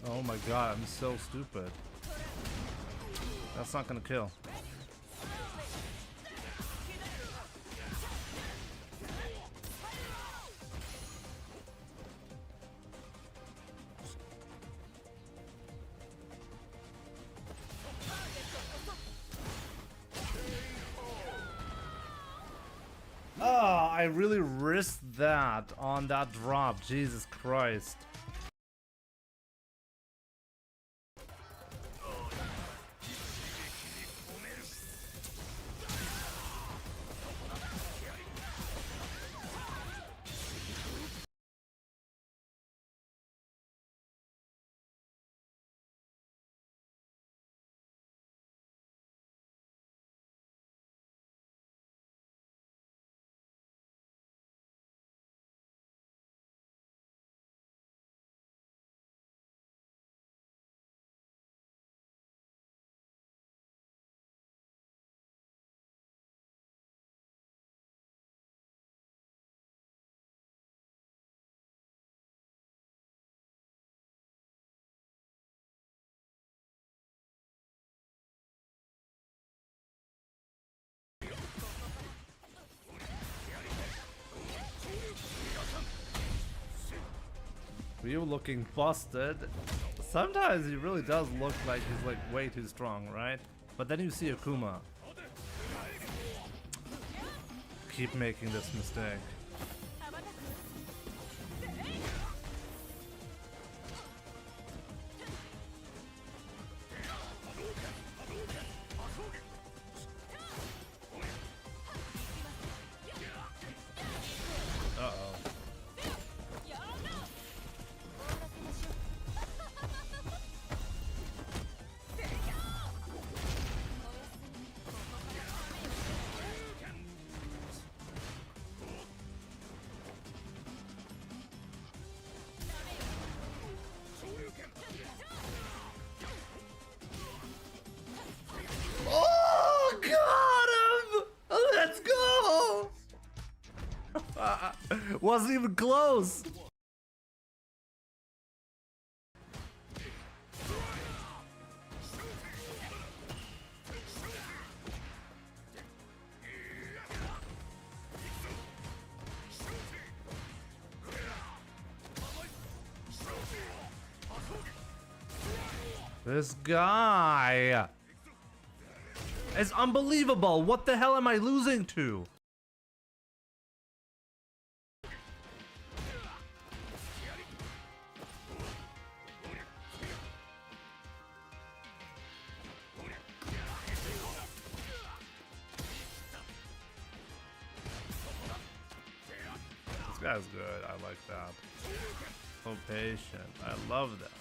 Oh my god, I'm so stupid. That's not gonna kill. Oh, I really risked that on that drop. Jesus Christ. Ryu looking busted. Sometimes he really does look like he's like way too strong, right? But then you see Akuma. Keep making this mistake. Wasn't even close. This guy is unbelievable. What the hell am I losing to? This guy's good. I like that. So patient. I love that.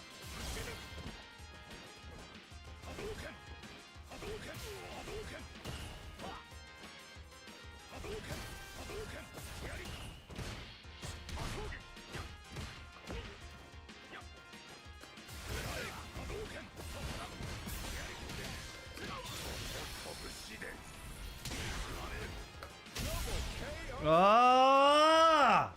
Ah!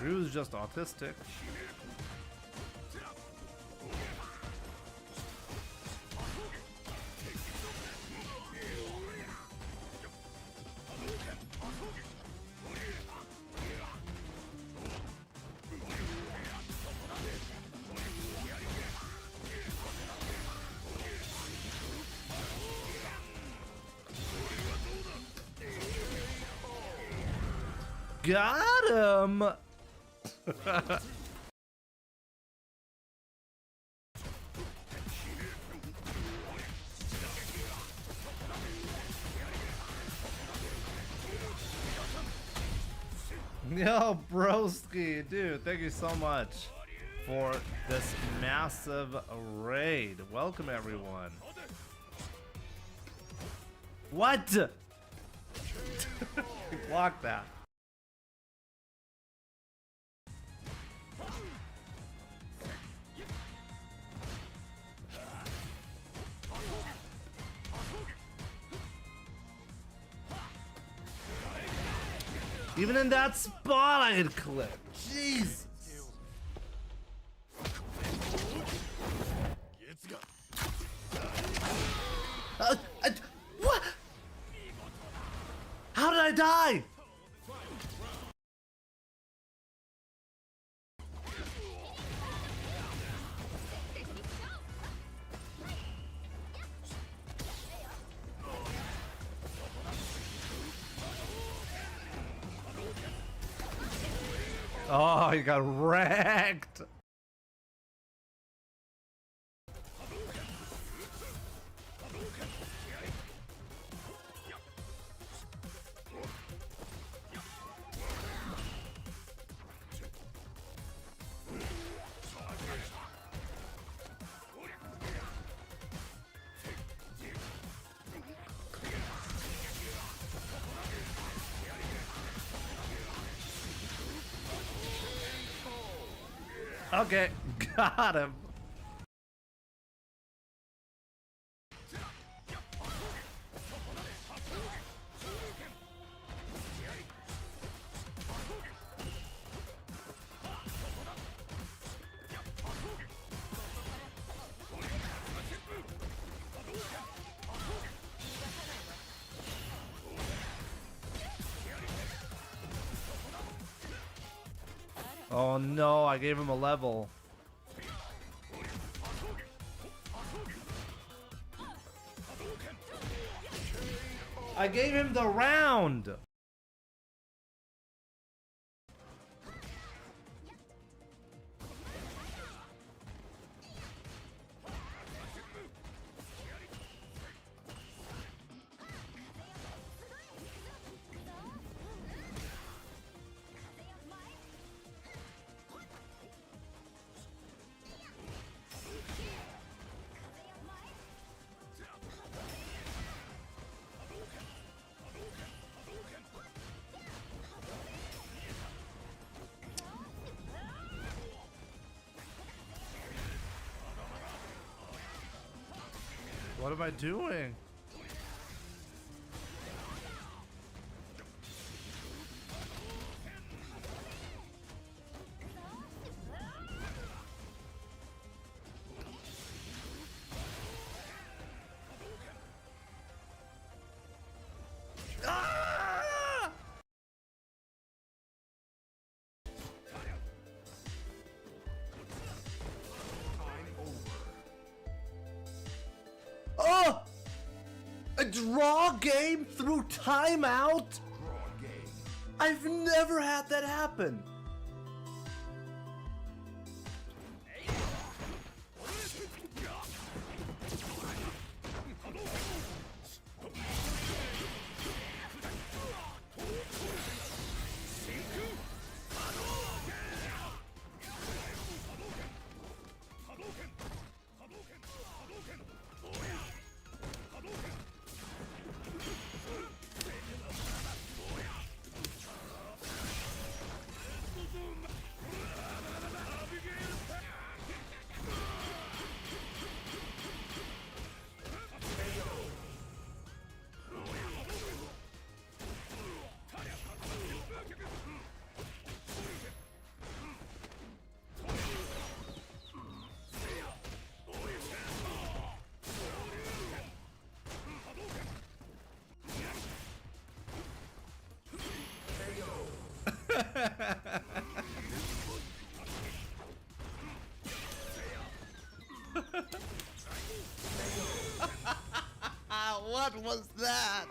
Ryu's just autistic. Got him! Yo, broski, dude, thank you so much for this massive raid. Welcome, everyone. What? Block that. Even in that spot, I had clipped. Jesus. What? How did I die? Oh, you got wrecked. Okay, got him. Oh no, I gave him a level. I gave him the round. What am I doing? Ah! Oh! A draw game through timeout? I've never had that happen. What was that?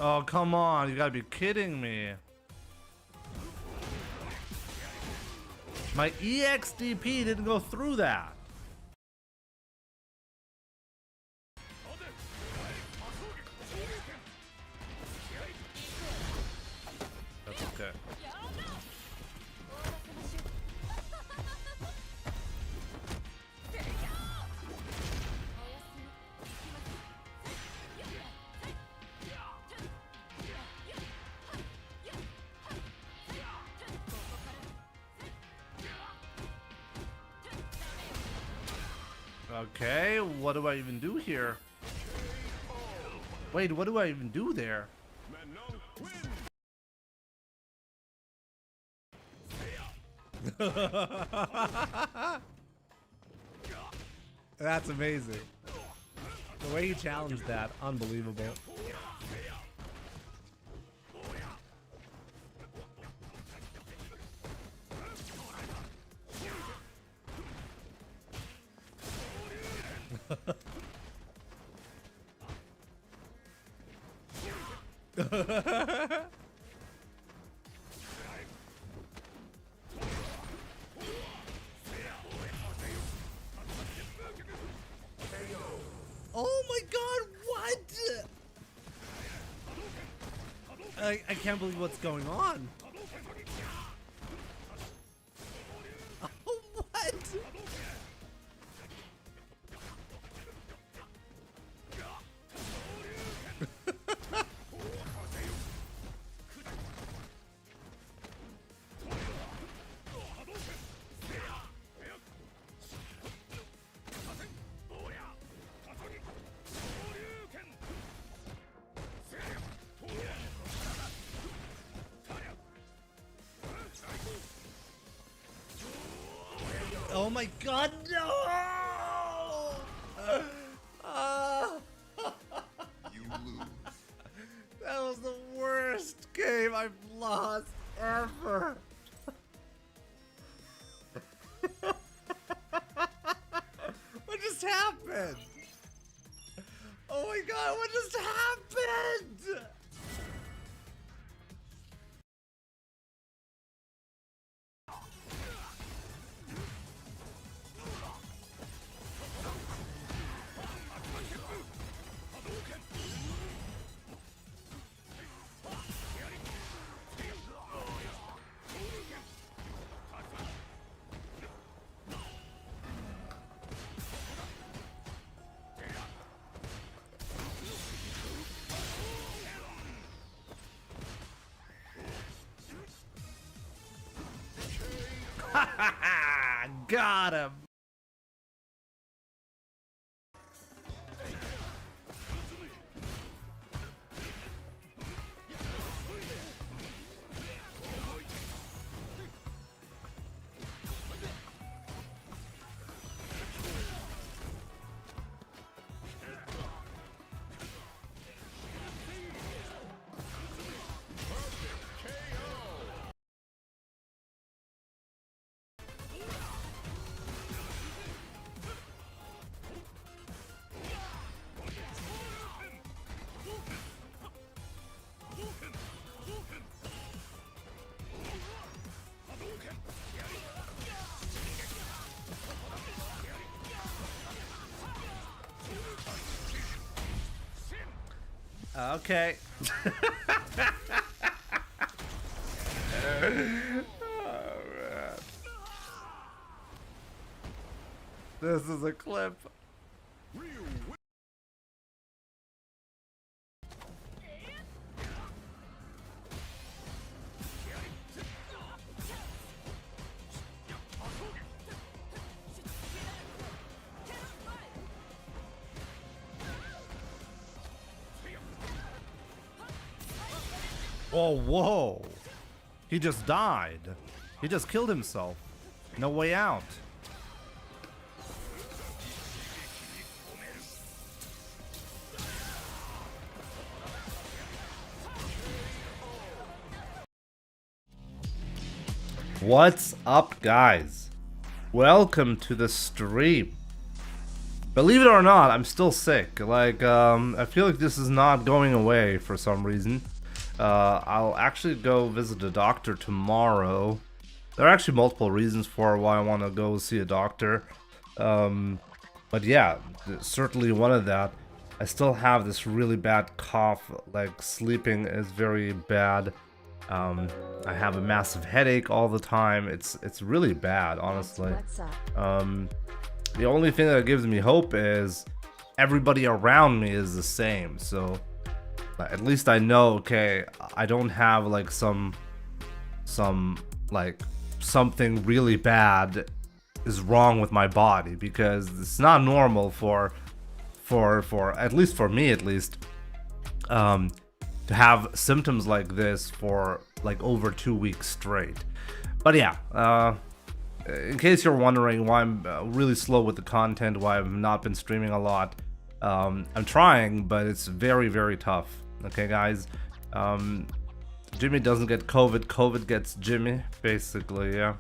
Oh, come on. You gotta be kidding me. My EXDP didn't go through that. That's okay. Okay, what do I even do here? Wait, what do I even do there? That's amazing. The way he challenged that, unbelievable. Oh my god, what? I can't believe what's going on. Oh, what? Oh my god, no! You lose. That was the worst game I've lost ever. What just happened? Oh my god, what just happened? Got him. Okay. Oh, man. This is a clip. Oh, whoa. He just died. He just killed himself. No way out. What's up, guys? Welcome to the stream. Believe it or not, I'm still sick. Like, I feel like this is not going away for some reason. I'll actually go visit a doctor tomorrow. There are actually multiple reasons for why I want to go see a doctor. But yeah, certainly one of that. I still have this really bad cough, like sleeping is very bad. I have a massive headache all the time. It's really bad, honestly. The only thing that gives me hope is everybody around me is the same. So at least I know, okay, I don't have like some like something really bad is wrong with my body, because it's not normal for at least for me at least to have symptoms like this for like over 2 weeks straight. But yeah, in case you're wondering why I'm really slow with the content, why I've not been streaming a lot, I'm trying, but it's very, very tough. Okay, guys, Jimmy doesn't get COVID, COVID gets Jimmy, basically, yeah.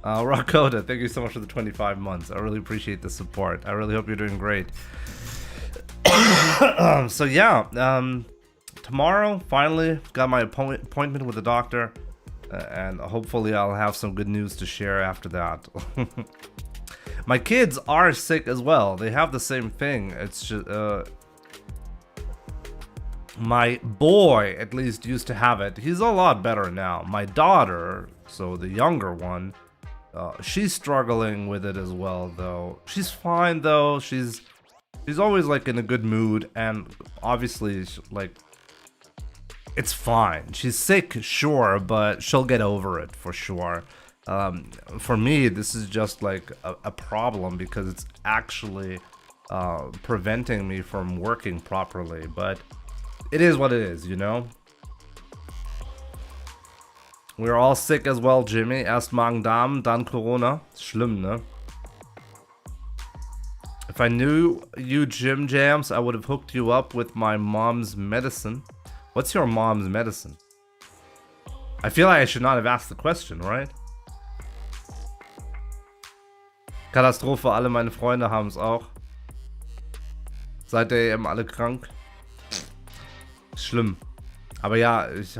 Rakota, thank you so much for the 25 months. I really appreciate the support. I really hope you're doing great. So yeah, tomorrow, finally, got my appointment with the doctor. And hopefully I'll have some good news to share after that. My kids are sick as well. They have the same thing. It's just my boy at least used to have it. He's a lot better now. My daughter, so the younger one, she's struggling with it as well though. She's fine though. She's always like in a good mood, and obviously like it's fine. She's sick, sure, but she'll get over it for sure. For me, this is just like a problem because it's actually preventing me from working properly. But it is what it is, you know? We're all sick as well, Jimmy. Erst Magen-Darm, dann Corona. Schlimm, ne? If I knew you Jim Jams, I would have hooked you up with my mom's medicine. What's your mom's medicine? I feel like I should not have asked the question, right? Katastrophe, alle meine Freunde haben es auch. Seit der EM alle krank. Schlimm. Aber ja, ich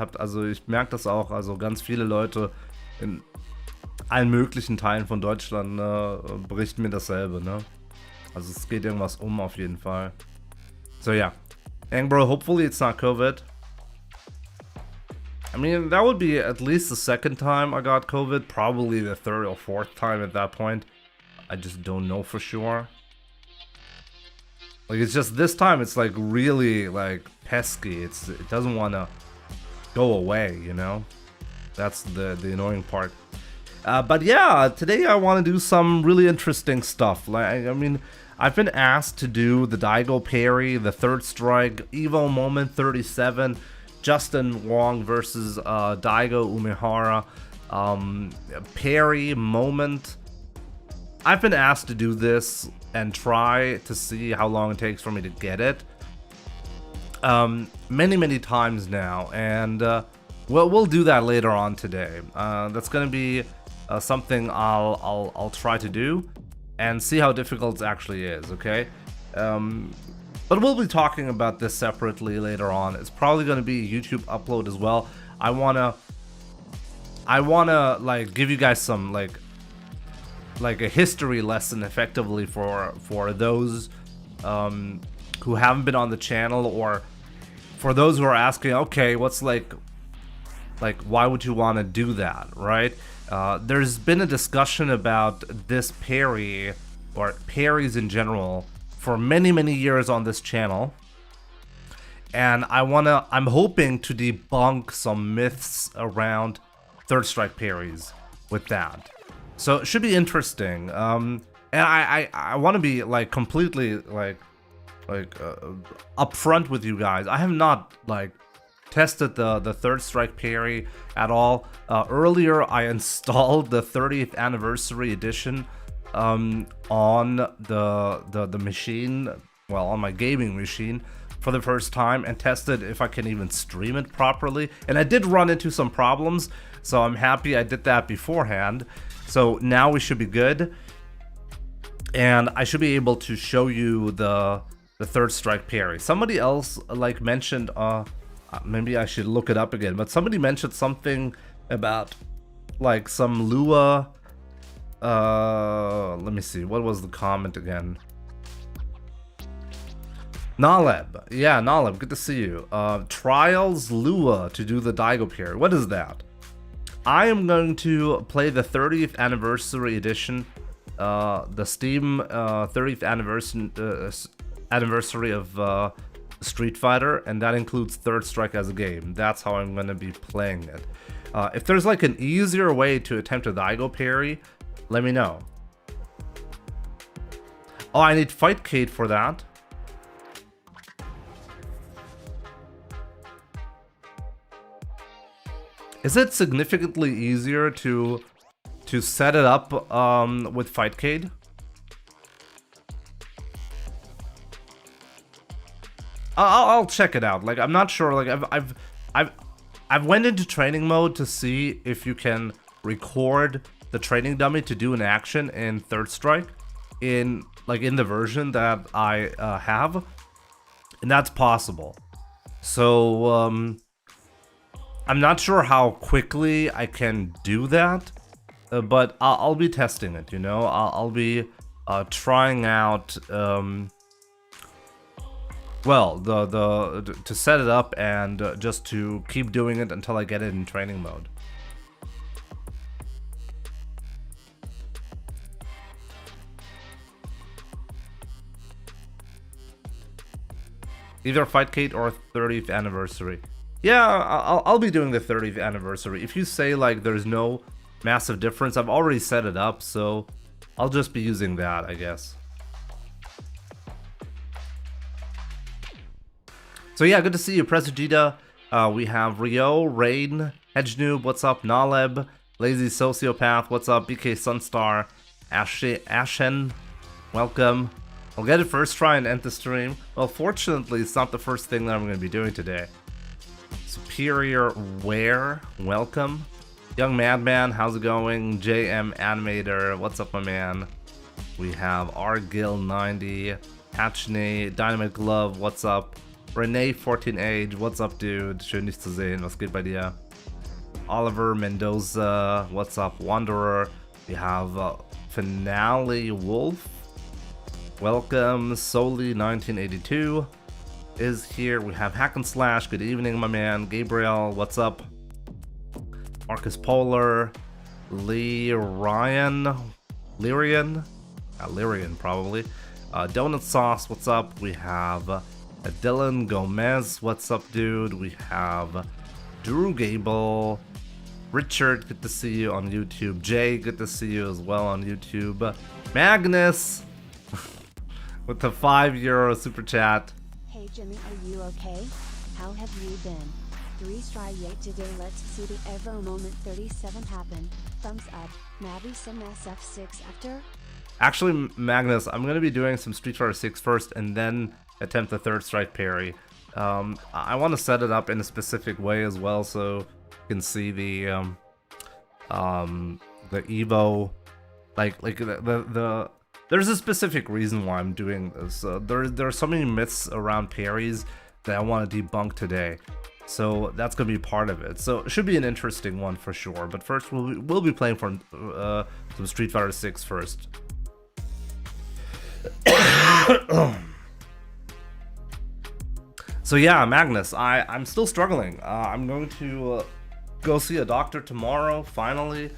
merke das auch, also ganz viele Leute in allen möglichen Teilen von Deutschland berichten mir dasselbe, ne? Also es geht irgendwas um auf jeden Fall. So yeah. Angbro, hopefully it's not COVID. I mean, that would be at least the second time I got COVID, probably the third or fourth time at that point. I just don't know for sure. Like, it's just this time it's like really like pesky. It doesn't want to go away, you know? That's the annoying part. But yeah, today I want to do some really interesting stuff. Like, I mean, I've been asked to do the Daigo parry, the third strike, EVO Moment 37, Justin Wong versus Daigo Umehara, parry moment. I've been asked to do this and try to see how long it takes for me to get it many times now, and we'll do that later on today. That's gonna be something I'll try to do and see how difficult it actually is, okay? But we'll be talking about this separately later on. It's probably going to be a YouTube upload as well. I wanna like give you guys some like a history lesson effectively for those who haven't been on the channel, or for those who are asking, okay, what's like why would you want to do that, right? There's been a discussion about this parry or parries in general for many years on this channel, and I'm hoping to debunk some myths around third strike parries with that. So it should be interesting. And I want to be like completely like upfront with you guys. I have not like tested the third strike parry at all. Earlier I installed the 30th anniversary edition on the machine, well, on my gaming machine for the first time, and tested if I can even stream it properly. And I did run into some problems, so I'm happy I did that beforehand. So now we should be good. and I should be able to show you the third strike parry. Somebody else like mentioned, maybe I should look it up again, but somebody mentioned something about like some Lua. Let me see, what was the comment again? Naleb, yeah, Naleb, good to see you. Trials Lua to do the Daigo parry. What is that? I am going to play the 30th anniversary edition, the Steam 30th anniversary of Street Fighter, and that includes Third Strike as a game. That's how I'm going to be playing it. If there's like an easier way to attempt a Daigo parry, let me know. Oh, I need Fightcade for that. Is it significantly easier to set it up with Fightcade? I'll check it out. Like, I'm not sure. Like, I've went into training mode to see if you can record the training dummy to do an action in Third Strike in the version that I have, and that's possible. So I'm not sure how quickly I can do that, but I'll be testing it, you know? I'll be trying out, well, to set it up and just to keep doing it until I get it in training mode. Either Fightcade or 30th anniversary. Yeah, I'll be doing the 30th anniversary. If you say like there's no massive difference, I've already set it up, so I'll just be using that, I guess. So yeah, good to see you, Presugita. We have Rio, Rain, Hedge Noob, what's up? Naleb, Lazy Sociopath, what's up? BK Sunstar, Ashen, welcome. I'll get it first try and end the stream. Well, fortunately, it's not the first thing that I'm going to be doing today. Superior Ware, welcome. Young Madman, how's it going? JM Animator, what's up, my man? We have Argil90, Hatchney, Dynamite Glove, what's up? Renee 14 Age, what's up, dude? Schön dich zu sehen, was geht bei dir? Oliver Mendoza, what's up? Wanderer. We have Finale Wolf, welcome. Soli 1982 is here. We have Hack and Slash, good evening, my man. Gabriel, what's up? Marcus Polar, Lee Ryan, Lyrian probably. Donut Sauce, what's up? We have Dylan Gomez, what's up, dude? We have Drew Gable, Richard, good to see you on YouTube. Jay, good to see you as well on YouTube. Magnus with the €5 super chat. Hey Jimmy, are you okay? How have you been? 3 try yet today, let's see the EVO Moment 37 happen. Thumbs up, maybe some SF6 after? Actually, Magnus, I'm going to be doing some Street Fighter 6 first and then attempt the Third Strike parry. I want to set it up in a specific way as well so you can see the EVO, like the there's a specific reason why I'm doing this. There are so many myths around parries that I want to debunk today. So that's going to be part of it. So it should be an interesting one for sure. But first, we'll be playing for some Street Fighter 6 first. So yeah, Magnus, I'm still struggling. I'm going to go see a doctor tomorrow, finally.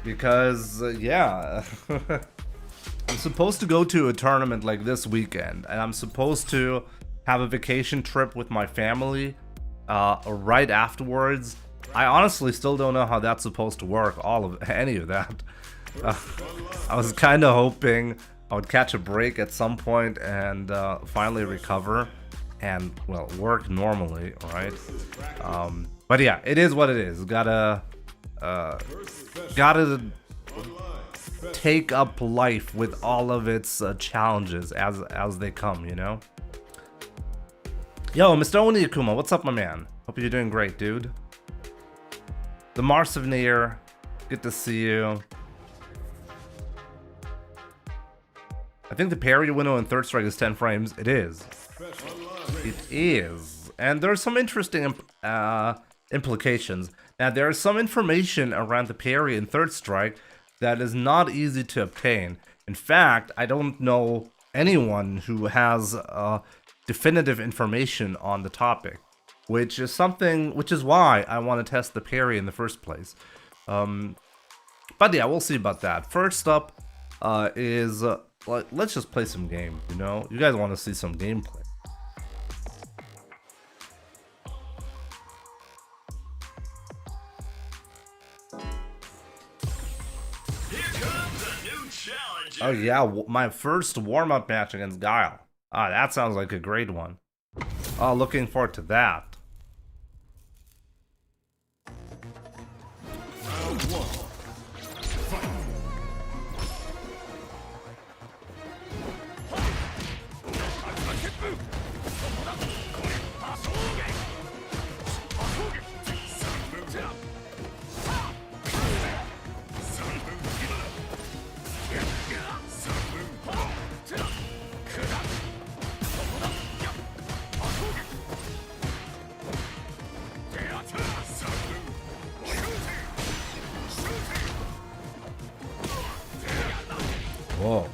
Because, yeah, I'm supposed to go to a tournament like this weekend. And I'm supposed to have a vacation trip with my family right afterwards. I honestly still don't know how that's supposed to work, any of that. I was kind of hoping I would catch a break at some point and finally recover and, well, work normally, alright? But yeah, it is what it is. Gotta take up life with all of its challenges as they come, you know? Yo, Mr. Oniakuma, what's up, my man? Hope you're doing great, dude. The Marsavnir, good to see you. I think the parry window in third strike is 10 frames. It is. It is. And there's some interesting implications. Now, there is some information around the parry in third strike that is not easy to obtain. In fact, I don't know anyone who has definitive information on the topic, which is why I want to test the parry in the first place. But yeah, we'll see about that. First up is let's just play some game. You know, you guys want to see some gameplay. Oh yeah, my first warm-up match against Guile. Ah, that sounds like a great one. Oh, looking forward to that. Round one. Fight. Whoa.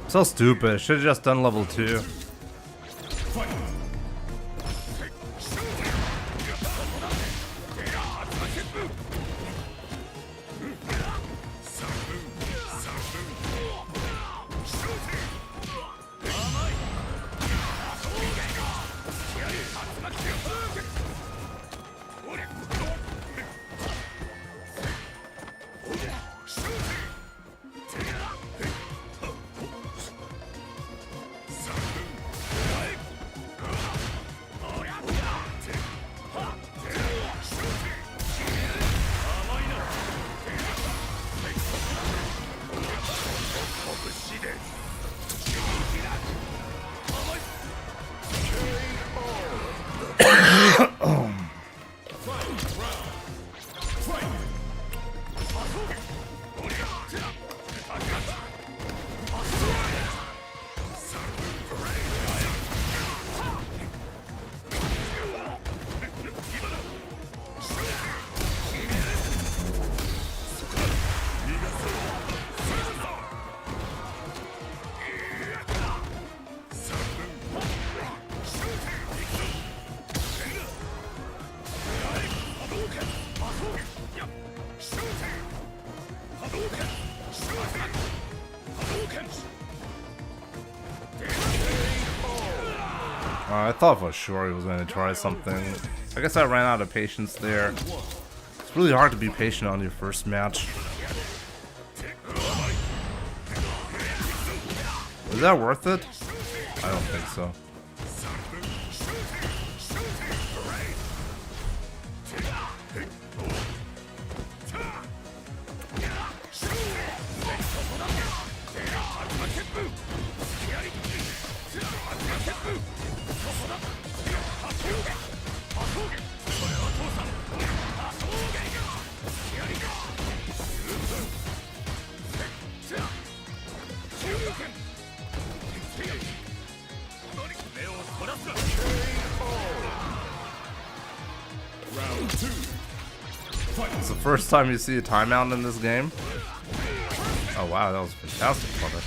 So stupid. Should have just done level 2. I thought for sure he was going to try something. I guess I ran out of patience there. It's really hard to be patient on your first match. Is that worth it? I don't think so. It's the first time you see a timeout in this game. Oh wow, that was fantastic punish.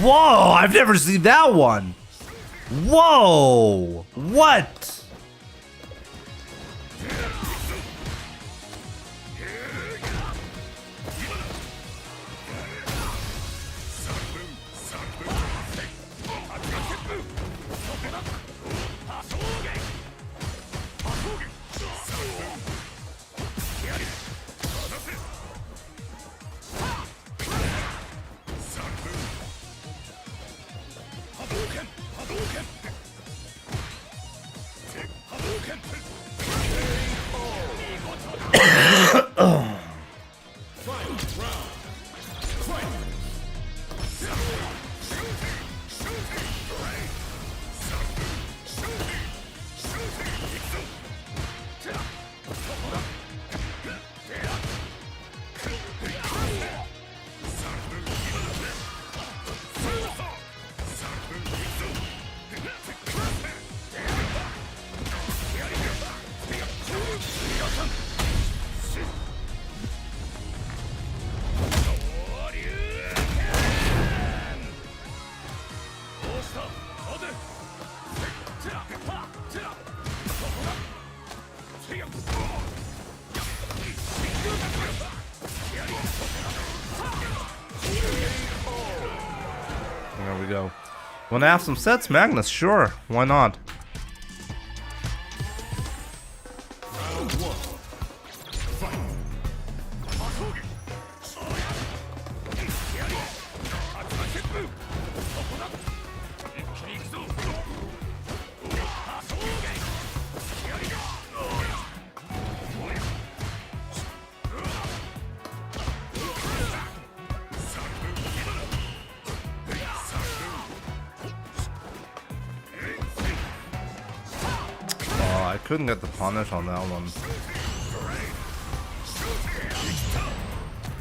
Whoa, I've never seen that one. Whoa, what? There we go. Wanna have some sets, Magnus? Sure, why not? I couldn't get the punish on that one.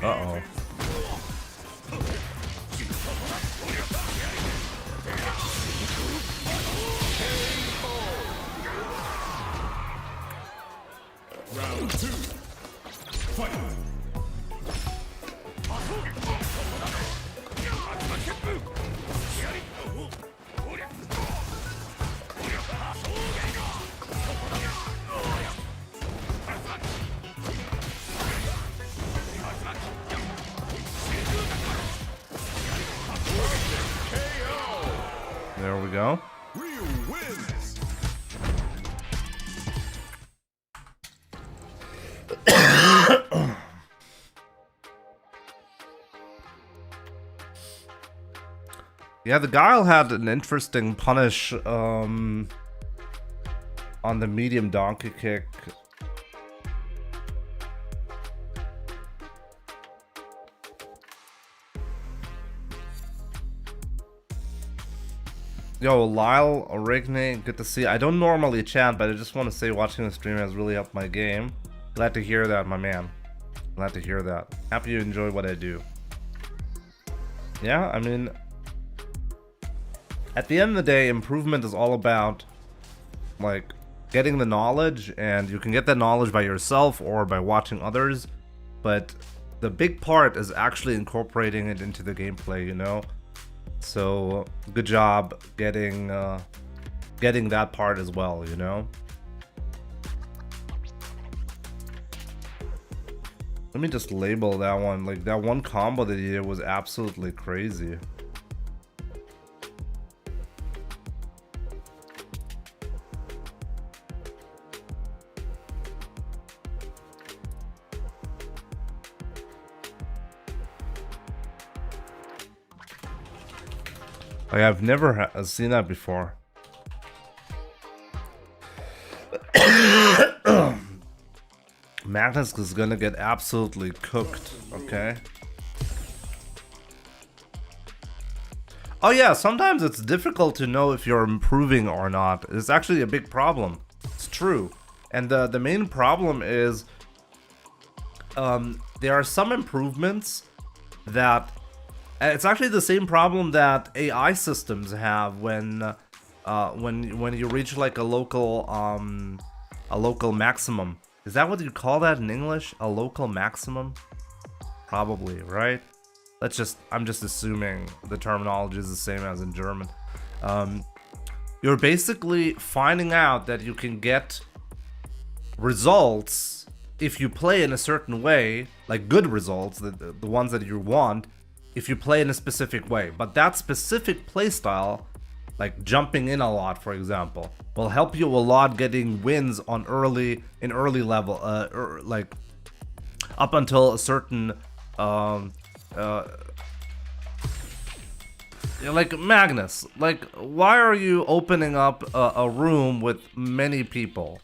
Uh-oh. Round 2. Fight. There we go. Ryu wins. Yeah, the Guile had an interesting punish on the medium donkey kick. Yo, Lyle, Origne, good to see you. I don't normally chat, but I just want to say watching the stream has really helped my game. Glad to hear that, my man. Glad to hear that. Happy you enjoy what I do. Yeah, I mean, at the end of the day, improvement is all about, like, getting the knowledge, and you can get that knowledge by yourself or by watching others, but the big part is actually incorporating it into the gameplay, you know? So, good job getting that part as well, you know? Let me just label that one. Like, that one combo that he did was absolutely crazy. Like, I've never seen that before. Magnus is gonna get absolutely cooked, okay? Oh yeah, sometimes it's difficult to know if you're improving or not. It's actually a big problem. It's true. And the main problem is there are some improvements that it's actually the same problem that AI systems have when you reach like a local maximum. Is that what you call that in English? A local maximum? Probably, right? I'm just assuming the terminology is the same as in German. You're basically finding out that you can get results if you play in a certain way, like good results, the ones that you want, if you play in a specific way. But that specific playstyle, like jumping in a lot, for example, will help you a lot getting wins on early level, like up until a certain, like Magnus. Like, why are you opening up a room with many people?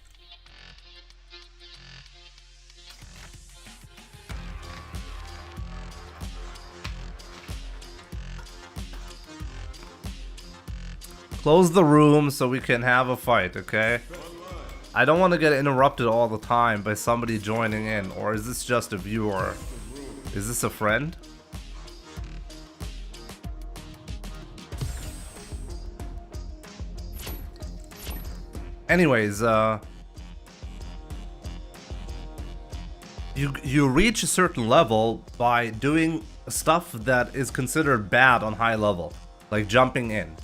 Close the room so we can have a fight, okay? I don't want to get interrupted all the time by somebody joining in. Or is this just a viewer? Is this a friend? Anyways, you reach a certain level by doing stuff that is considered bad on high level, like jumping in.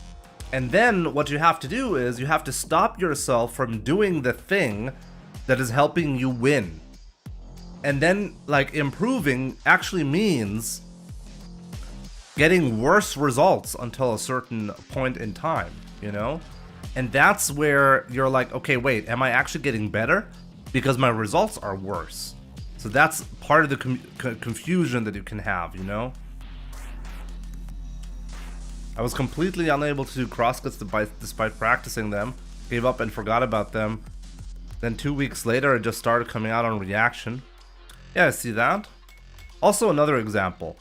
And then what you have to do is you have to stop yourself from doing the thing that is helping you win. And then, like, improving actually means getting worse results until a certain point in time, you know? And that's where you're like, okay, wait, am I actually getting better? Because my results are worse. So that's part of the confusion that you can have, you know? I was completely unable to do crosscuts despite practicing them. Gave up and forgot about them. Then 2 weeks later, it just started coming out on reaction. Yeah, I see that. Also, another example.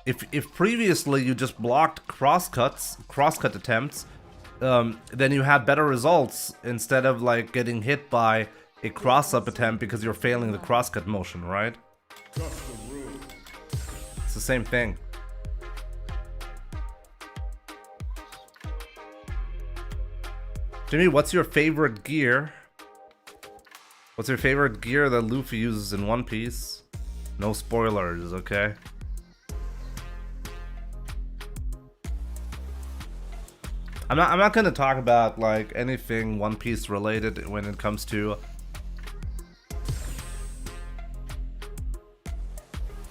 If previously you just blocked crosscut attempts, then you had better results instead of like getting hit by a cross-up attempt because you're failing the crosscut motion, right? It's the same thing. Jimmy, what's your favorite gear? What's your favorite gear that Luffy uses in One Piece? No spoilers, okay? I'm not gonna talk about like anything One Piece related when it comes to,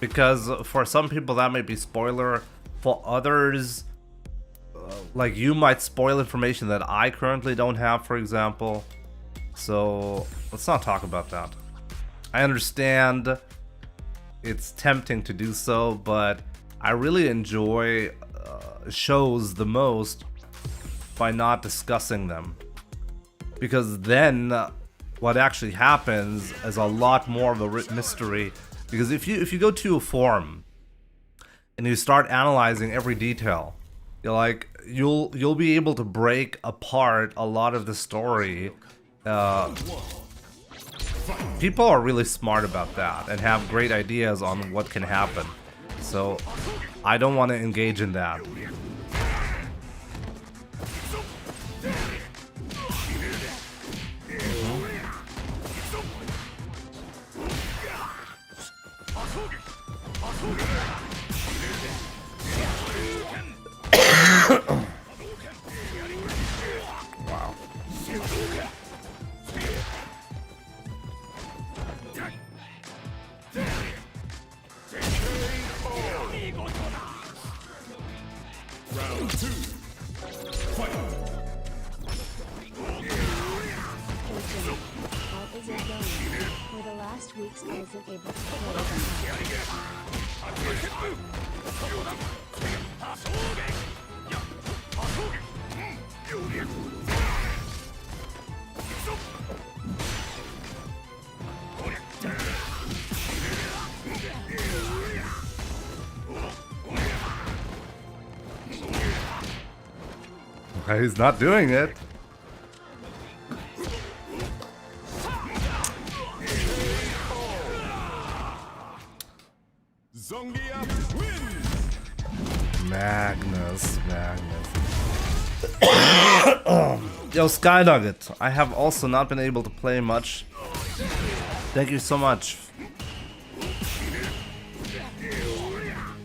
because for some people that might be spoiler. For others, like you might spoil information that I currently don't have, for example. So let's not talk about that. I understand it's tempting to do so, but I really enjoy shows the most by not discussing them, because then what actually happens is a lot more of a mystery. Because if you go to a forum and you start analyzing every detail, you're like, you'll be able to break apart a lot of the story. People are really smart about that and have great ideas on what can happen. So I don't want to engage in that. Wow. Round 2. Fight. How is it going? For the last weeks I wasn't able to play. He's not doing it. Zongia wins. Magnus. Yo, Sky Nugget. I have also not been able to play much Thank you so much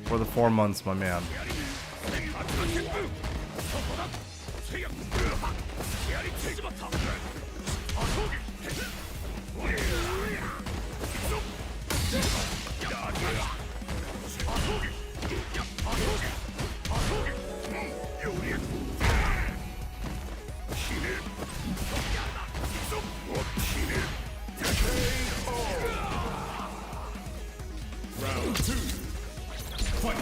for the 4 months, my man. Round 2. Fight.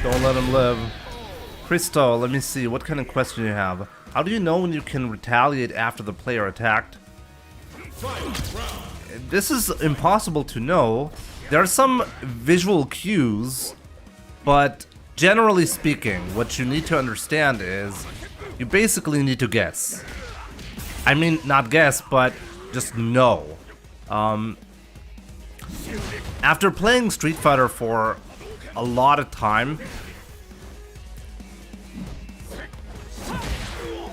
Don't let him live. Christo, let me see. What kind of question you have? How do you know when you can retaliate after the player attacked? This is impossible to know. There are some visual cues, but generally speaking, what you need to understand is you basically need to guess. I mean, not guess, but just know. After playing Street Fighter for a lot of time,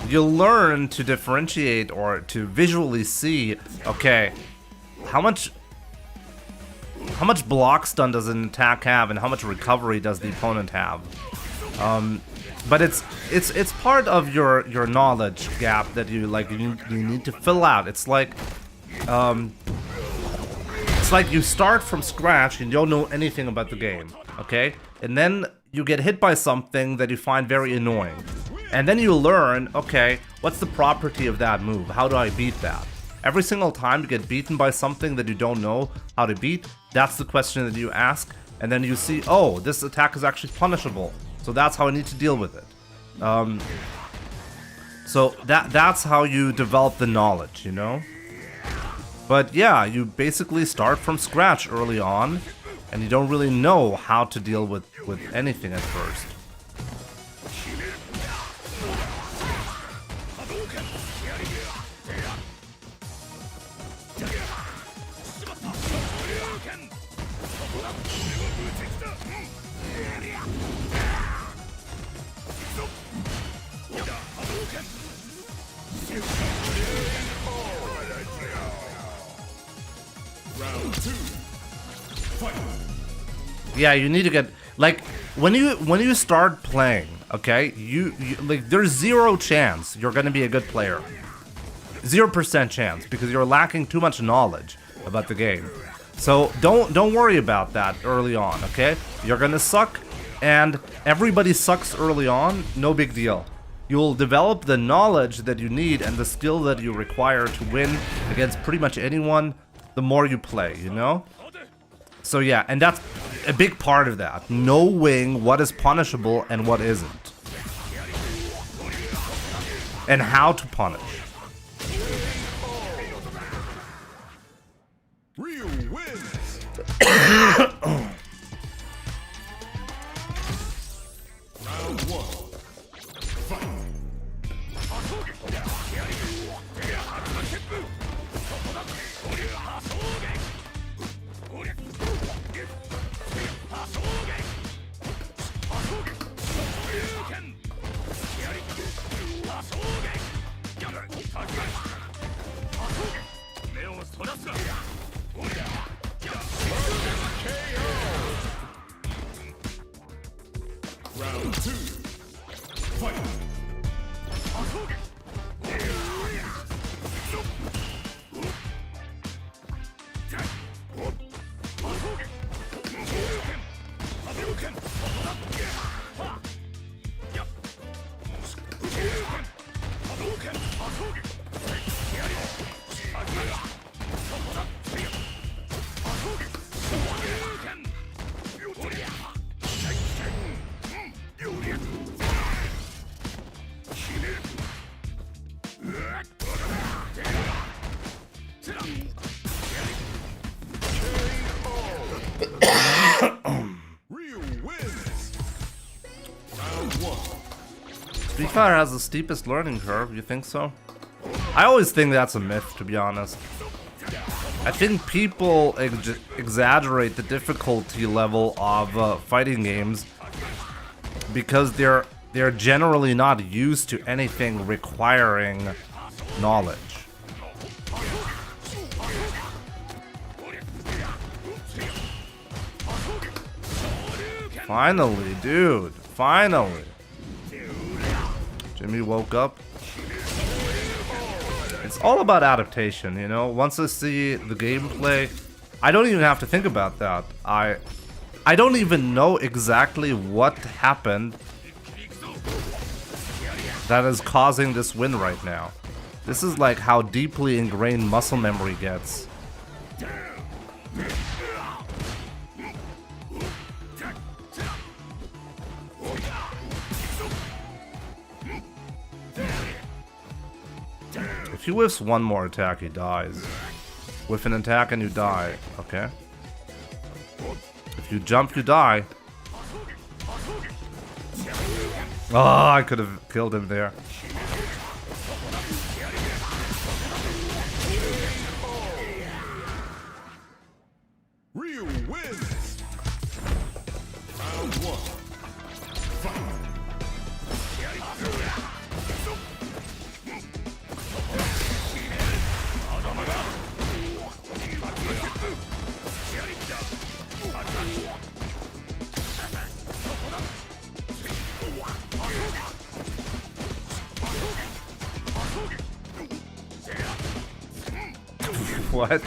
you'll learn to differentiate or to visually see, okay, how much block stun does an attack have and how much recovery does the opponent have. But it's part of your knowledge gap that you need to fill out. It's like you start from scratch and you don't know anything about the game, okay? And then you get hit by something that you find very annoying. And then you learn, okay, what's the property of that move? How do I beat that? Every single time you get beaten by something that you don't know how to beat, that's the question that you ask. And then you see, oh, this attack is actually punishable. So that's how I need to deal with it. So that's how you develop the knowledge, you know? But yeah, you basically start from scratch early on, and you don't really know how to deal with anything at first. Round 2. Fight. Yeah, you need to get, like, when you start playing, okay, you like, there's 0 chance you're gonna be a good player. 0% chance, because you're lacking too much knowledge about the game. So don't worry about that early on, okay? You're gonna suck, and everybody sucks early on, no big deal. You'll develop the knowledge that you need and the skill that you require to win against pretty much anyone the more you play, you know? So yeah, and that's a big part of that. Knowing what is punishable and what isn't. And how to punish. Ryu wins. Round 1. Fight. Street Fighter has the steepest learning curve, you think so? I always think that's a myth, to be honest. I think people exaggerate the difficulty level of fighting games because they're generally not used to anything requiring knowledge. Finally, dude. Finally. Jimmy woke up. It's all about adaptation, you know? Once I see the gameplay, I don't even have to think about that. I don't even know exactly what happened that is causing this win right now. This is like how deeply ingrained muscle memory gets. If he whiffs one more attack, he dies. Whiff an attack and you die. Okay. If you jump, you die. Oh, I could have killed him there. Ryu wins. Round 1. Fight. What?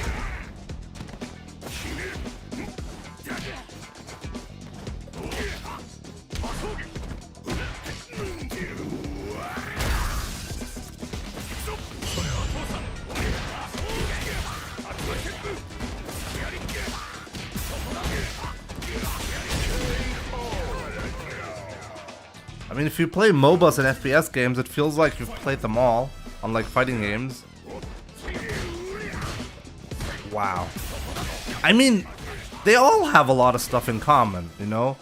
I mean, if you play MOBAs and FPS games, it feels like you've played them all, unlike fighting games. Wow. I mean, they all have a lot of stuff in common, you know?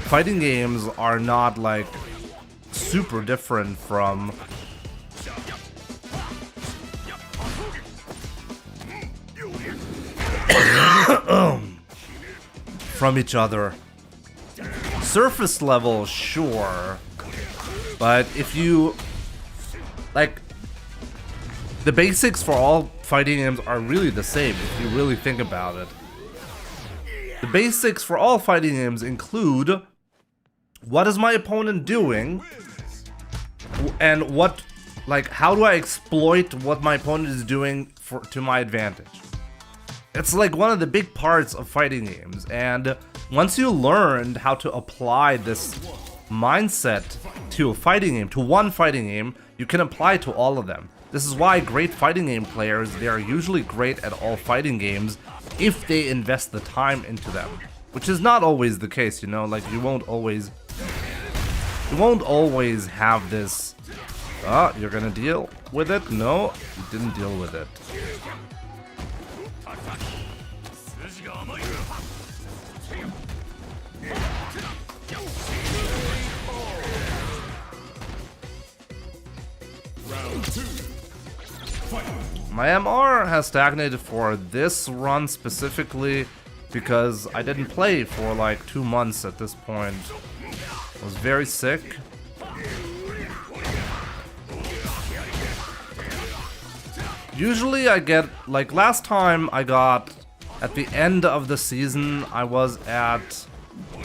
Fighting games are not, like, super different from each other. Surface level, sure. But if you, like, the basics for all fighting games are really the same if you really think about it. The basics for all fighting games include what is my opponent doing and what, like, how do I exploit what my opponent is doing to my advantage. It's like one of the big parts of fighting games, and once you learned how to apply this mindset to a fighting game, to one fighting game, you can apply it to all of them. This is why great fighting game players, they are usually great at all fighting games if they invest the time into them. Which is not always the case, you know, like you won't always have this, you're gonna deal with it? No, you didn't deal with it. Round 2. Fight. My MR has stagnated for this run specifically because I didn't play for like 2 months at this point. I was very sick. Usually I get, like last time I got, at the end of the season, I was at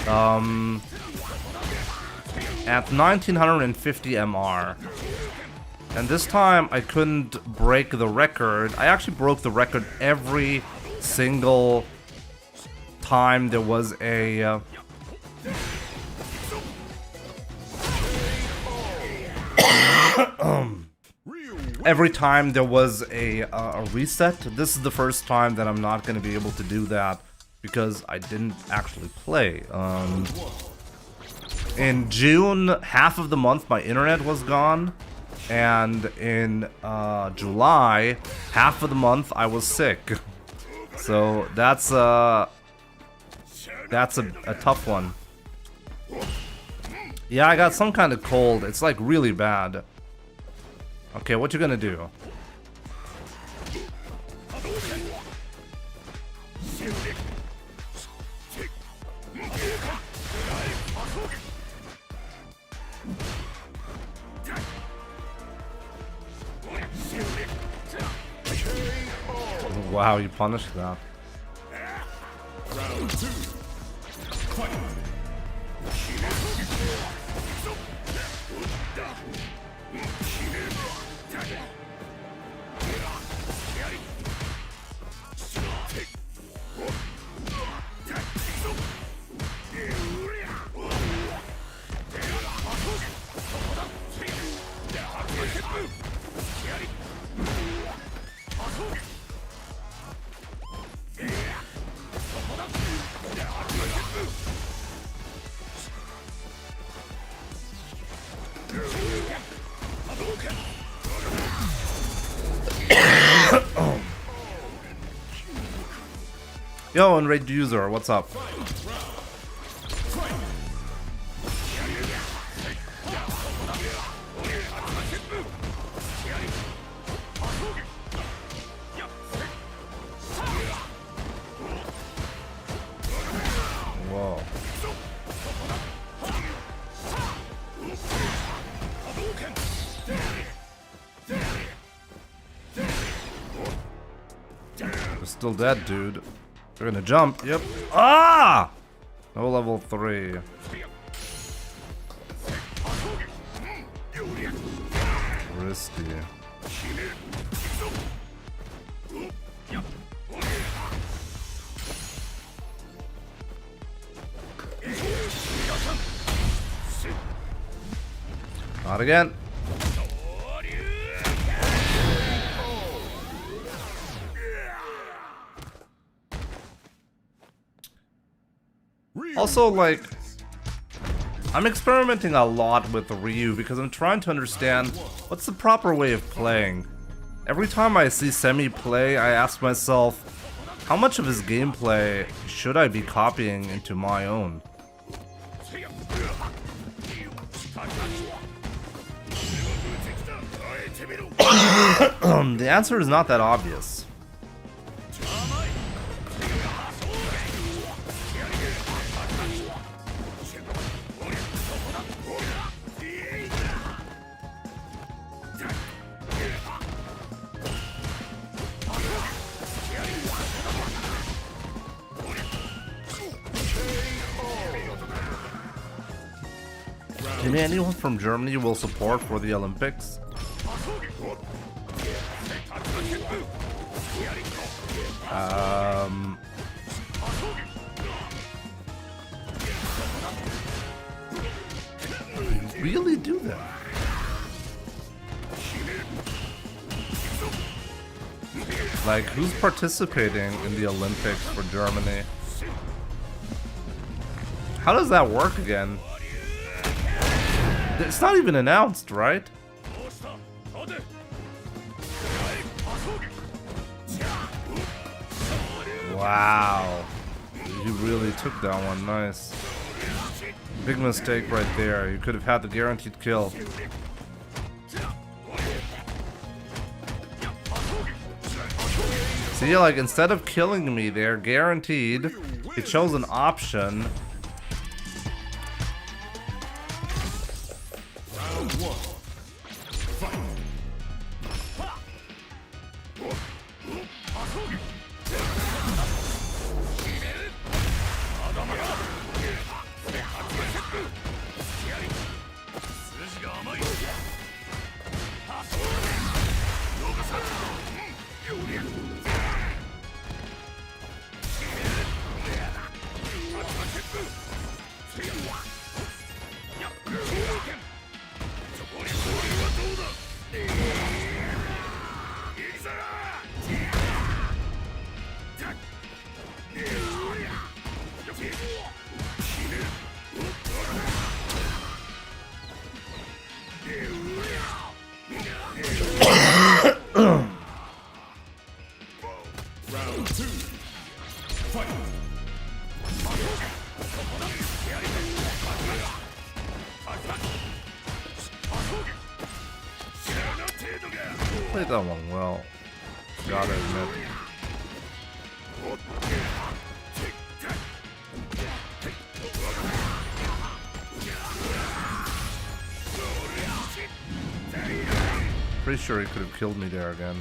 1950 MR. And this time I couldn't break the record. I actually broke the record every single time there was a every time there was a reset. This is the first time that I'm not going to be able to do that because I didn't actually play. In June, half of the month my internet was gone. And in July, half of the month I was sick. So that's a tough one. Yeah, I got some kind of cold. It's like really bad. Okay, what you gonna do? Wow, you punished that. Round 2. Fight. Yo, and Raid User, what's up? Whoa. You're still dead, dude. They're gonna jump. Yep. Ah! No level 3. Risky. Not again. Also, like, I'm experimenting a lot with Ryu because I'm trying to understand what's the proper way of playing. Every time I see Semi play, I ask myself, how much of his gameplay should I be copying into my own? The answer is not that obvious. Maybe anyone from Germany will support for the Olympics? Really do that? Like, who's participating in the Olympics for Germany? How does that work again? It's not even announced, right? Wow. You really took that one, nice. Big mistake right there. You could have had the guaranteed kill. See, like, instead of killing me there, guaranteed, it shows an option. Round 1. Fight. played that one well. Gotta admit. Pretty sure he could have killed me there again.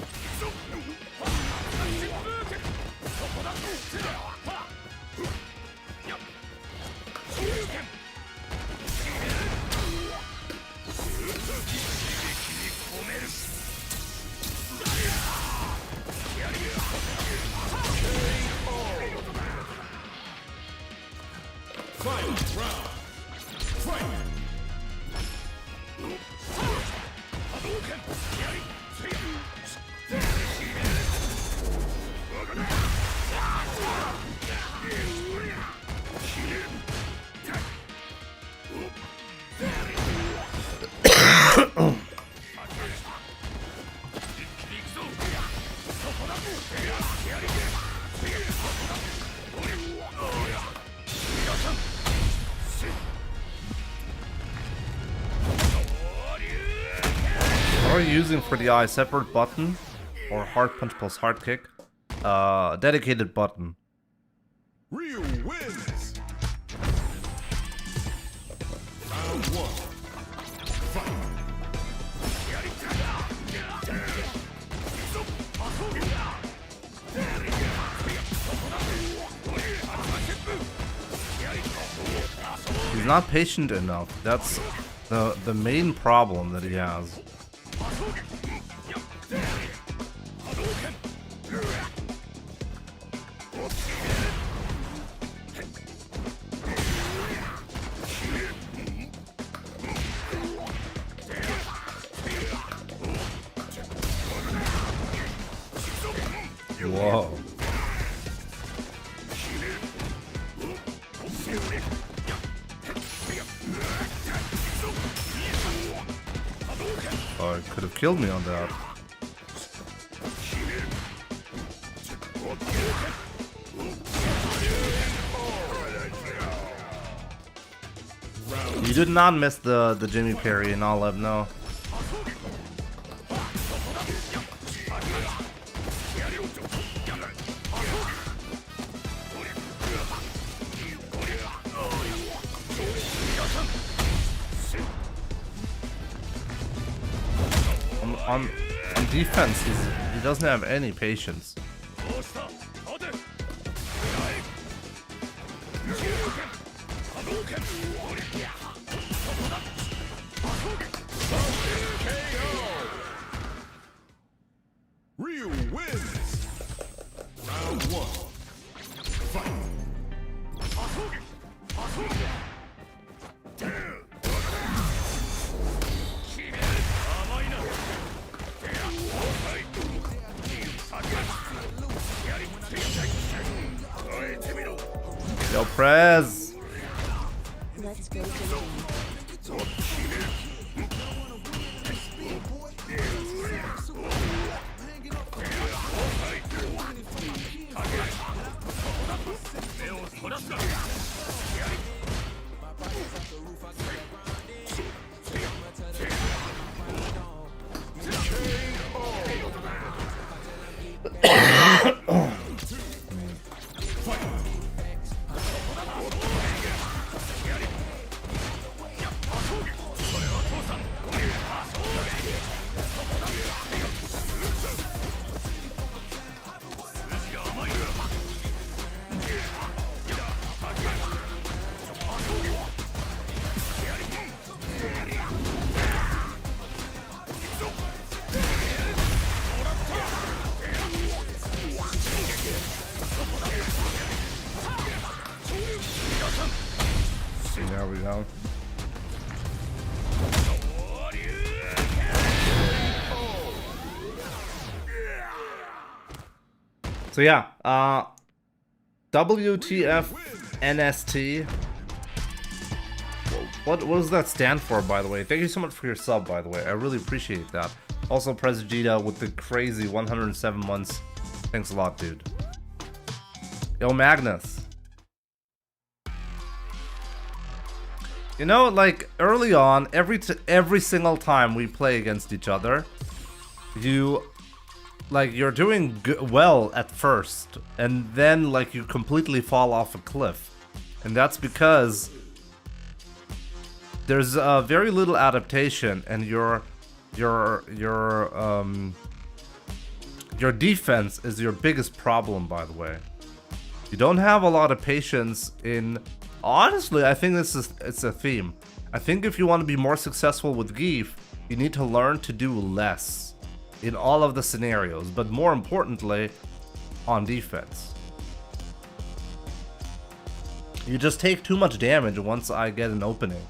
What are you using for the eye? Separate button or hard punch plus hard kick? Dedicated button. Ryu wins. Round 1. Fight. He's not patient enough. That's the main problem that he has. Whoa. Oh, it could have killed me on that. You did not miss the Jimmy Parry in Olive, no. On defense, he doesn't have any patience. Ryu wins. Round 1. Fight. Yo, Prez. Let's go to the There we go. So yeah, WTF NST. What does that stand for, by the way? Thank you so much for your sub, by the way. I really appreciate that. Also, Prezagita with the crazy 107 months. Thanks a lot, dude. Yo, Magnus. You know, like, early on, every single time we play against each other, you're doing well at first, and then like you completely fall off a cliff, and that's because there's very little adaptation, and your defense is your biggest problem, by the way. You don't have a lot of patience in... Honestly, I think it's a theme. I think if you want to be more successful with Geef, you need to learn to do less in all of the scenarios, but more importantly, on defense. You just take too much damage once I get an opening.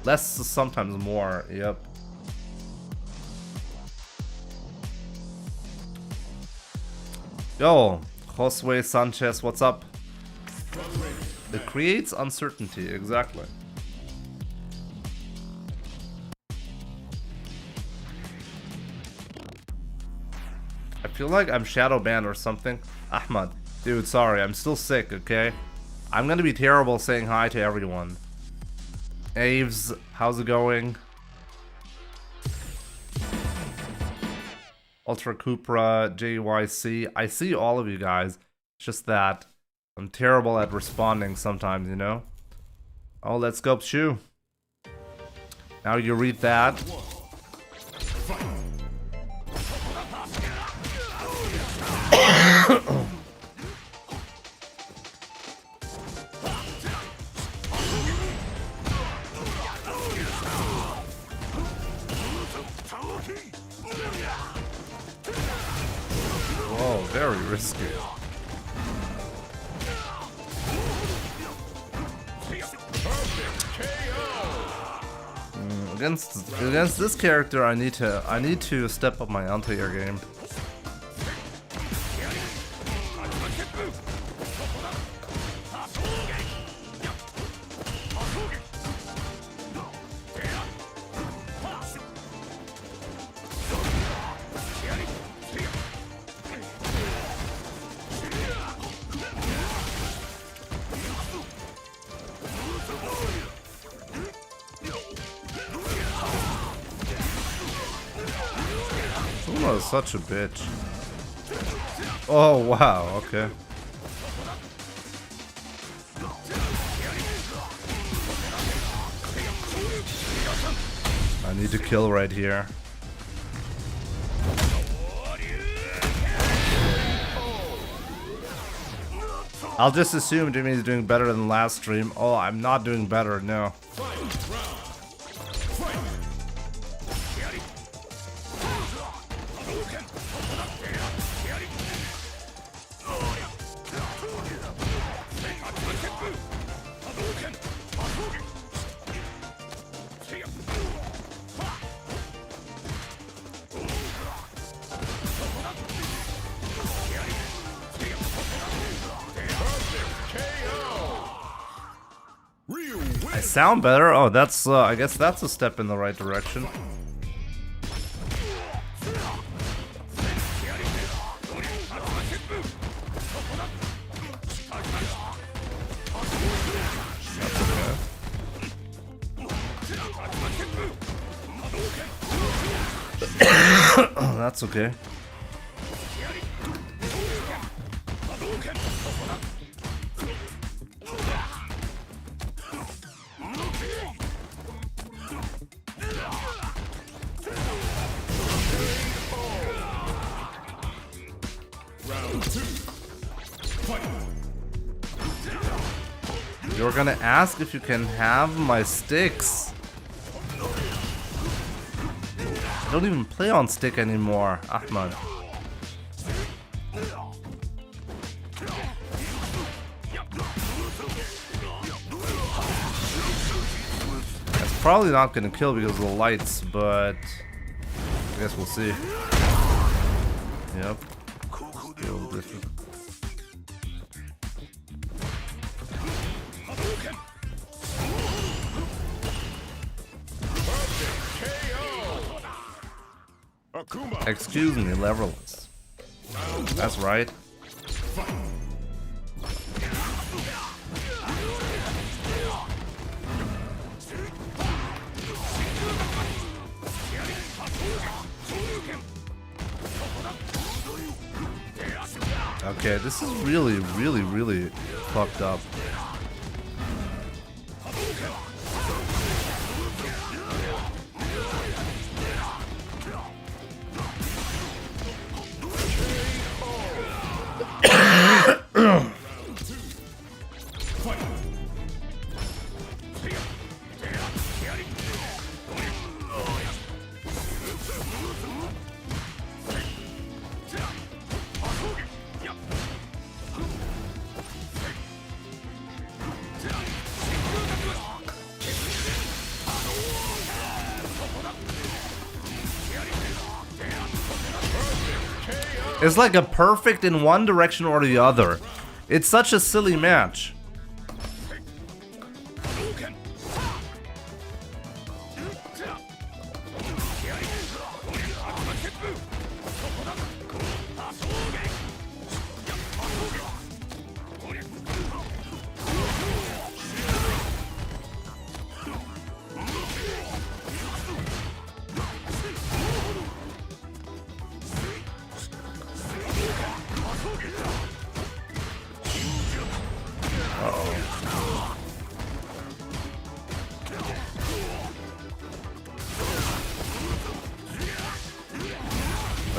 Less is sometimes more, yep. Yo, Josue Sanchez, what's up? It creates uncertainty, exactly. I feel like I'm shadow banned or something. Ahmad, dude, sorry, I'm still sick, okay? I'm gonna be terrible saying hi to everyone. Aves, how's it going? Ultra Cupra, JYC, I see all of you guys. It's just that I'm terrible at responding sometimes, you know? Oh, let's go, Shu. Now you read that. Whoa, very risky. Against this character, I need to step up my anti-air game. Suma is such a bitch. Oh wow, okay. I need to kill right here. I'll just assume Jimmy's doing better than last stream. Oh, I'm not doing better, no. I sound better? Oh, that's, I guess that's a step in the right direction. That's okay. You're gonna ask if you can have my sticks. I don't even play on stick anymore, Ahmad. It's probably not gonna kill because of the lights, but I guess we'll see. Yep. Excuse me, levelers. That's right. Okay, this is really, really, really fucked up. It's like a perfect in one direction or the other. It's such a silly match.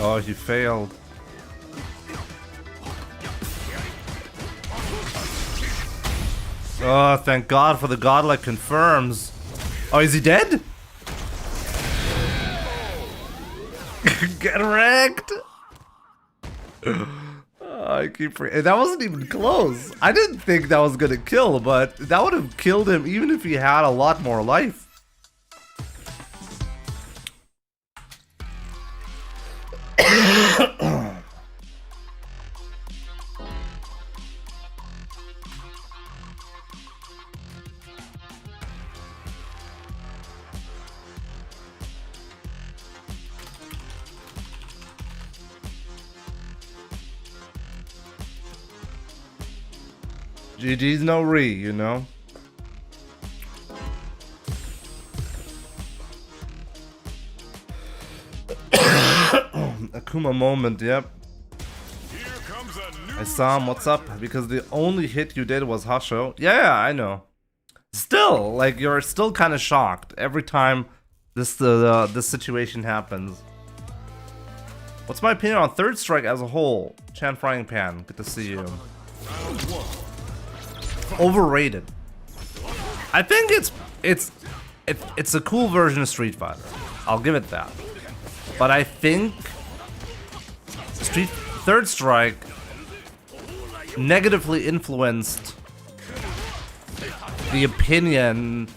Oh, he failed. Oh, thank God for the godlike confirms. Oh, is he dead? Get wrecked. I keep that wasn't even close. I didn't think that was gonna kill, but that would have killed him even if he had a lot more life. GG's no re, you know? Akuma moment, yep. I saw him, what's up? Because the only hit you did was Hasho. Yeah, I know. Still, like, you're still kind of shocked every time this situation happens. What's my opinion on Third Strike as a whole? Chan Frying Pan, good to see you. Overrated. I think it's a cool version of Street Fighter. I'll give it that. But I think Third Strike negatively influenced the opinion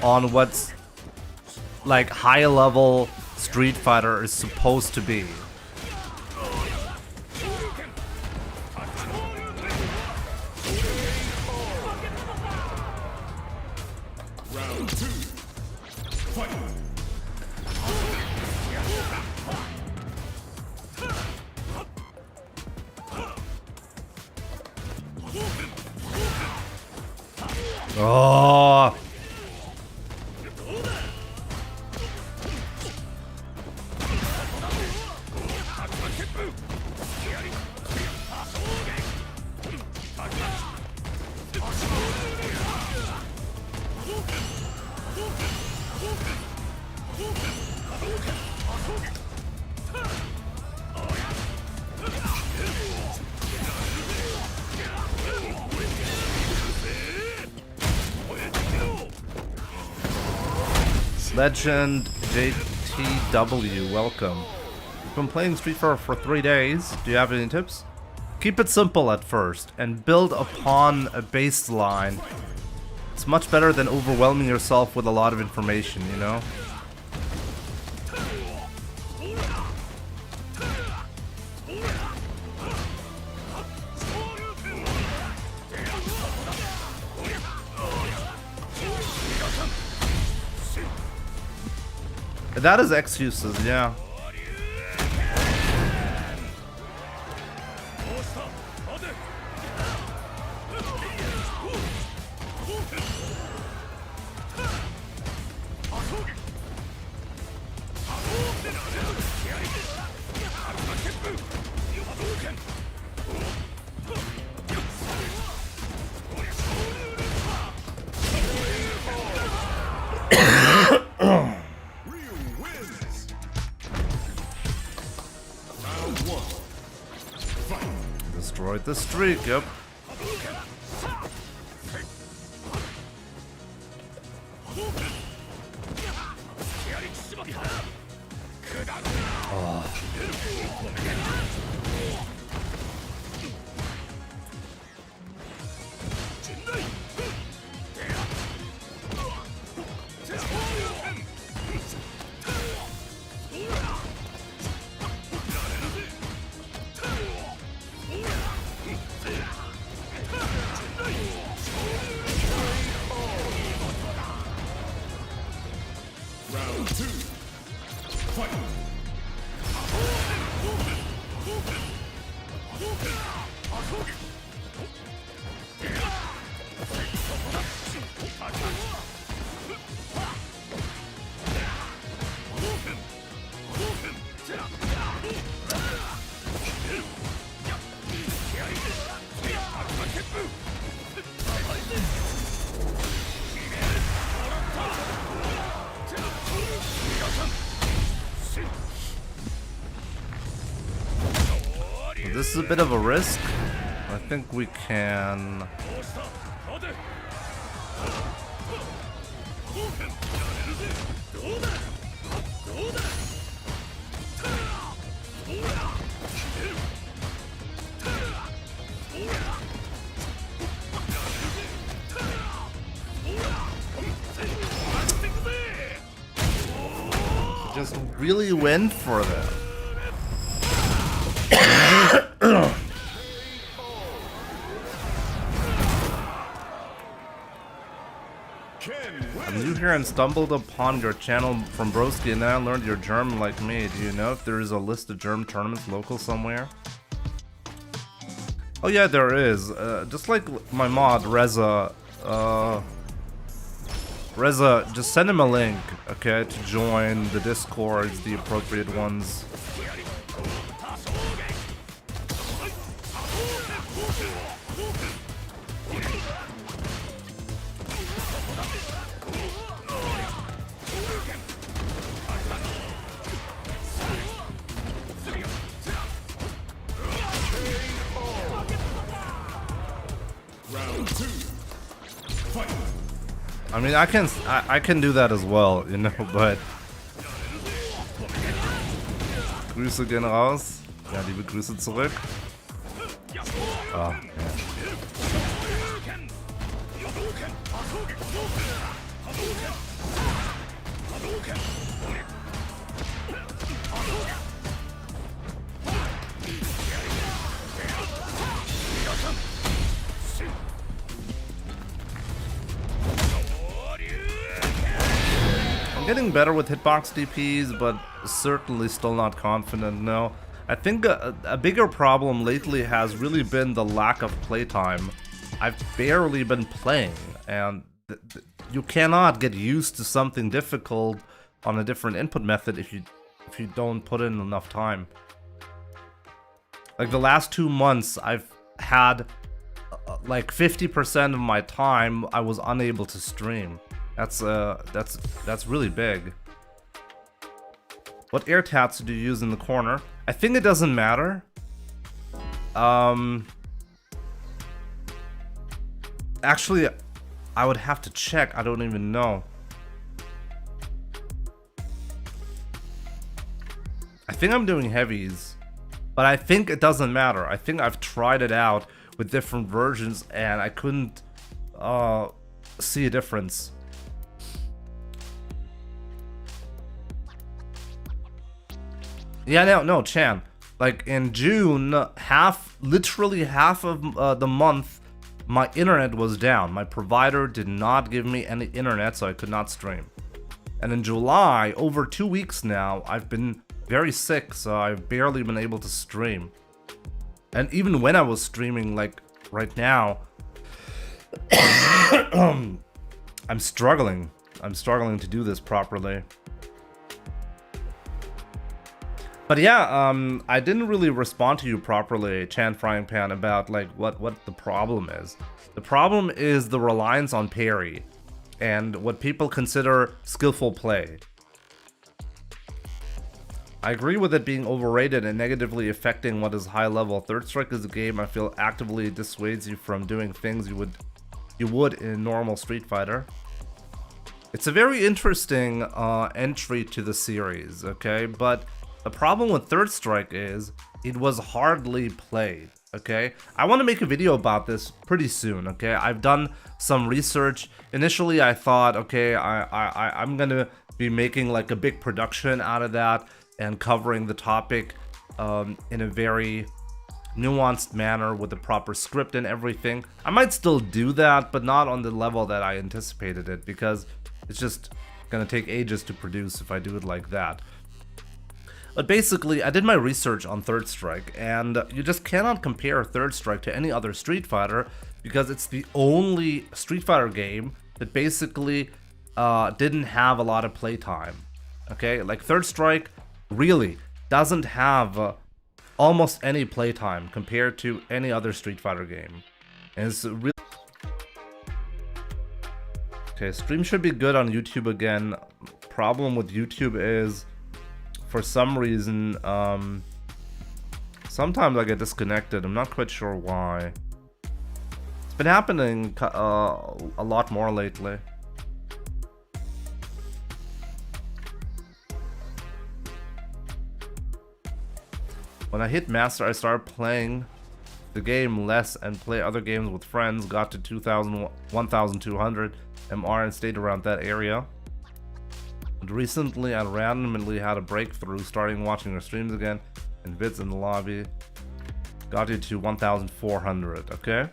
on what's like high level Street Fighter is supposed to be. Oh. Legend JTW, welcome. You've been playing Street Fighter for 3 days. Do you have any tips? Keep it simple at first and build upon a baseline. It's much better than overwhelming yourself with a lot of information, you know? That is excuses, yeah. the streak, yep. Round 2. Fight. This is a bit of a risk. I think we can. Just really went for them. I'm new here and stumbled upon your channel from Broski, and then I learned you're German like me. Do you know if there is a list of German tournaments local somewhere? Oh yeah, there is. Just like my mod, Reza. Reza, just send him a link, okay, to join the Discords, the appropriate ones. Round 2. Fight. I mean, I can do that as well, you know, but Grüße gehen raus. Ja, liebe Grüße zurück. Ah, ja. I'm getting better with hitbox DPs, but certainly still not confident, no. I think a bigger problem lately has really been the lack of playtime. I've barely been playing, and you cannot get used to something difficult on a different input method if you don't put in enough time. Like the last 2 months, I've had like 50% of my time I was unable to stream. That's really big. What air tats do you use in the corner? I think it doesn't matter. Actually, I would have to check. I don't even know. I think I'm doing heavies, but I think it doesn't matter. I think I've tried it out with different versions and I couldn't see a difference. Yeah, no, Chan. Like in June, literally half of the month, my internet was down. My provider did not give me any internet, so I could not stream. And in July, over 2 weeks now, I've been very sick, so I've barely been able to stream. And even when I was streaming, like right now, I'm struggling. I'm struggling to do this properly. But yeah, I didn't really respond to you properly, Chan Frying Pan, about like what the problem is. The problem is the reliance on parry and what people consider skillful play. I agree with it being overrated and negatively affecting what is high level. Third Strike is a game I feel actively dissuades you from doing things you would in a normal Street Fighter. It's a very interesting entry to the series, okay? But the problem with Third Strike is it was hardly played, okay? I want to make a video about this pretty soon, okay? I've done some research. Initially, I thought, okay, I'm gonna be making like a big production out of that and covering the topic in a very nuanced manner with the proper script and everything. I might still do that, but not on the level that I anticipated it, because it's just gonna take ages to produce if I do it like that. But basically, I did my research on Third Strike, and you just cannot compare Third Strike to any other Street Fighter because it's the only Street Fighter game that basically didn't have a lot of playtime. Okay, like Third Strike really doesn't have almost any playtime compared to any other Street Fighter game. And it's really... Okay, stream should be good on YouTube again. Problem with YouTube is, for some reason, sometimes I get disconnected. I'm not quite sure why. It's been happening a lot more lately. When I hit Master, I started playing the game less and play other games with friends. Got to 2,000, 1,200 MR and stayed around that area. But recently, I randomly had a breakthrough, starting watching your streams again and vids in the lobby. Got it to 1,400, okay?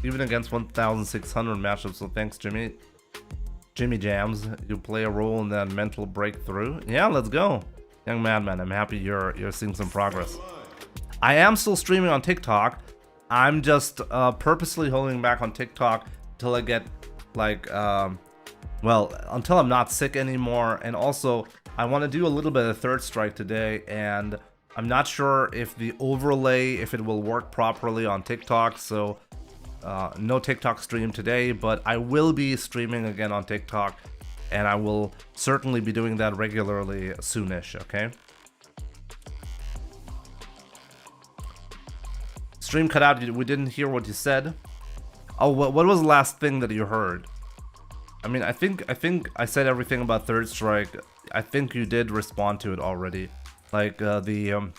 Even against 1,600 matchups, so thanks, Jimmy. Jimmy Jams, you play a role in that mental breakthrough. Yeah, let's go. Young Madman, I'm happy you're seeing some progress. I am still streaming on TikTok. I'm just purposely holding back on TikTok till I get, like, well, until I'm not sick anymore. And also, I want to do a little bit of Third Strike today, and I'm not sure if the overlay, if it will work properly on TikTok, so no TikTok stream today, but I will be streaming again on TikTok, and I will certainly be doing that regularly soonish, okay? Stream cut out, we didn't hear what you said. Oh, what was the last thing that you heard? I mean, I think I said everything about Third Strike. I think you did respond to it already. Like, the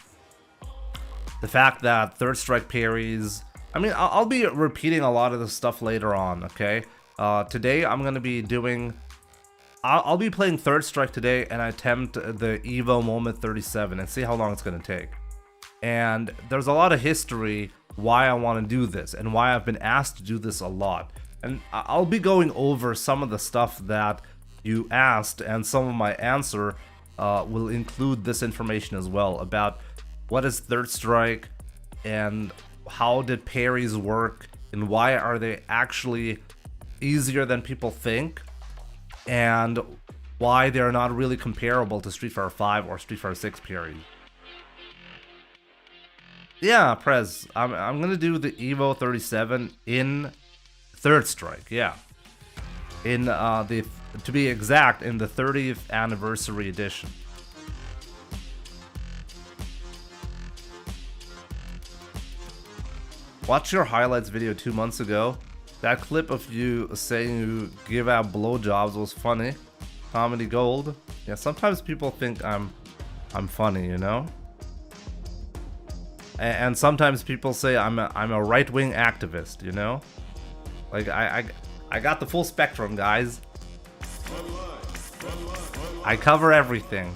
fact that Third Strike parries... I mean, I'll be repeating a lot of this stuff later on, okay? Today, I'm gonna be doing... I'll be playing Third Strike today and attempt the EVO Moment 37 and see how long it's gonna take. And there's a lot of history why I want to do this and why I've been asked to do this a lot. And I'll be going over some of the stuff that you asked, and some of my answer will include this information as well about what is Third Strike and how did parries work and why are they actually easier than people think, and why they're not really comparable to Street Fighter 5 or Street Fighter 6 parries. Yeah, Prez, I'm gonna do the EVO 37 in Third Strike, yeah. In to be exact, in the 30th anniversary edition. Watch your highlights video 2 months ago. That clip of you saying you give out blowjobs was funny. Comedy gold. Yeah, sometimes people think I'm funny, you know? And sometimes people say I'm a right-wing activist, you know? Like, I got the full spectrum, guys. I cover everything.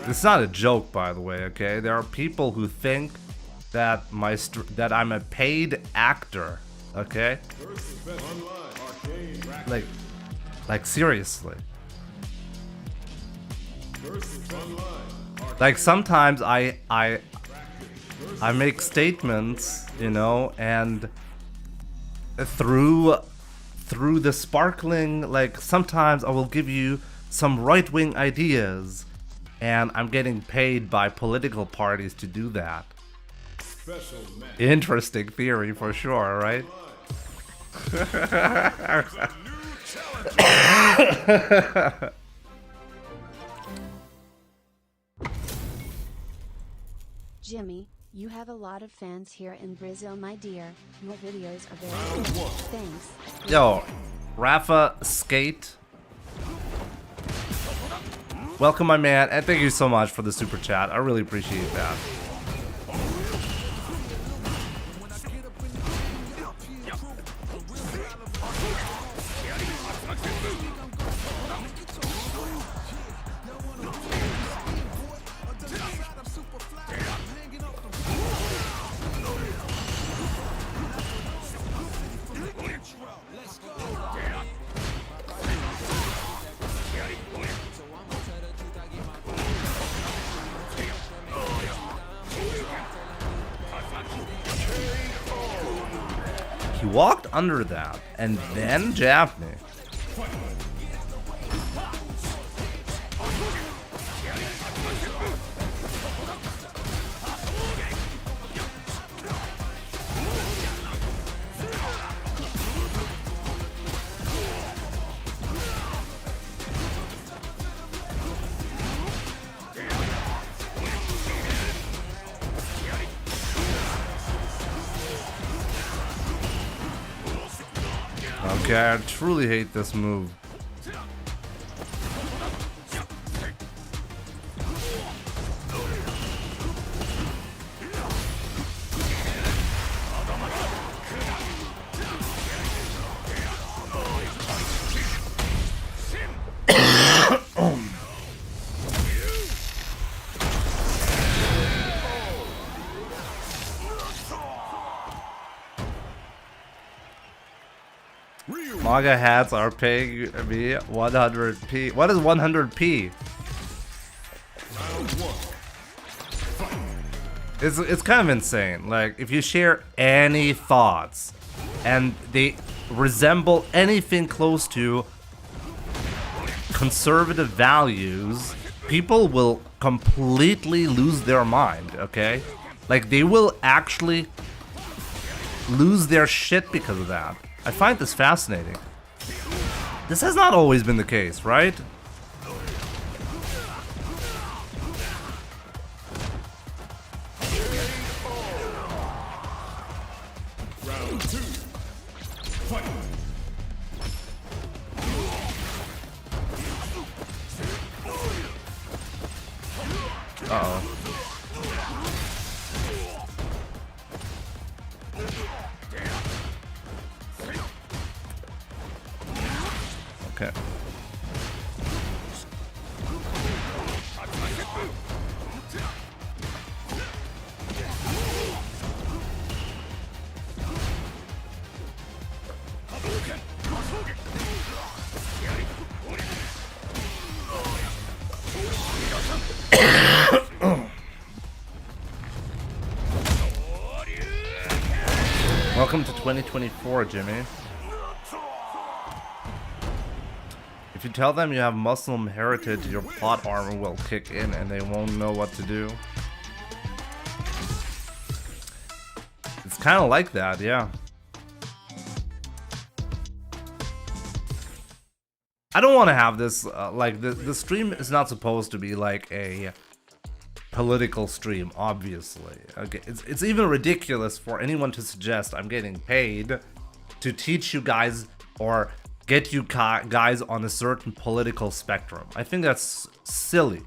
It's not a joke, by the way, okay? There are people who think that that I'm a paid actor, okay? Like seriously. Like sometimes I make statements, you know, and through the sparkling, like sometimes I will give you some right-wing ideas, and I'm getting paid by political parties to do that. Interesting theory for sure, right? Jimmy, you have a lot of fans here in Brazil, my dear. Your videos are very good. Thanks. Yo, Rafa Skate. Welcome, my man, and thank you so much for the super chat. I really appreciate that. He walked under that and then jabbed me. Okay, I truly hate this move. Maga hats are paying me 100p. What is 100p? It's kind of insane. Like, if you share any thoughts and they resemble anything close to conservative values, people will completely lose their mind, okay? Like, they will actually lose their shit because of that. I find this fascinating. This has not always been the case, right? Round 2. Fight. Uh-oh. Okay. Welcome to 2024, Jimmy. If you tell them you have Muslim heritage, your plot armor will kick in and they won't know what to do. It's kind of like that, yeah. I don't want to have this, like, the stream is not supposed to be like a political stream, obviously. Okay, it's even ridiculous for anyone to suggest I'm getting paid to teach you guys or get you guys on a certain political spectrum. I think that's silly,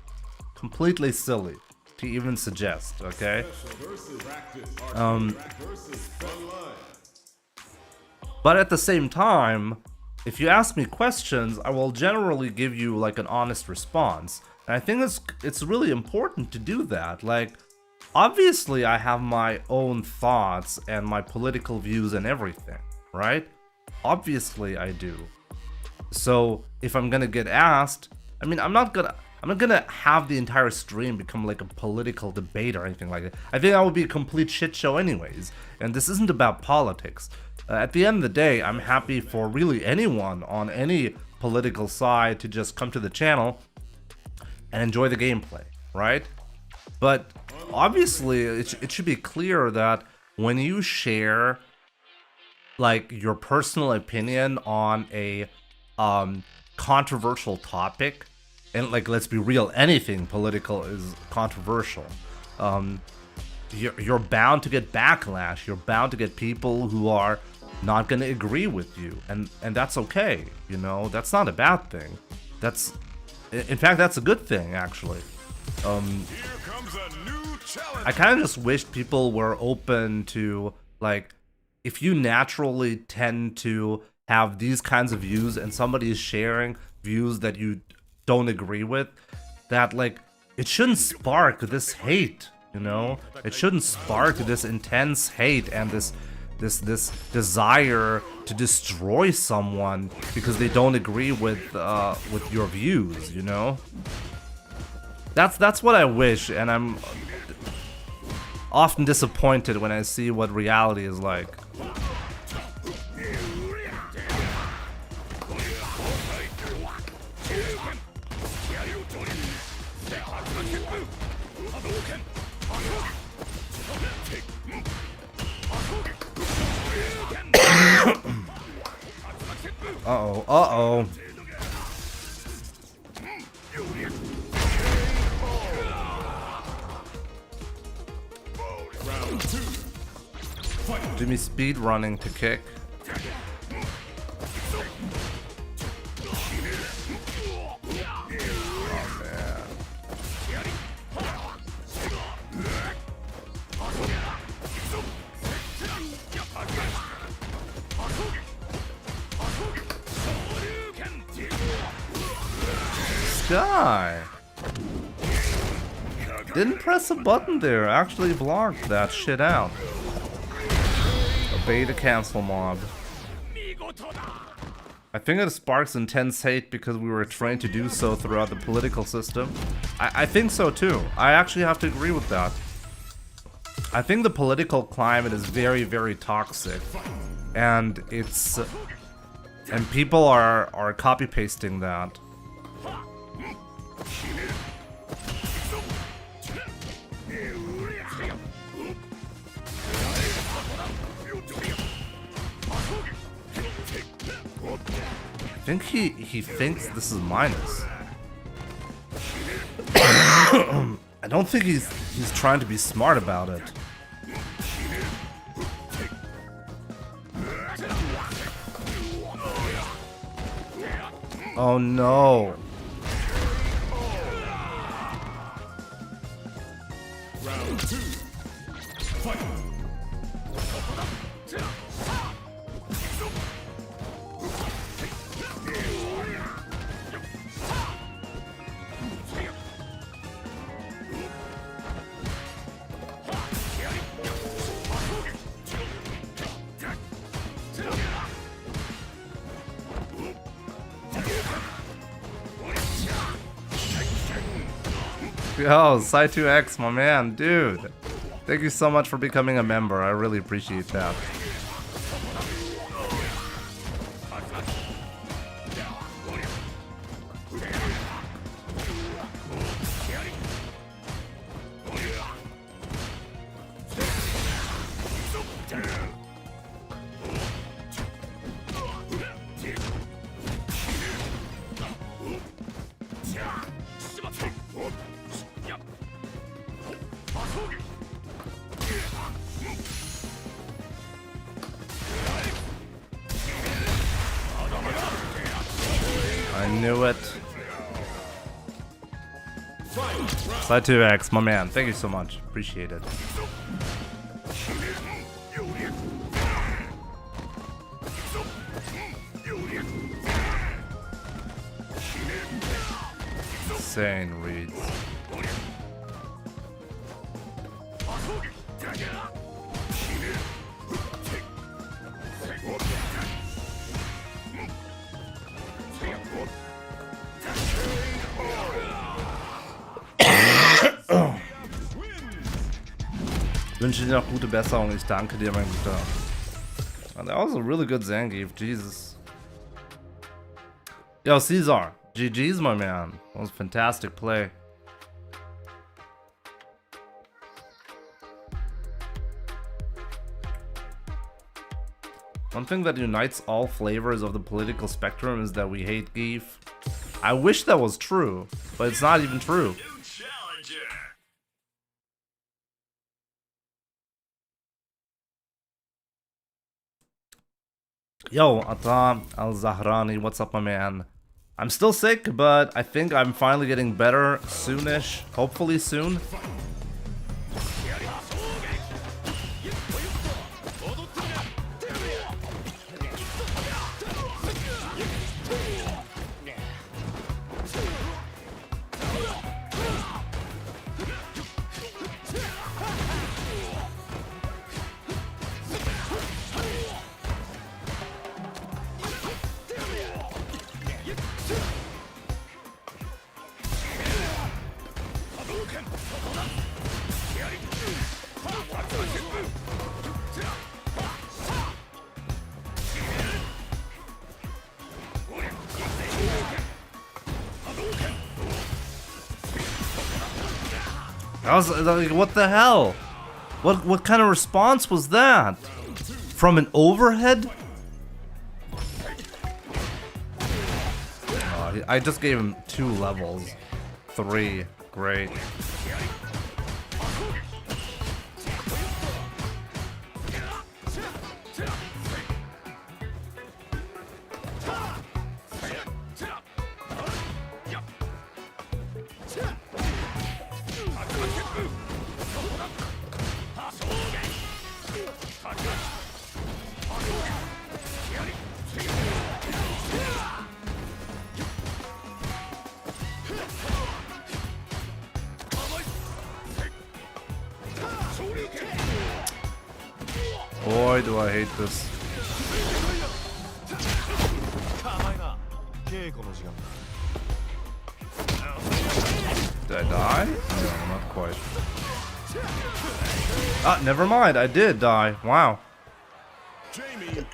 completely silly to even suggest, okay? But at the same time, if you ask me questions, I will generally give you like an honest response. And I think it's really important to do that. Like, obviously I have my own thoughts and my political views and everything, right? Obviously I do. So if I'm gonna get asked, I mean, I'm not gonna have the entire stream become like a political debate or anything like that. I think that would be a complete shit show anyways. And this isn't about politics. At the end of the day, I'm happy for really anyone on any political side to just come to the channel and enjoy the gameplay, right? But obviously, it should be clear that when you share like your personal opinion on a controversial topic, and like let's be real, anything political is controversial. You're bound to get backlash. You're bound to get people who are not going to agree with you, and that's okay. You know, that's not a bad thing. In fact, that's a good thing, actually. Here comes a new challenge. I kind of just wish people were open to, like, if you naturally tend to have these kinds of views and somebody is sharing views that you don't agree with, that, like, it shouldn't spark this hate, you know? It shouldn't spark this intense hate and this desire to destroy someone because they don't agree with your views, you know? That's what I wish, and I'm often disappointed when I see what reality is like. Uh-oh, uh-oh. Round 2. Fight. Jimmy speed running to kick. Guy didn't press a button there, actually blocked that shit out. Obey the cancel mob. I think it sparks intense hate because we were trained to do so throughout the political system. I think so too. I actually have to agree with that. I think the political climate is very, very toxic, and people are copy pasting that. I think he thinks this is minus. I don't think he's trying to be smart about it. Oh no. Round 2. Fight. Yo, Sai2X, my man, dude. Thank you so much for becoming a member. I really appreciate that. I knew it. Sai2X, my man. Thank you so much. Appreciate it. Insane reads. Ich wünsche dir noch gute Besserung. Ich danke dir, mein Guter. Oh, that was a really good Zangief. Jesus. Yo, Caesar. GG's, my man. That was a fantastic play. One thing that unites all flavors of the political spectrum is that we hate Geef. I wish that was true, but it's not even true. New challenger. Yo, Ata Al-Zahrani, what's up, my man? I'm still sick, but I think I'm finally getting better soonish. Hopefully soon. I was like, what the hell? What kind of response was that? From an overhead? I just gave him 2 levels. 3. Great. Boy, do I hate this. Did I die? No, not quite. Ah, never mind. I did die. Wow. Jamie.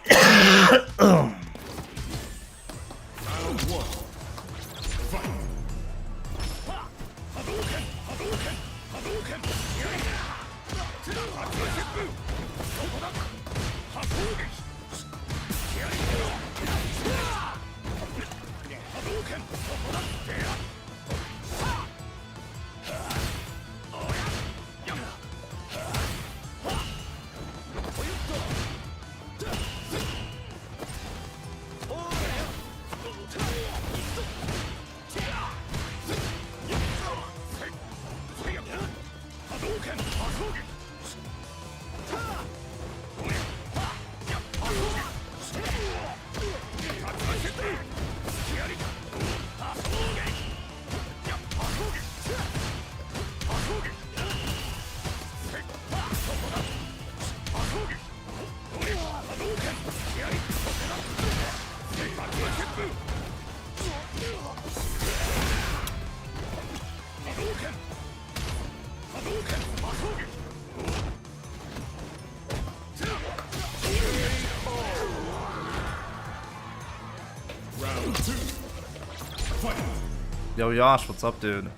Round 2. Fight. Yo, Yosh, what's up, dude?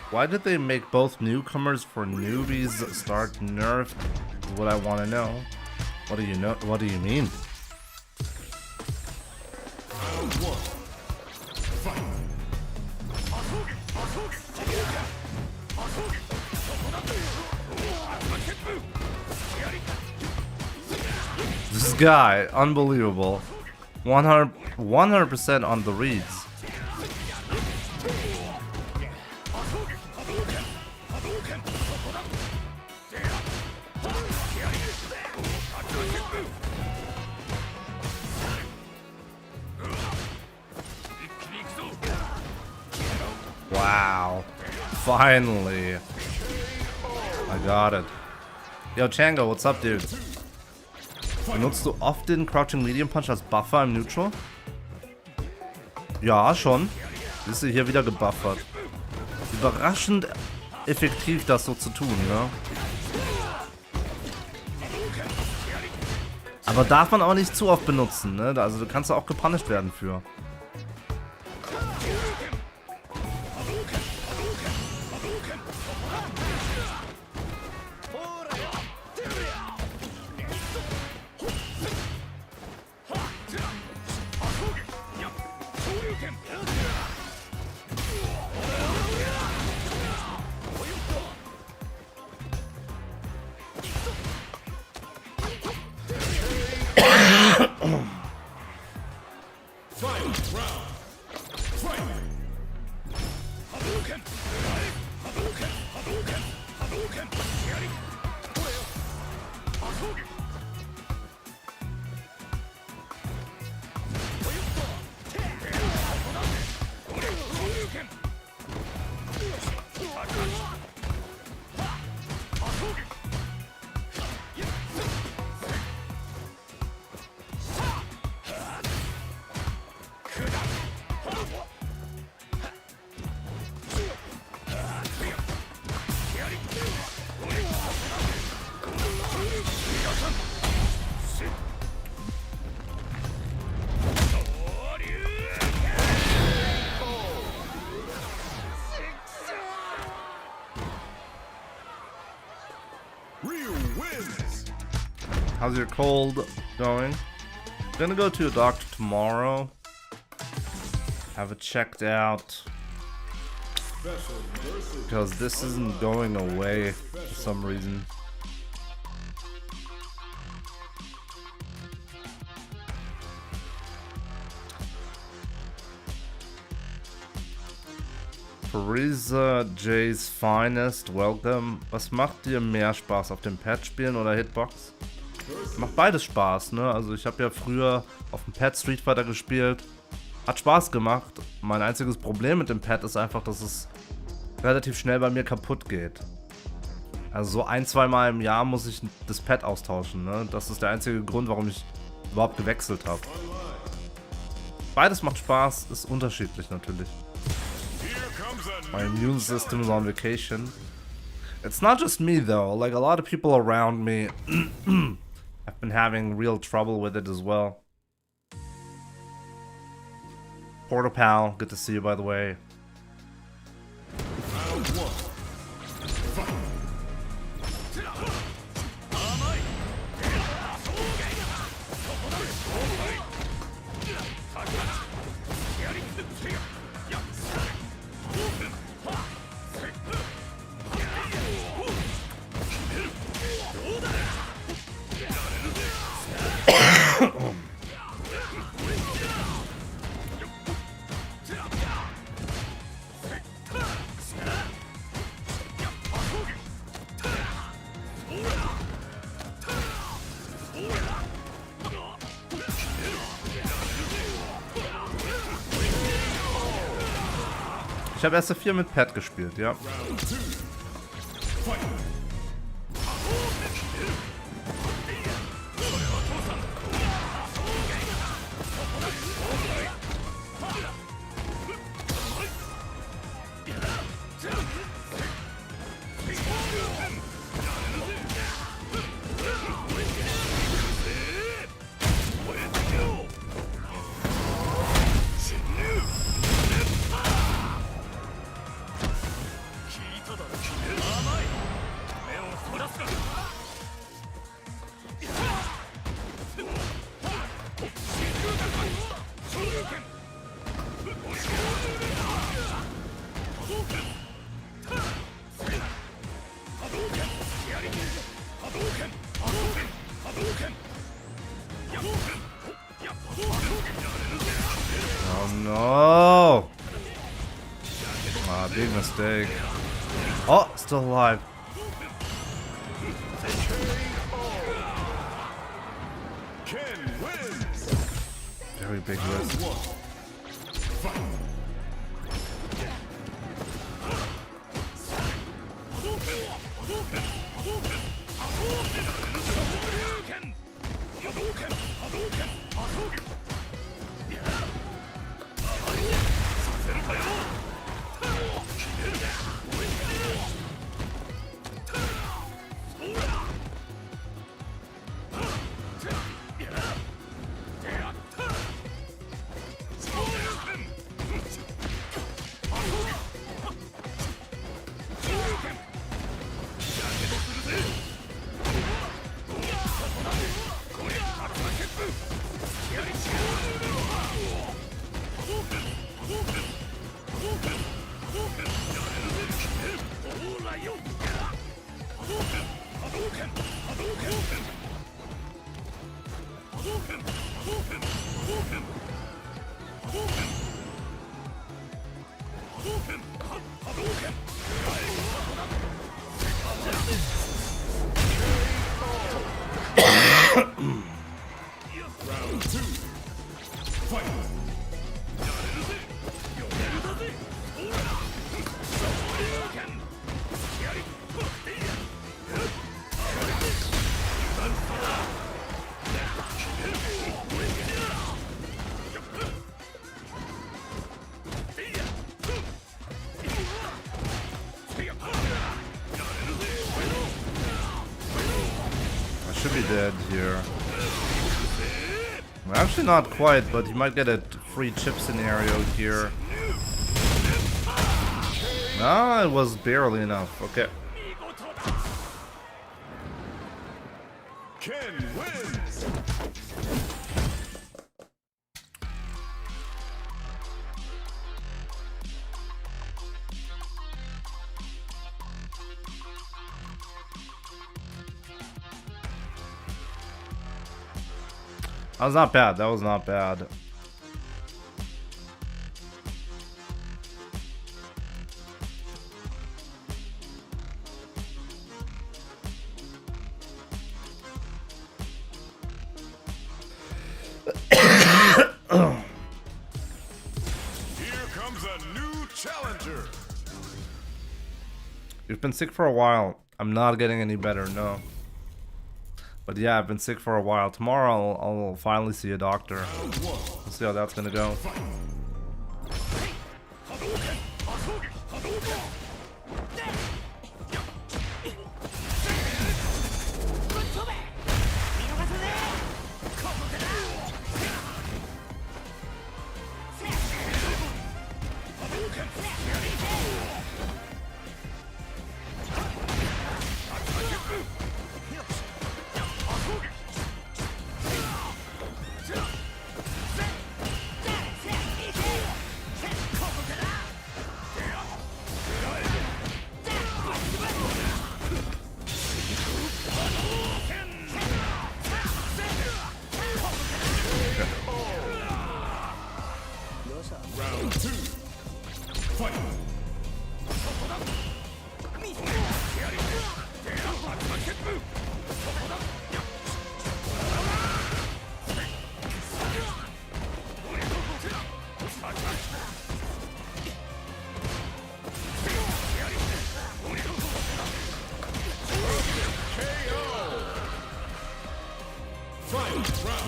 Why did they make both newcomers for newbies start nerfed? What I want to know. What do you know? What do you mean? Round 1. Fight. guy, unbelievable. 100% on the reads. Wow. Finally. I got it. Yo, Chango, what's up, dude? Benutzt du oft den Crouching Medium Punch als Buffer im Neutral? Ja, schon. Ist sie hier wieder gebuffert. Überraschend effektiv, das so zu tun, ne? Aber darf man auch nicht zu oft benutzen, ne? Also du kannst auch gepunished werden für. How's your cold going? Gonna go to a doctor tomorrow. Have it checked out. Because this isn't going away for some reason. Parisa J's Finest, welcome. Was macht dir mehr Spaß, auf dem Pad spielen oder Hitbox? Macht beides Spaß, ne? Also ich habe ja früher auf dem Pad Street Fighter gespielt. Hat Spaß gemacht. Mein einziges Problem mit dem Pad ist einfach, dass es relativ schnell bei mir kaputt geht. Also so 1-2 Mal im Jahr muss ich das Pad austauschen, ne? Das ist der einzige Grund, warum ich überhaupt gewechselt habe. Beides macht Spaß, ist unterschiedlich natürlich. My immune system is on vacation. It's not just me though, like a lot of people around me have been having real trouble with it as well. Portal Pal, good to see you by the way. Ich habe erst 4 mit Pad gespielt, ja. Oh! Ah, big mistake. Oh, still alive. Ken wins. Very big risk. Round 2. Fight. I should be dead here. Well, actually not quite, but you might get a free chip scenario here. Ah, it was barely enough. Okay. Ken wins. That was not bad. That was not bad. Here comes a new challenger. You've been sick for a while. I'm not getting any better, no. But yeah, I've been sick for a while. Tomorrow I'll finally see a doctor. We'll see how that's gonna go. Round 2. Fight.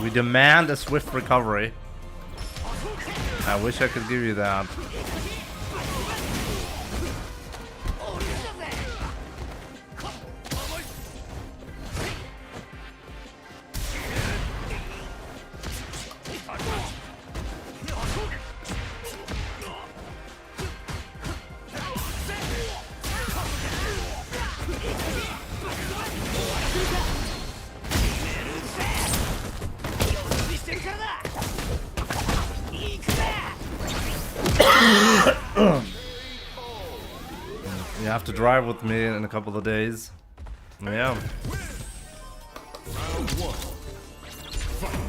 We demand a swift recovery. I wish I could give you that. You have to drive with me in a couple of days. Yeah. Round 1. Fight.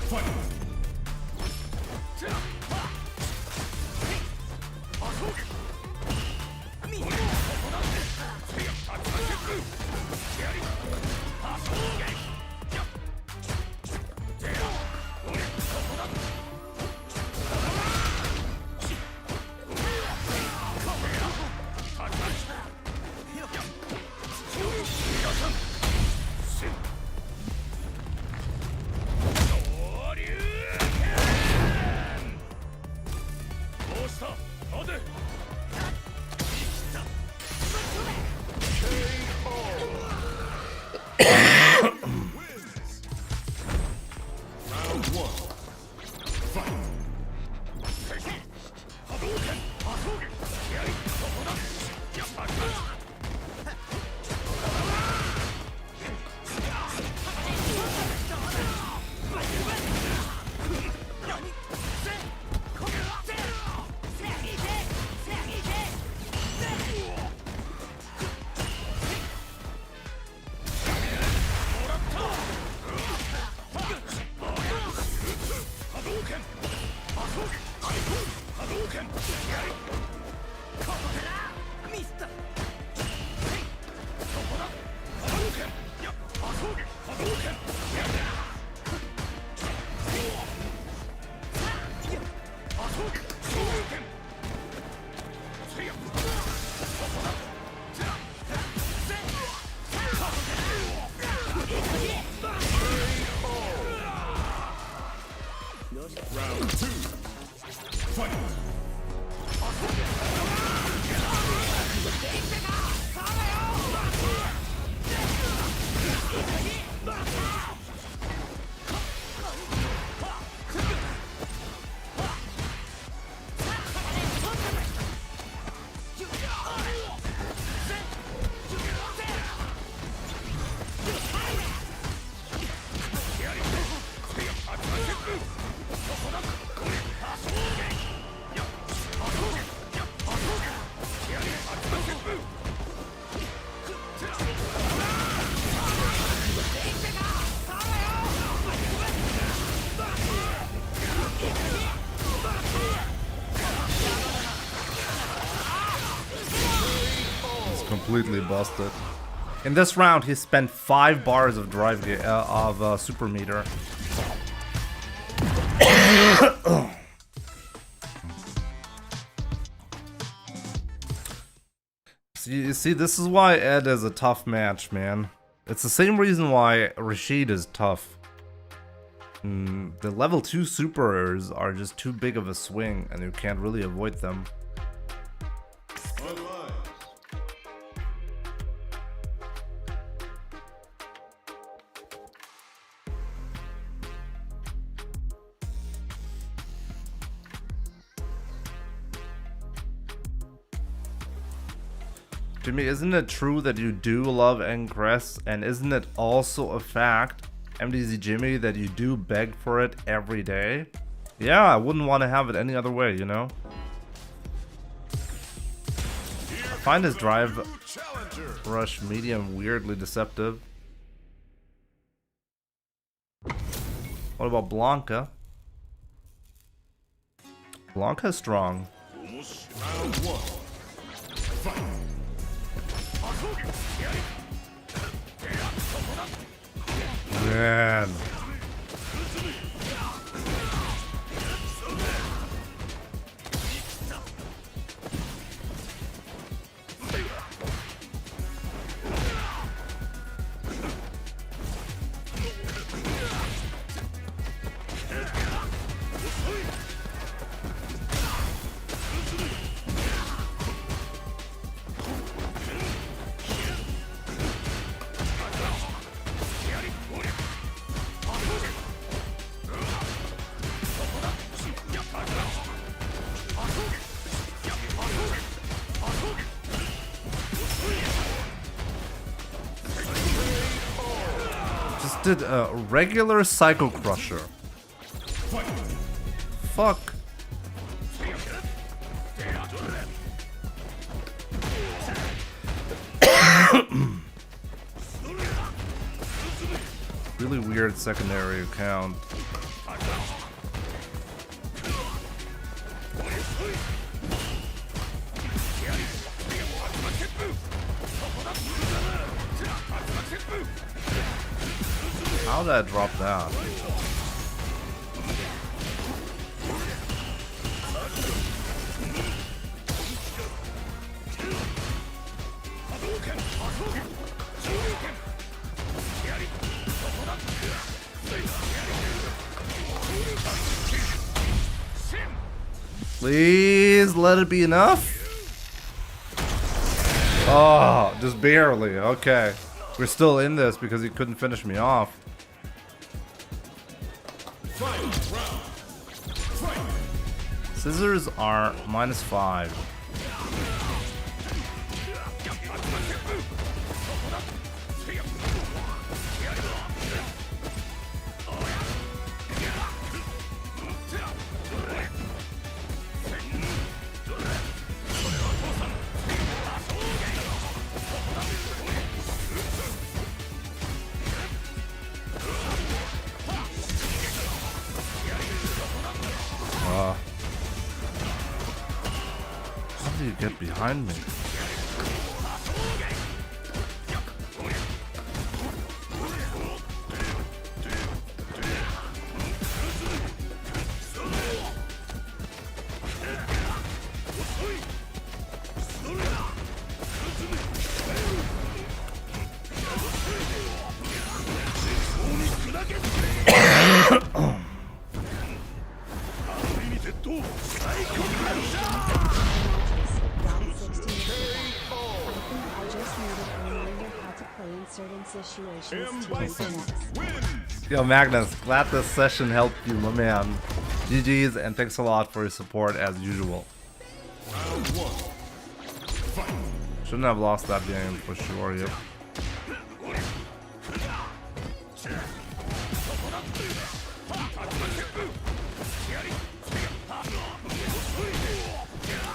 Fight! Round 2. Fight! Completely busted. In this round, he spent 5 bars of super meter. See, this is why Ed is a tough match, man. It's the same reason why Rashid is tough. The level 2 supers are just too big of a swing, and you can't really avoid them. Jimmy, isn't it true that you do love Ingress? And isn't it also a fact, MDZ Jimmy, that you do beg for it every day? Yeah, I wouldn't want to have it any other way, you know? I find his drive rush medium weirdly deceptive. What about Blanca? Blanca's strong. Round 1. Fight! Man. Did a regular Psycho Crusher. Fuck. Really weird secondary account. How did I drop that? Please let it be enough. Oh, just barely. Okay. We're still in this because he couldn't finish me off. Scissors are -5. How do you get behind me? Yo, Magnus, glad this session helped you, my man. GG's, and thanks a lot for your support as usual. Shouldn't have lost that game for sure, yep.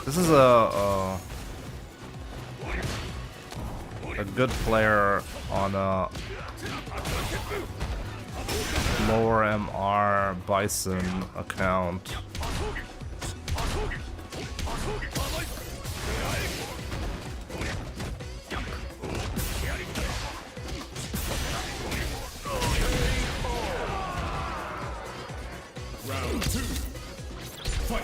This is a good player on a lower MR Bison account. Round 2. Fight.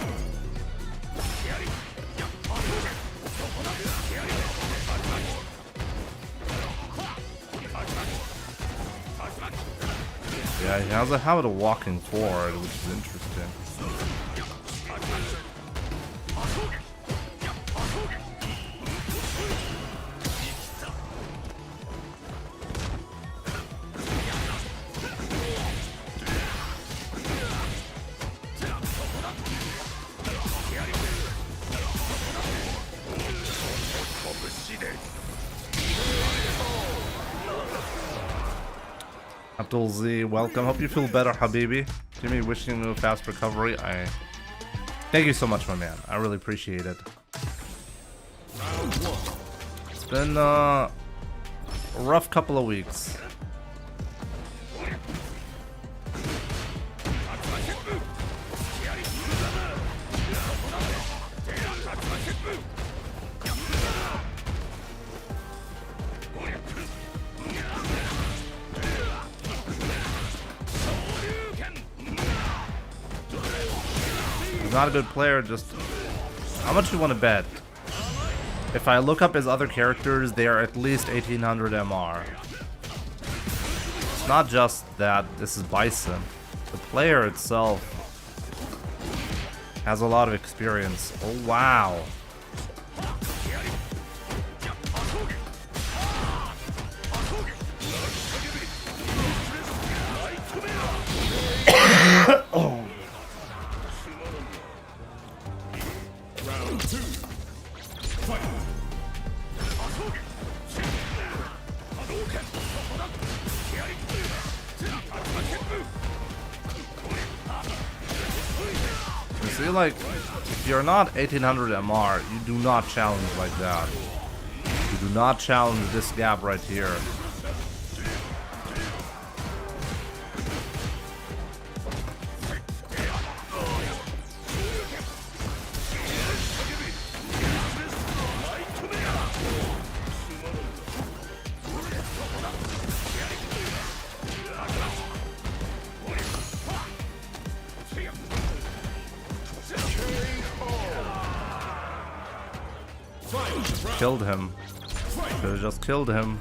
Yeah, he has a habit of walking forward, which is interesting. Abdul Z, welcome. Hope you feel better, Habibi. Jimmy, wishing you a fast recovery. Thank you so much, my man. I really appreciate it. It's been a rough couple of weeks. Not a good player, just how much do you want to bet? If I look up his other characters, they are at least 1800 MR. It's not just that this is Bison. The player itself has a lot of experience. Oh wow. Oh. Round 2. Fight. You see, like, if you're not 1800 MR, you do not challenge like that. You do not challenge this gap right here. killed him. Should have just killed him.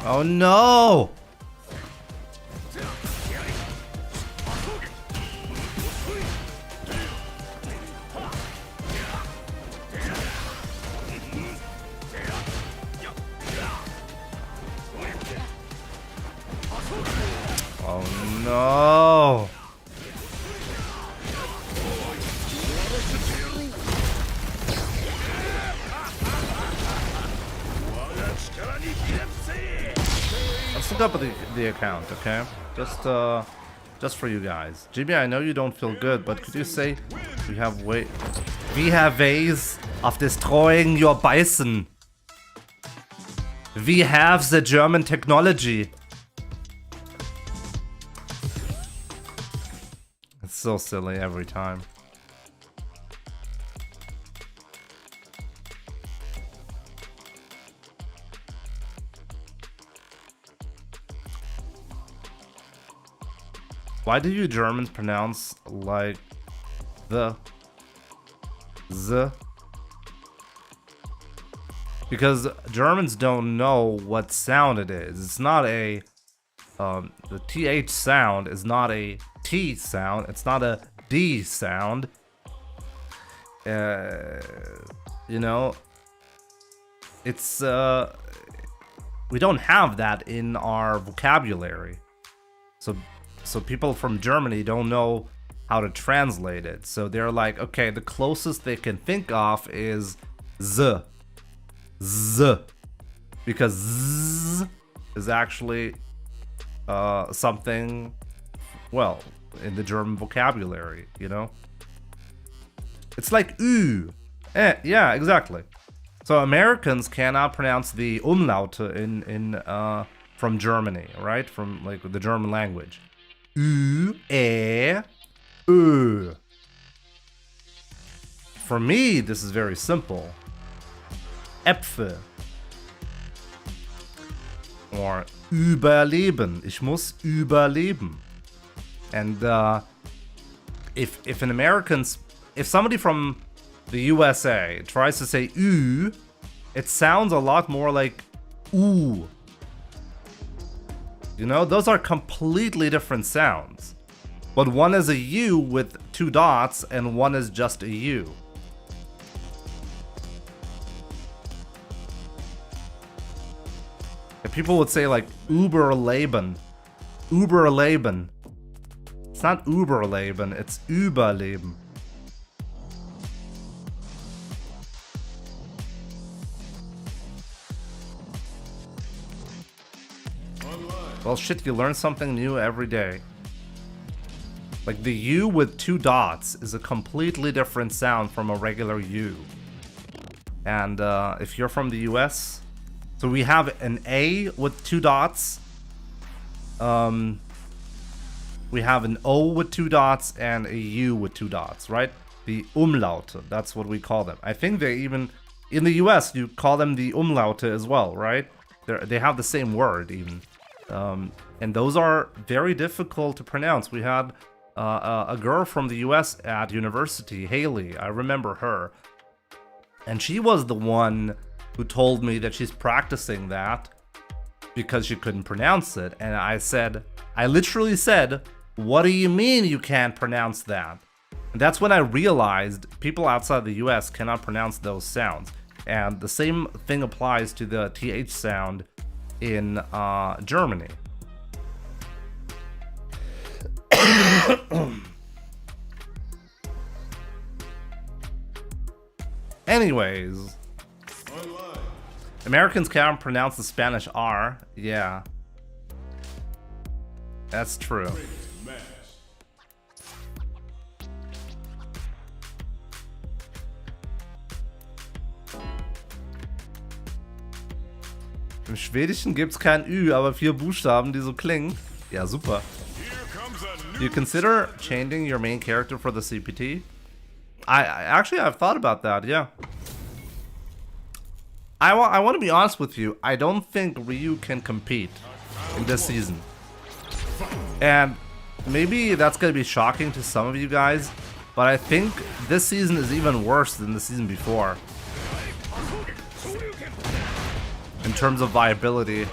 Oh no! Oh no! Let's look up the account, okay? Just for you guys. Jimmy, I know you don't feel good, but could you say we have ways of destroying your bison? We have the German technology. It's so silly every time. Why do you Germans pronounce like the? Because Germans don't know what sound it is. It's not a the TH sound is not a T sound. It's not a D sound. You know, it's we don't have that in our vocabulary. So people from Germany don't know how to translate it. So they're like, okay, the closest they can think of is z. Because z is actually something, well, in the German vocabulary, you know? It's like ü. Yeah, exactly. So Americans cannot pronounce the umlaut in from Germany, right? From like the German language. Ü, ö. For me, this is very simple. Äpfel. Or überleben. Ich muss überleben. And if somebody from the USA tries to say ü, it sounds a lot more like ooh. You know, those are completely different sounds. But one is a U with 2 dots and one is just a U. And people would say like Überleben. Überleben. It's not Überleben, it's Überleben. Well, shit, you learn something new every day. Like the U with 2 dots is a completely different sound from a regular U. And if you're from the US, so we have an A with 2 dots. We have an O with 2 dots and a U with 2 dots, right? The umlaute, that's what we call them. I think they even, in the US, you call them the umlaute as well, right? They have the same word even. And those are very difficult to pronounce. We had a girl from the US at university, Haley, I remember her. And she was the one who told me that she's practicing that because she couldn't pronounce it. And I literally said, what do you mean you can't pronounce that? And that's when I realized people outside the US cannot pronounce those sounds. And the same thing applies to the TH sound in Germany. Anyways, Americans can't pronounce the Spanish R. Yeah, that's true. Im Schwedischen gibt's kein Ü, aber 4 Buchstaben, die so klingen. Ja, super. Do you consider changing your main character for the CPT? I've thought about that, yeah. I want to be honest with you. I don't think Ryu can compete in this season. And maybe that's going to be shocking to some of you guys, but I think this season is even worse than the season before in terms of viability.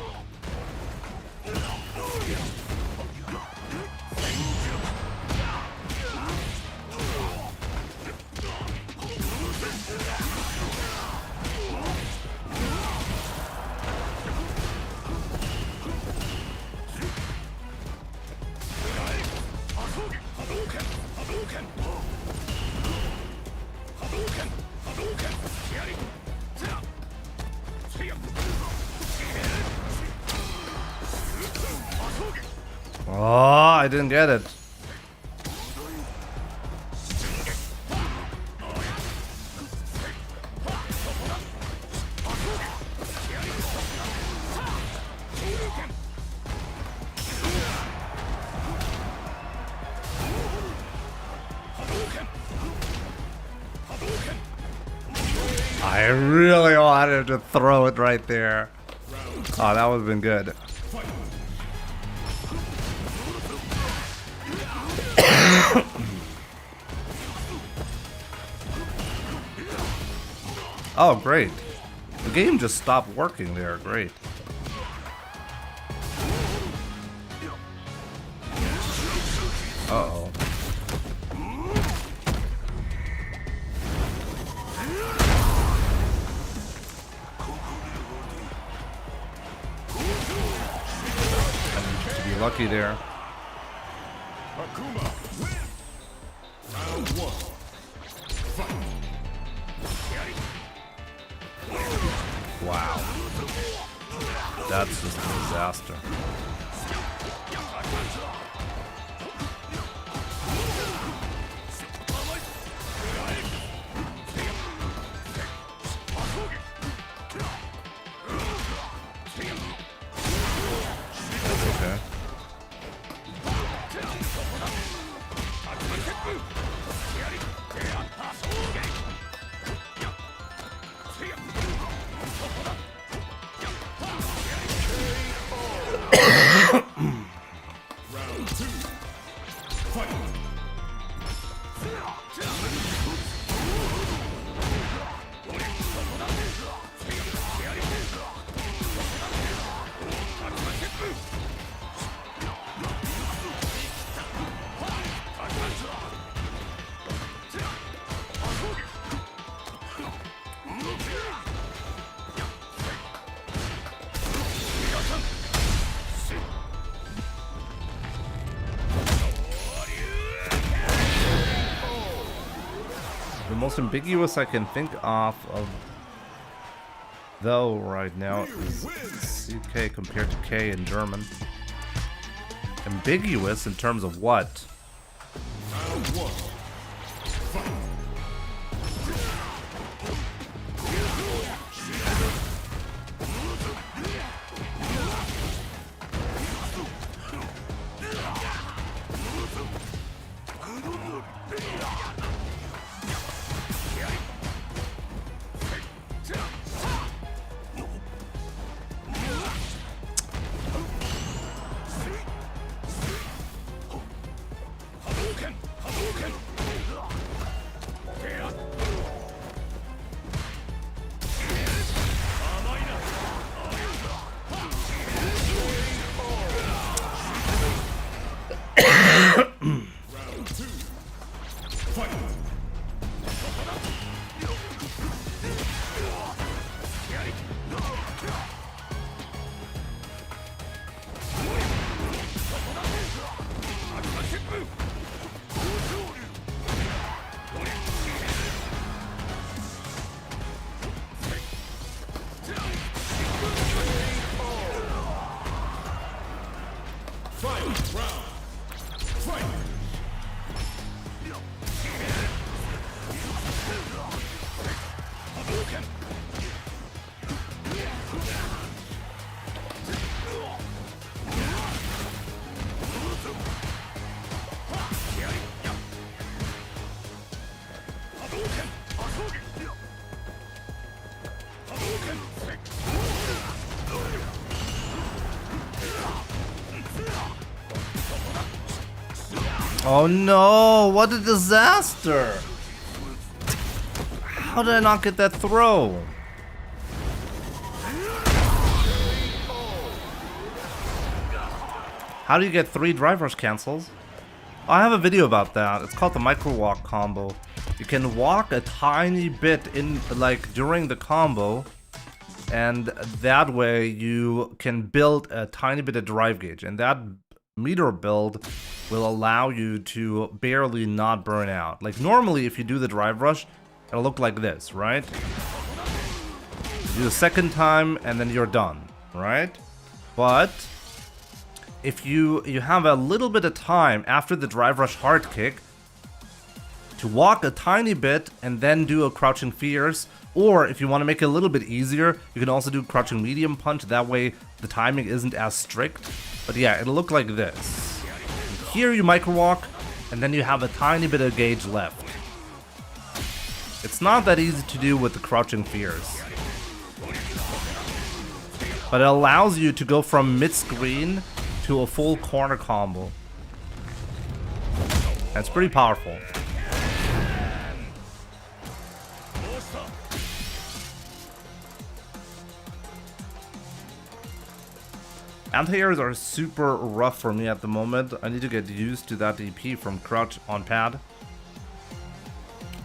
Oh, I didn't get it. I really wanted to throw it right there. Oh, that would have been good. Oh, great. The game just stopped working there. Great. Uh-oh. To be lucky there. Round one. Fight. Wow. That's just a disaster. That's okay. Round two. Fight. The most ambiguous I can think of though right now is CK compared to K in German. Ambiguous in terms of what? Round one. Fight. Round two. Fight. Final round. Fight. Hadouken! Oh no, what a disaster! How did I not get that throw? How do you get 3 drive rush cancels? I have a video about that. It's called the micro walk combo. You can walk a tiny bit in, like, during the combo, and that way you can build a tiny bit of drive gauge, and that meter build will allow you to barely not burn out. Like normally if you do the drive rush, it'll look like this, right? You do the second time and then you're done, right? But if you have a little bit of time after the drive rush hard kick to walk a tiny bit and then do a crouching fierce, or if you want to make it a little bit easier, you can also do crouching medium punch. That way the timing isn't as strict. But yeah, it'll look like this. Here you micro walk, and then you have a tiny bit of gauge left. It's not that easy to do with the crouching fierce, but it allows you to go from mid-screen to a full corner combo. That's pretty powerful. Anti-airs are super rough for me at the moment. I need to get used to that DP from crouch on pad.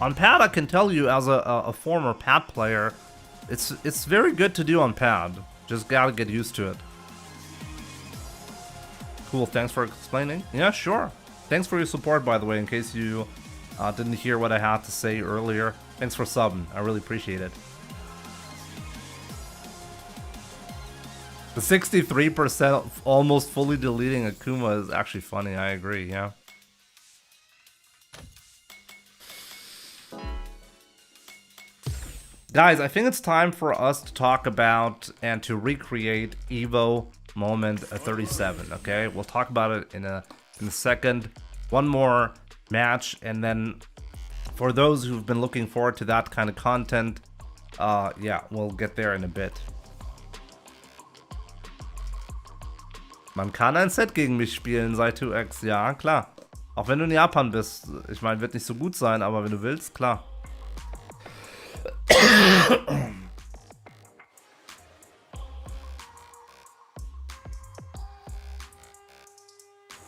On pad, I can tell you as a former pad player, it's very good to do on pad. Just gotta get used to it. Cool, thanks for explaining. Yeah, sure. Thanks for your support, by the way, in case you didn't hear what I had to say earlier. Thanks for subbing. I really appreciate it. The 63% almost fully deleting Akuma is actually funny, I agree, yeah. Guys, I think it's time for us to talk about and to recreate EVO Moment 37, okay? We'll talk about it in a second. One more match, and then for those who've been looking forward to that kind of content, yeah, we'll get there in a bit. Man kann ein Set gegen mich spielen, seit 2X. Ja, klar. Auch wenn du in Japan bist. Ich meine, wird nicht so gut sein, aber wenn du willst, klar.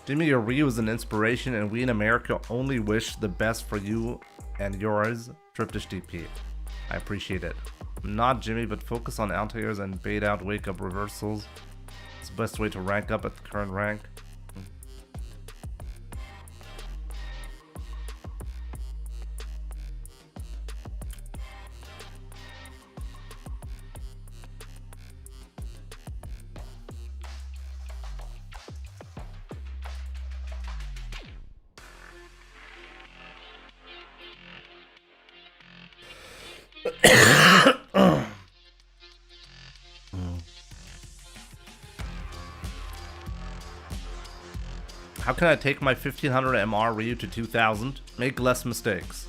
Jimmy, your Ryu is an inspiration, and we in America only wish the best for you and yours, Triptish DP. I appreciate it. I'm not Jimmy, but focus on anti-airs and bait out wake-up reversals. It's the best way to rank up at the current rank. How can I take my 1500 MR Ryu to 2000? Make less mistakes.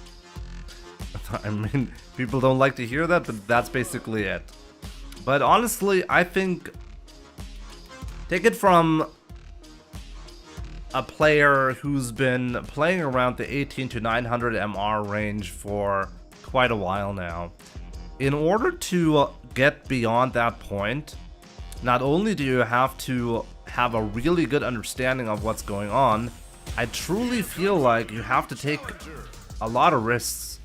I mean, people don't like to hear that, but that's basically it. But honestly, I think take it from a player who's been playing around the 18 to 900 MR range for quite a while now. In order to get beyond that point, not only do you have to have a really good understanding of what's going on, I truly feel like you have to take a lot of risks.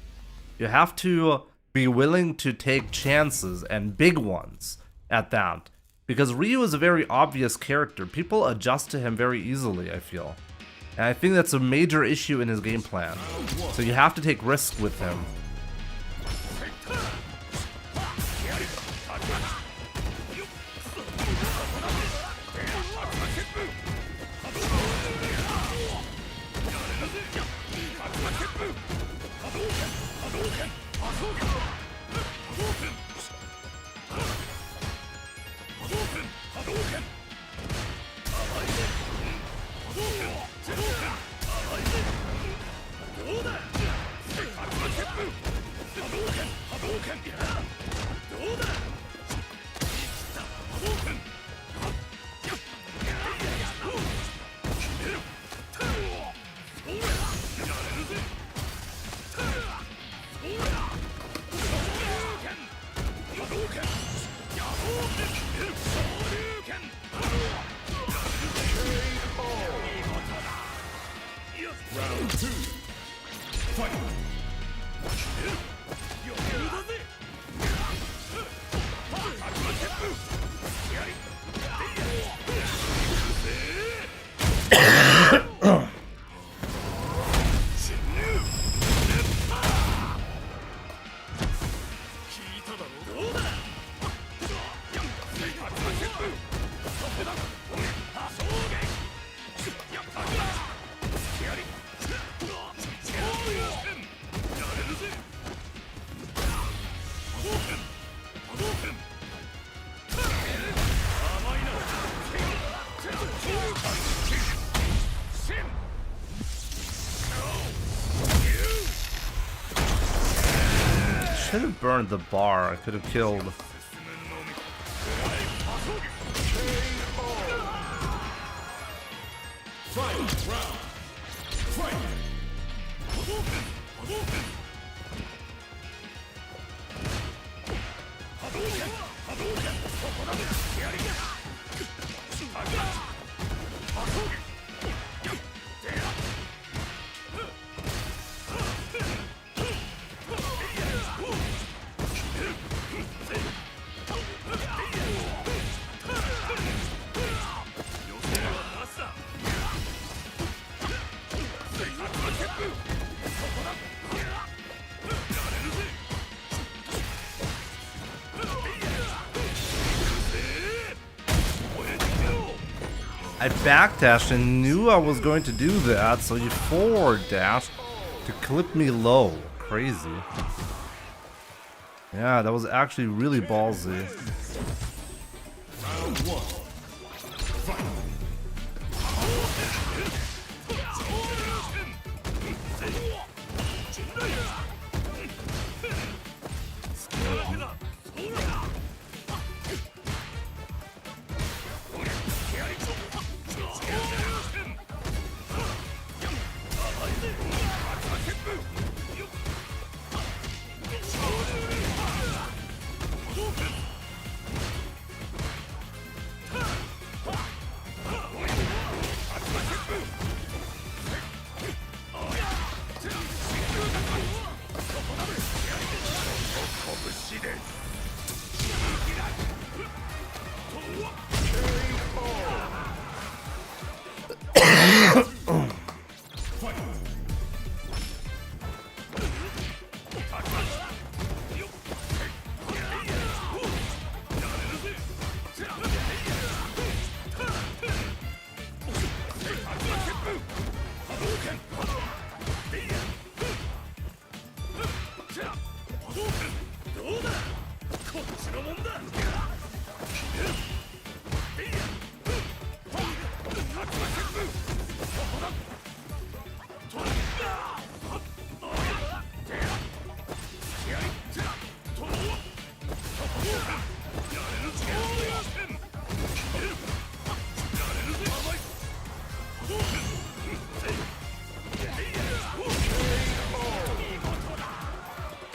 You have to be willing to take chances, and big ones at that. Because Ryu is a very obvious character. People adjust to him very easily, I feel. And I think that's a major issue in his game plan. So you have to take risks with him. Round 2. Fight! Should have burned the bar. I could have killed. Fight! Round! Fight! I backdashed and knew I was going to do that, so you forward dashed to clip me low. Crazy. Yeah, that was actually really ballsy. Round 1. Fight!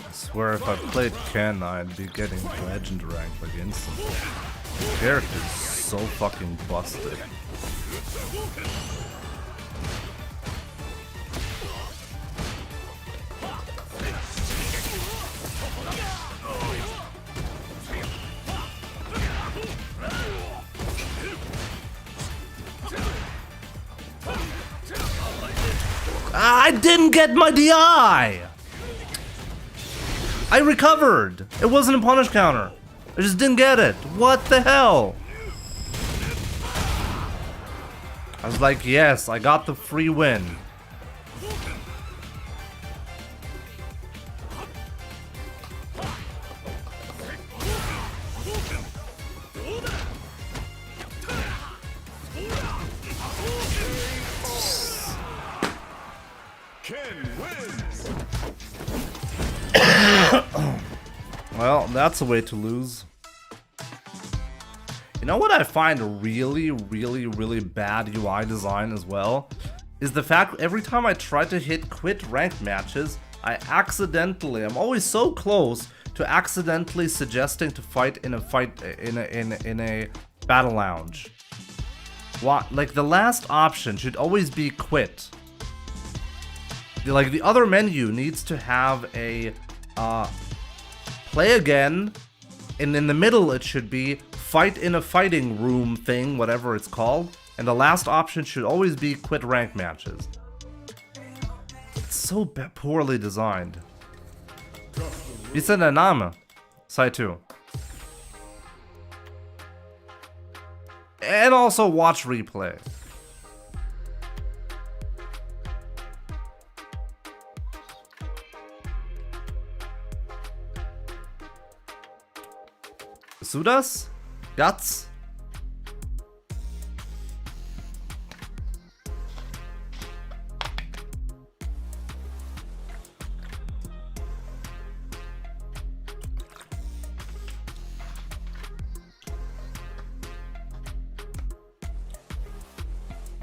I swear if I played Ken, I'd be getting legend rank like instantly. The character's so fucking busted. I didn't get my DI! I recovered! It wasn't a punish counter. I just didn't get it. What the hell? I was like, yes, I got the free win. Ken wins! Well, that's a way to lose. You know what I find really, really bad UI design as well? Is the fact every time I try to hit quit ranked matches, I'm always so close to accidentally suggesting to fight in a battle lounge. What, like the last option should always be quit. Like the other menu needs to have a play again, and in the middle it should be fight in a fighting room thing, whatever it's called, and the last option should always be quit rank matches. It's so poorly designed. Wie ist denn der Name? Sai2. And also watch replay. Bist du das? Guts?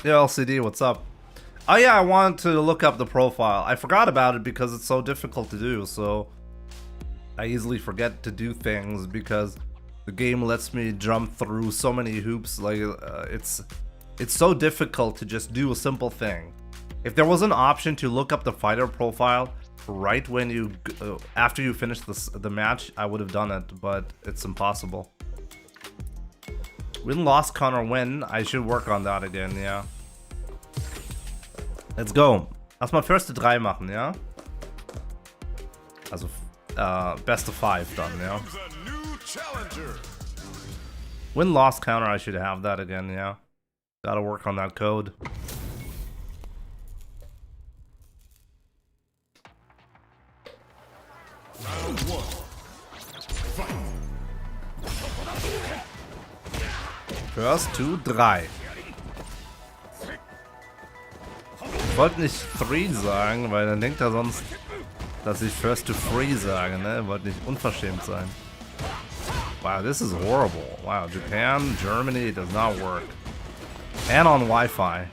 Yeah, LCD, what's up? Oh yeah, I wanted to look up the profile. I forgot about it because it's so difficult to do, so I easily forget to do things because the game lets me jump through so many hoops. Like it's so difficult to just do a simple thing. If there was an option to look up the fighter profile right when you after you finish the match, I would have done it, but it's impossible. Win-loss counter win. I should work on that again, yeah. Let's go. Lass mal first to 3 machen, ja? Also, best of 5 dann, ja? Win-loss counter, I should have that again, yeah? Gotta work on that code. Round 1. Fight. First to 3. Ich wollte nicht 3 sagen, weil dann denkt er sonst, dass ich first to 3 sage, ne? Wollte nicht unverschämt sein. Wow, this is horrible. Wow, Japan, Germany, does not work. And on Wi-Fi.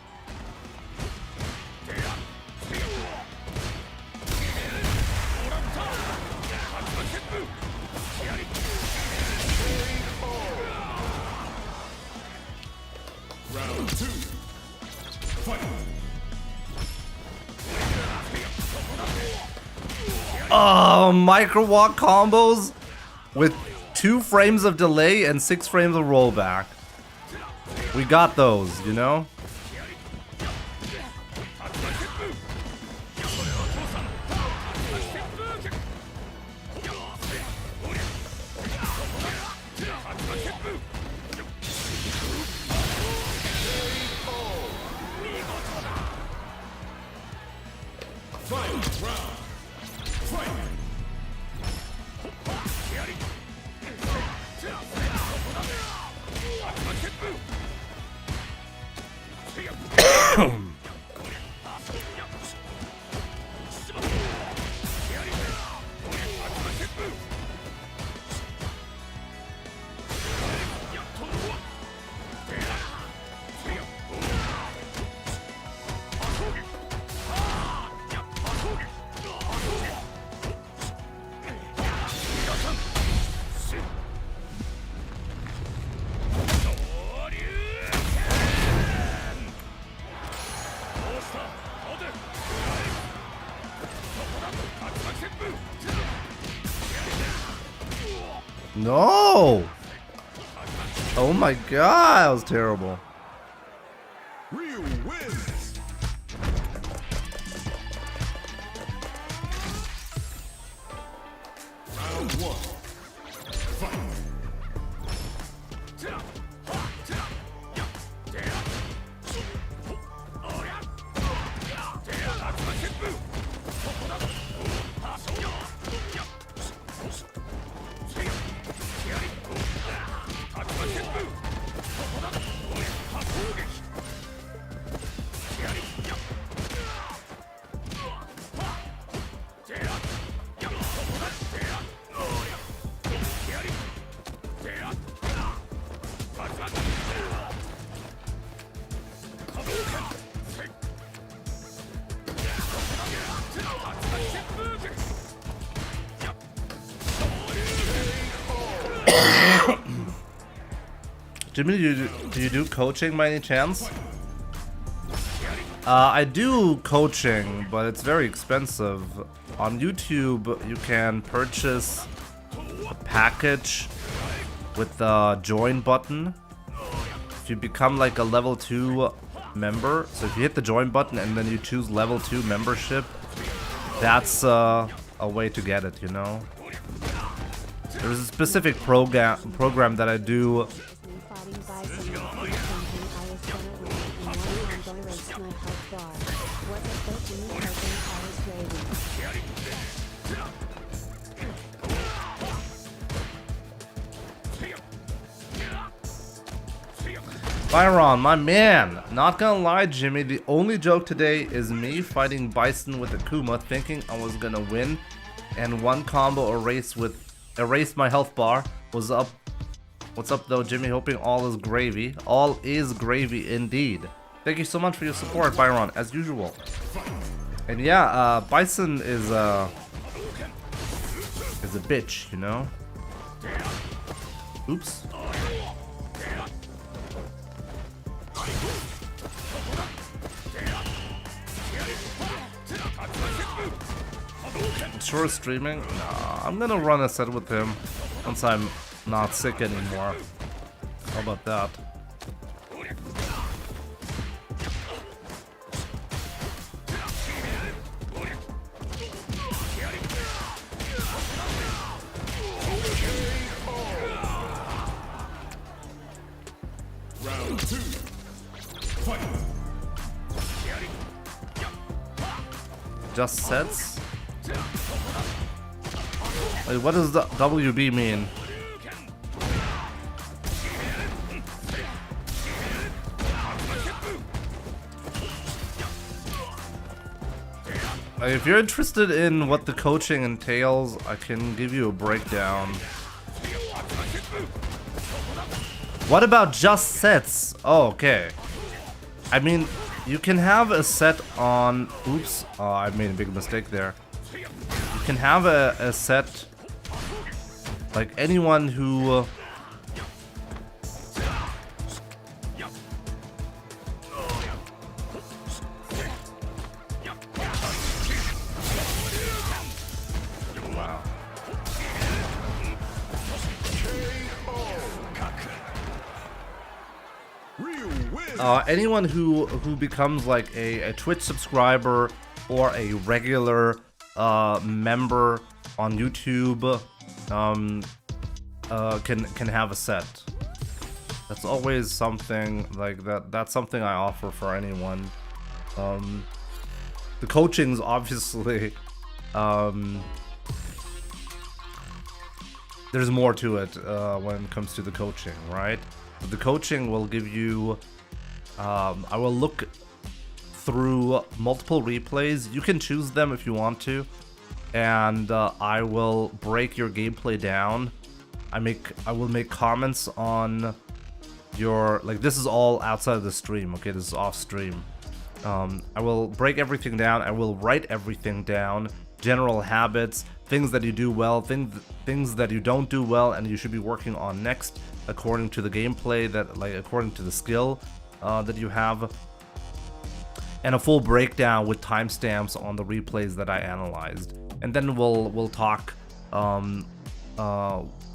Round 2. Fight. Oh, micro walk combos with 2 frames of delay and 6 frames of rollback. We got those, you know? No! Oh my god, that was terrible. Ryu wins. Round 1. Fight. Jimmy, do you do coaching by any chance? I do coaching, but it's very expensive. On YouTube, you can purchase a package with the join button. If you become like a level 2 member, so if you hit the join button and then you choose level 2 membership, that's a way to get it, you know? There's a specific program that I do. Byron, my man, not gonna lie, Jimmy, the only joke today is me fighting Bison with Akuma, thinking I was gonna win, and one combo erased my health bar. Was up. What's up though, Jimmy? Hoping all is gravy. All is gravy indeed. Thank you so much for your support, Byron, as usual. And yeah, Bison is a bitch, you know. Oops. Sure streaming? Nah, I'm gonna run a set with him once I'm not sick anymore. How about that? Round 2. Fight. Just sets? Wait, what does the WB mean? If you're interested in what the coaching entails, I can give you a breakdown. What about just sets? Oh, okay. I mean, you can have a set on... Oops, I made a big mistake there. You can have a set... Like anyone who... anyone who becomes like a Twitch subscriber or a regular member on YouTube can have a set. That's always something like that. That's something I offer for anyone. The coaching's obviously there's more to it when it comes to the coaching, right? But the coaching will give you I will look through multiple replays. You can choose them if you want to, and I will break your gameplay down. I will make comments on your, like, this is all outside of the stream, okay? This is off stream. I will break everything down. I will write everything down. General habits, things that you do well, things that you don't do well, and you should be working on next, according to the gameplay that, like, according to the skill that you have, and a full breakdown with timestamps on the replays that I analyzed. And then we'll talk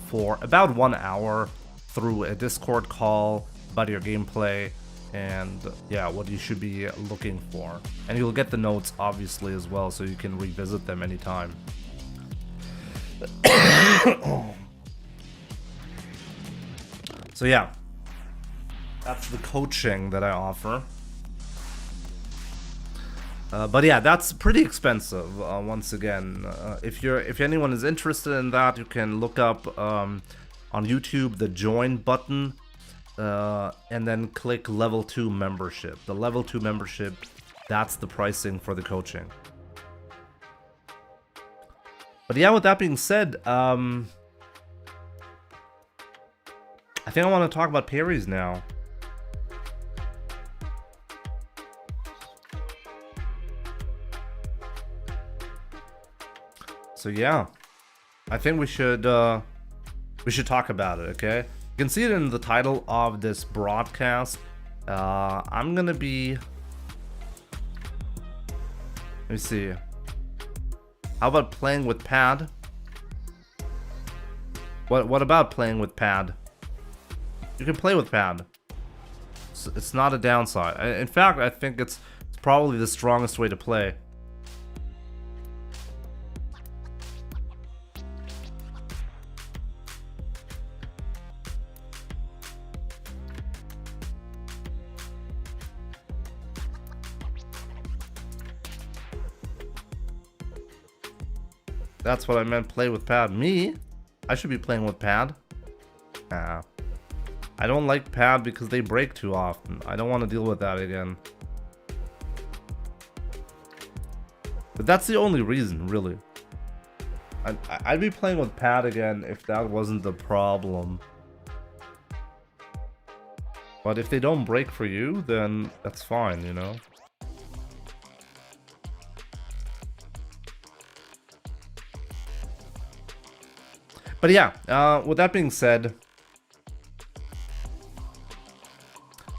for about 1 hour through a Discord call about your gameplay and yeah, what you should be looking for. And you'll get the notes obviously as well, so you can revisit them anytime. So yeah, that's the coaching that I offer. But yeah, that's pretty expensive. Once again, if anyone is interested in that, you can look up on YouTube the join button, and then click level 2 membership. The level 2 membership, that's the pricing for the coaching. But yeah, with that being said, I think I want to talk about parries now. So yeah, I think we should talk about it, okay? You can see it in the title of this broadcast. I'm gonna be... Let me see. How about playing with pad? What about playing with pad? You can play with pad. It's not a downside. In fact, I think it's probably the strongest way to play. That's what I meant, play with pad. Me? I should be playing with pad. Nah. I don't like pad because they break too often. I don't want to deal with that again. But that's the only reason, really. I'd be playing with pad again if that wasn't the problem. But if they don't break for you, then that's fine, you know? But yeah, with that being said,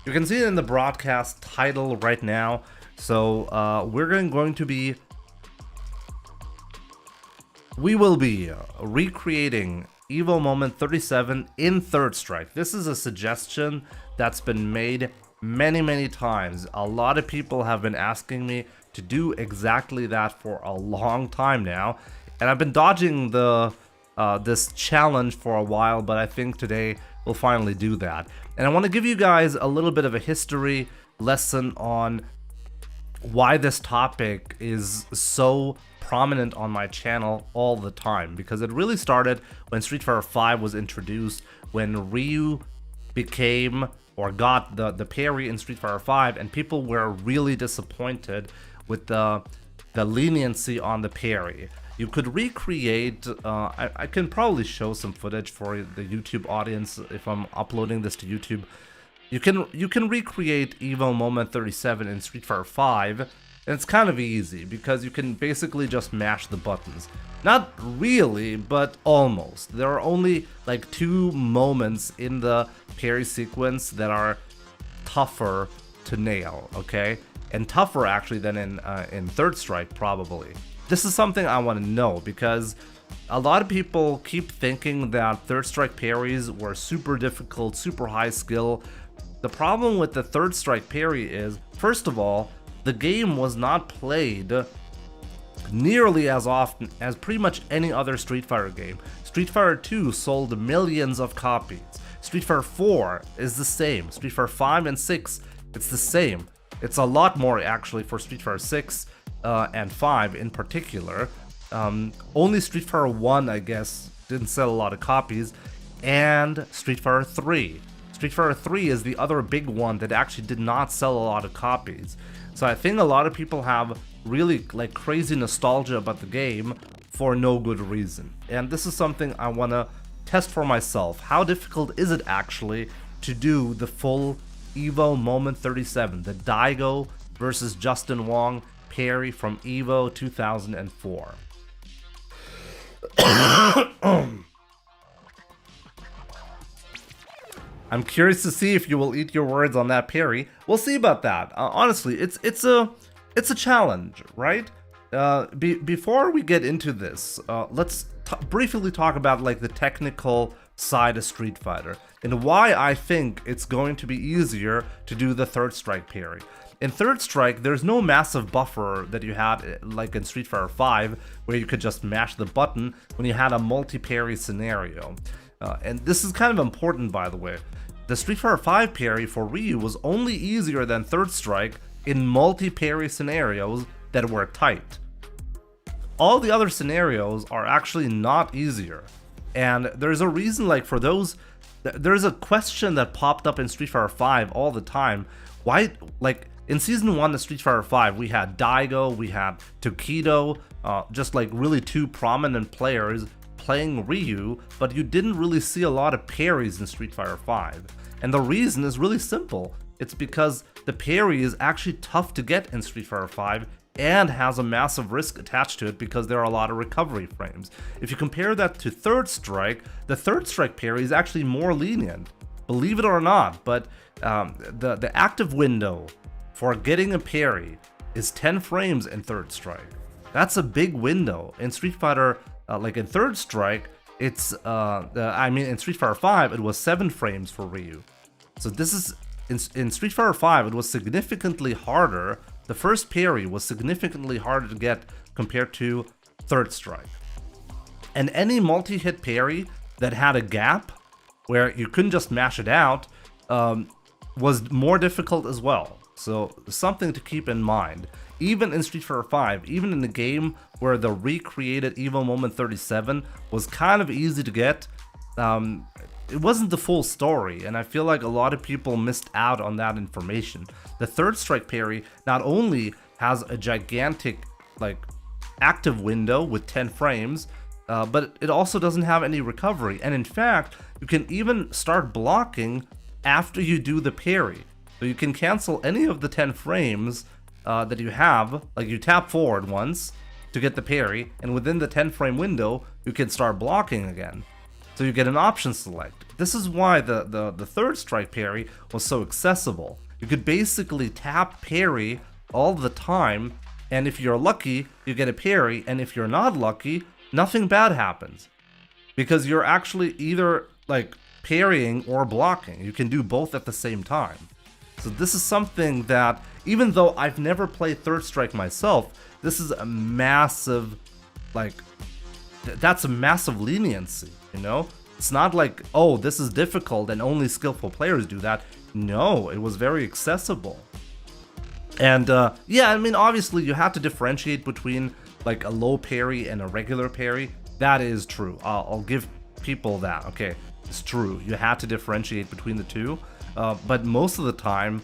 you can see it in the broadcast title right now. So we will be recreating EVO Moment 37 in Third Strike. This is a suggestion that's been made many times. A lot of people have been asking me to do exactly that for a long time now, and I've been dodging the this challenge for a while, but I think today we'll finally do that. And I want to give you guys a little bit of a history lesson on why this topic is so prominent on my channel all the time, because it really started when Street Fighter V was introduced, when Ryu became or got the parry in Street Fighter V, and people were really disappointed with the leniency on the parry. You could recreate, I can probably show some footage for the YouTube audience if I'm uploading this to YouTube. You can recreate EVO Moment 37 in Street Fighter V, and it's kind of easy because you can basically just mash the buttons. Not really, but almost. There are only like 2 moments in the parry sequence that are tougher to nail, okay? And tougher actually than in Third Strike probably. This is something I want to know because a lot of people keep thinking that Third Strike parries were super difficult, super high skill. The problem with the Third Strike parry is, first of all, the game was not played nearly as often as pretty much any other Street Fighter game. Street Fighter 2 sold millions of copies. Street Fighter 4 is the same. Street Fighter 5 and 6, it's the same. It's a lot more actually for Street Fighter 6 and 5 in particular. Only Street Fighter 1, I guess, didn't sell a lot of copies, and Street Fighter 3. Street Fighter 3 is the other big one that actually did not sell a lot of copies. So I think a lot of people have really like crazy nostalgia about the game for no good reason. And this is something I want to test for myself. How difficult is it actually to do the full EVO Moment 37, the Daigo versus Justin Wong parry from EVO 2004. I'm curious to see if you will eat your words on that parry. We'll see about that. Honestly, it's a challenge, right? Before we get into this, let's briefly talk about like the technical side of Street Fighter and why I think it's going to be easier to do the Third Strike parry. In Third Strike, there's no massive buffer that you had like in Street Fighter V, where you could just mash the button when you had a multi-parry scenario. And this is kind of important, by the way. The Street Fighter V parry for Ryu was only easier than Third Strike in multi-parry scenarios that were tight. All the other scenarios are actually not easier. And there's a reason, like for those, there's a question that popped up in Street Fighter V all the time. Why, like, in Season 1 of Street Fighter V, we had Daigo, we had Tokido, just like really 2 prominent players playing Ryu, but you didn't really see a lot of parries in Street Fighter V. And the reason is really simple. It's because the parry is actually tough to get in Street Fighter V, and has a massive risk attached to it because there are a lot of recovery frames. If you compare that to Third Strike, the Third Strike parry is actually more lenient, believe it or not, but the active window for getting a parry is 10 frames in Third Strike. That's a big window. In Street Fighter, like in Third Strike, it's in Street Fighter 5 it was 7 frames for Ryu. So this is in Street Fighter 5 it was significantly harder. The first parry was significantly harder to get compared to Third Strike. And any multi-hit parry that had a gap where you couldn't just mash it out was more difficult as well. So something to keep in mind. Even in Street Fighter 5, even in the game where the recreated EVO Moment 37 was kind of easy to get, it wasn't the full story, and I feel like a lot of people missed out on that information. The Third Strike parry not only has a gigantic active window with 10 frames, but it also doesn't have any recovery. And in fact, you can even start blocking after you do the parry. So you can cancel any of the 10 frames that you have, like you tap forward once to get the parry, and within the 10 frame window, you can start blocking again. So you get an option select. This is why the Third Strike parry was so accessible. You could basically tap parry all the time, and if you're lucky, you get a parry, and if you're not lucky, nothing bad happens. Because you're actually either parrying or blocking. You can do both at the same time. So this is something that, even though I've never played Third Strike myself, this is a massive, that's a massive leniency, you know? It's not like, oh, this is difficult and only skillful players do that. No, it was very accessible. And yeah, I mean, obviously you have to differentiate between a low parry and a regular parry. That is true. I'll give people that. Okay, it's true. You have to differentiate between the two. But most of the time,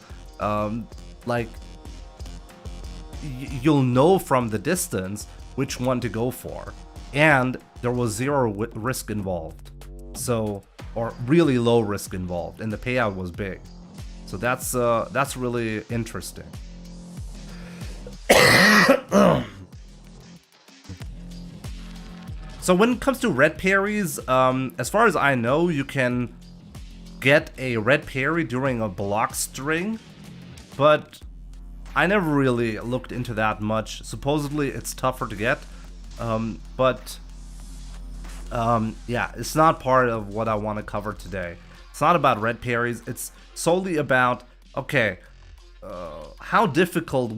you'll know from the distance which one to go for. And there was zero risk involved. So, or really low risk involved, and the payout was big. So that's really interesting. So when it comes to red parries, as far as I know, you can get a red parry during a block string, but I never really looked into that much. Supposedly it's tougher to get, but yeah, it's not part of what I want to cover today. It's not about red parries, it's solely about, okay, how difficult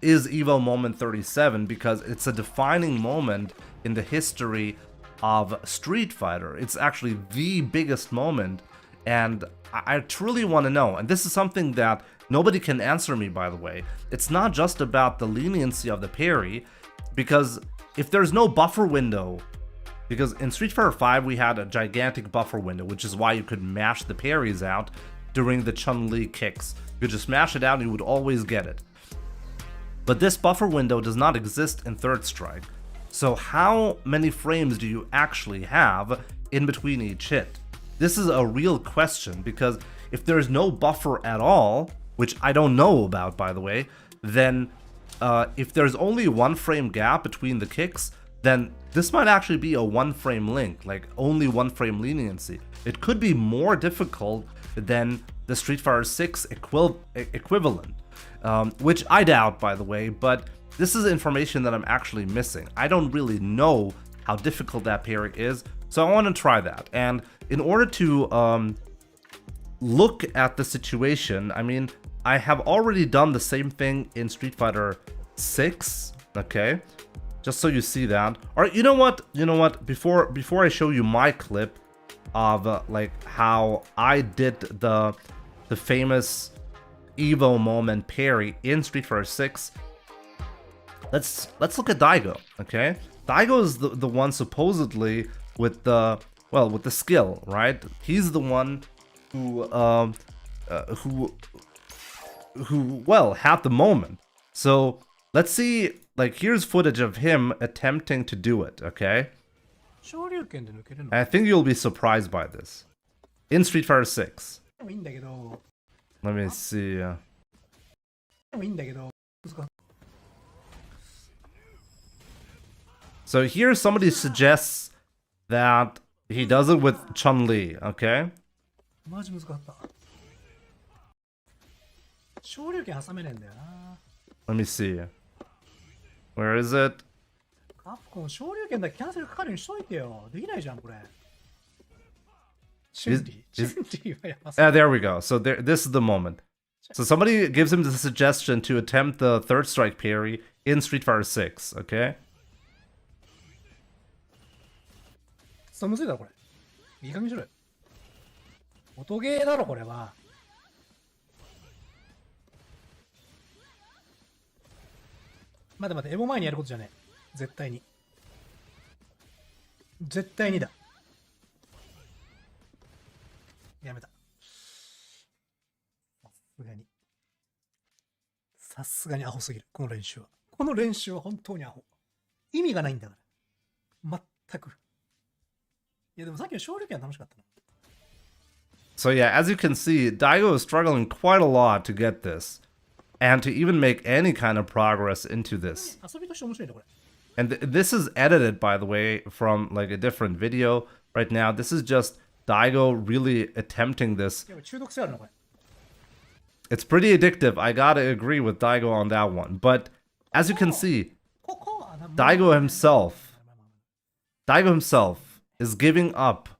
is EVO Moment 37, because it's a defining moment in the history of Street Fighter. It's actually the biggest moment, and I truly want to know, and this is something that nobody can answer me, by the way. It's not just about the leniency of the parry, because if there's no buffer window, because in Street Fighter 5 we had a gigantic buffer window, which is why you could mash the parries out during the Chun-Li kicks. You could just mash it out and you would always get it. But this buffer window does not exist in Third Strike. So how many frames do you actually have in between each hit? This is a real question, because if there's no buffer at all, which I don't know about, by the way, then if there's only 1 frame gap between the kicks, then this might actually be a 1 frame link, only 1 frame leniency. It could be more difficult than the Street Fighter 6 equivalent, which I doubt, by the way, but this is information that I'm actually missing. I don't really know how difficult that parry is, so I want to try that. And in order to look at the situation, I mean, I have already done the same thing in Street Fighter 6, okay? Just so you see that. Or you know what? Before I show you my clip of how I did the famous EVO Moment parry in Street Fighter 6, let's look at Daigo, okay? Daigo is the one supposedly with the skill, right? He's the one who had the moment. So let's see, here's footage of him attempting to do it, okay? I think you'll be surprised by this. In Street Fighter 6. Let me see. So here somebody suggests that he does it with Chun-Li, okay? マジ難かった。昇竜拳挟めねえんだよな。Let me see. Where is it? カプコン、昇竜拳だけキャンセルかかるようにしといてよ。できないじゃん、これ。チュンリー。チュンリーはやばそう。There we go. So this is the moment. So somebody gives him the suggestion to attempt the third strike parry in Street Fighter 6, okay? そうむずいだろ、これ。いい加減にしろよ。音ゲーだろ、これは。待て待て、エボ前にやることじゃねえ。絶対に。絶対にだ。やめた。さすがに。さすがにアホすぎる、この練習は。この練習は本当にアホ。意味がないんだから。全く。いやでもさっきの昇竜拳は楽しかったな。So yeah, as you can see, Daigo is struggling quite a lot to get this. And to even make any kind of progress into this. 遊びとして面白いね、これ。And this is edited, by the way, from like a different video right now. This is just Daigo really attempting this. いや中毒性あるな、これ。It's pretty addictive. I gotta agree with Daigo on that one. But as you can see, Daigo himself is giving up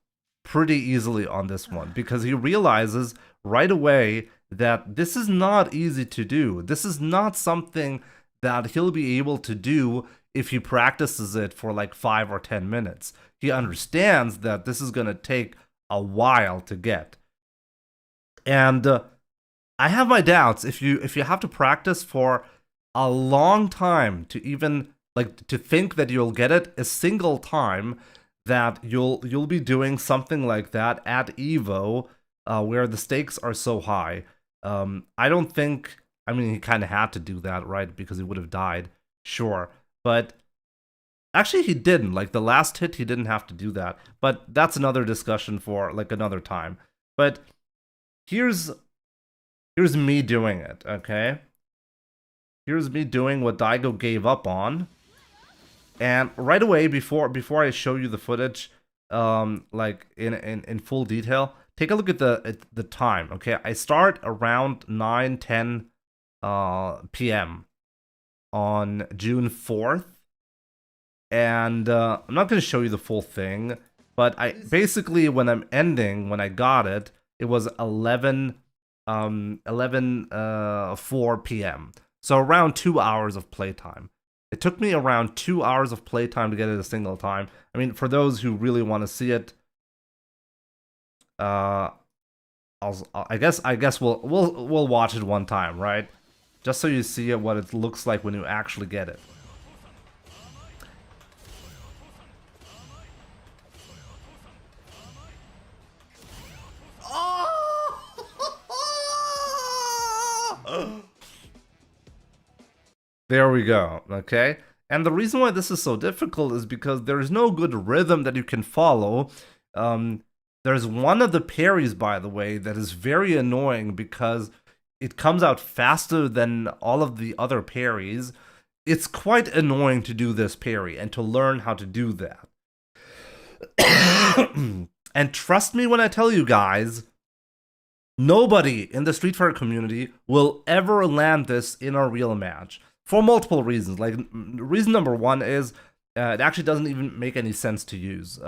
pretty easily on this one because he realizes right away that this is not easy to do. This is not something that he'll be able to do if he practices it for like 5 or 10 minutes. He understands that this is gonna take a while to get. And I have my doubts if you have to practice for a long time to even like to think that you'll get it a single time, that you'll be doing something like that at EVO where the stakes are so high. I don't think, I mean, he kind of had to do that, right? Because he would have died, sure. But actually he didn't. Like the last hit, he didn't have to do that. But that's another discussion for like another time. But here's me doing it, okay? Here's me doing what Daigo gave up on. And right away, before I show you the footage, like in full detail, take a look at the time. Okay, I start around 9:10 p.m. on June 4th, and I'm not going to show you the full thing, but I basically when I got it, it was 4 p.m. So around 2 hours of playtime. It took me around 2 hours of playtime to get it a single time. I mean, for those who really want to see it, I guess we'll watch it one time, right? Just so you see what it looks like when you actually get it. There we go, okay? And the reason why this is so difficult is because there's no good rhythm that you can follow. There's one of the parries, by the way, that is very annoying because it comes out faster than all of the other parries. It's quite annoying to do this parry and to learn how to do that. And trust me when I tell you guys, nobody in the Street Fighter community will ever land this in a real match. For multiple reasons. Like, reason number one is it actually doesn't even make any sense to use.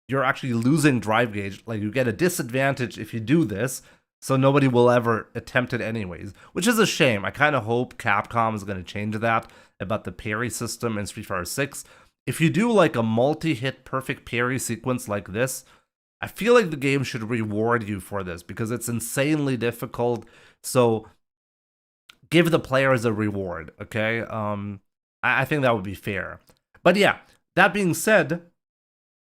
You're actually losing drive gauge. Like, you get a disadvantage if you do this, so nobody will ever attempt it anyways. Which is a shame. I kind of hope Capcom is going to change that about the parry system in Street Fighter 6. If you do like a multi-hit perfect parry sequence like this, I feel like the game should reward you for this because it's insanely difficult. So give the players a reward, okay? I think that would be fair. But yeah, that being said,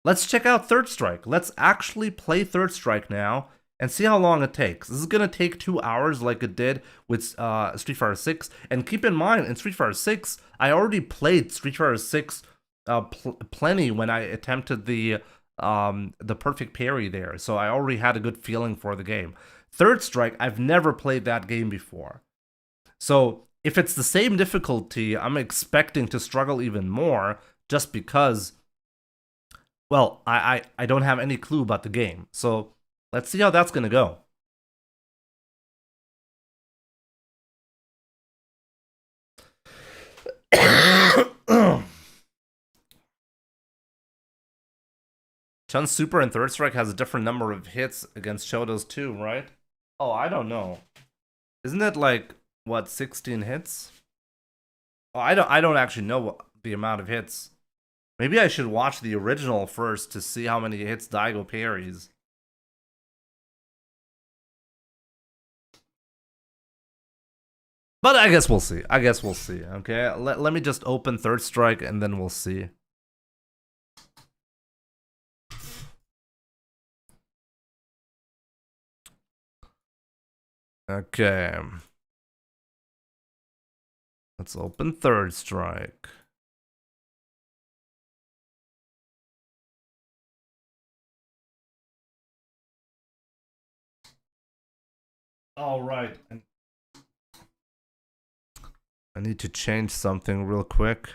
let's check out Third Strike. Let's actually play Third Strike now and see how long it takes. This is going to take 2 hours like it did with Street Fighter 6. And keep in mind, in Street Fighter 6, I already played Street Fighter 6 plenty when I attempted the perfect parry there. So I already had a good feeling for the game. Third Strike, I've never played that game before. So if it's the same difficulty, I'm expecting to struggle even more just because, well, I don't have any clue about the game. So let's see how that's gonna go. Chun's Super and Third Strike has a different number of hits against Shoto's too, right? Oh, I don't know. Isn't it like, what, 16 hits? Oh, I don't actually know the amount of hits. Maybe I should watch the original first to see how many hits Daigo parries. But I guess we'll see. Okay, let me just open Third Strike and then we'll see. Okay. Let's open Third Strike. All right. I need to change something real quick.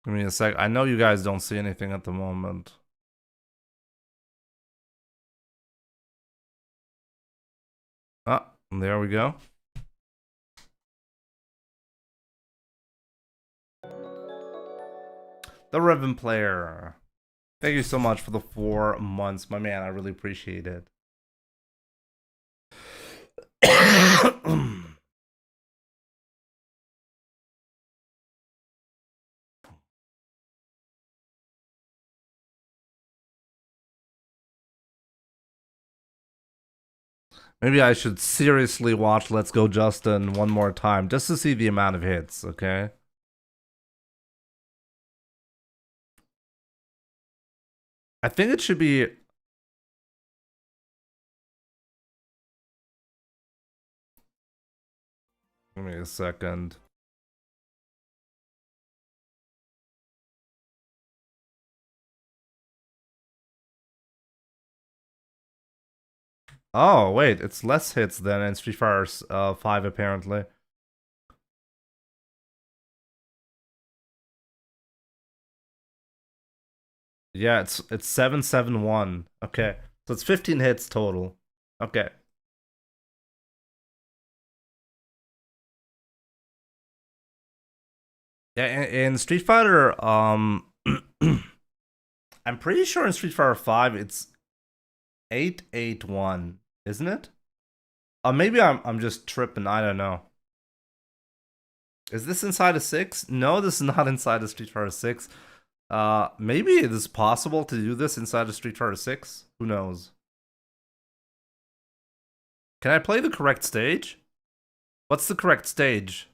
Give me a sec. I know you guys don't see anything at the moment. Ah, there we go. The Ribbon Player. Thank you so much for the 4 months, my man. I really appreciate it. Maybe I should seriously watch Let's Go Justin one more time just to see the amount of hits, okay? I think it should be... Give me a second. Oh, wait, it's less hits than in Street Fighter 5, apparently. Yeah, it's 771. Okay, so it's 15 hits total. Okay. Yeah, in Street Fighter, I'm pretty sure in Street Fighter 5 it's 881, isn't it? Maybe I'm just tripping. I don't know. Is this inside of 6? No, this is not inside of Street Fighter 6. Maybe it is possible to do this inside of Street Fighter 6. Who knows? Can I play the correct stage? What's the correct stage?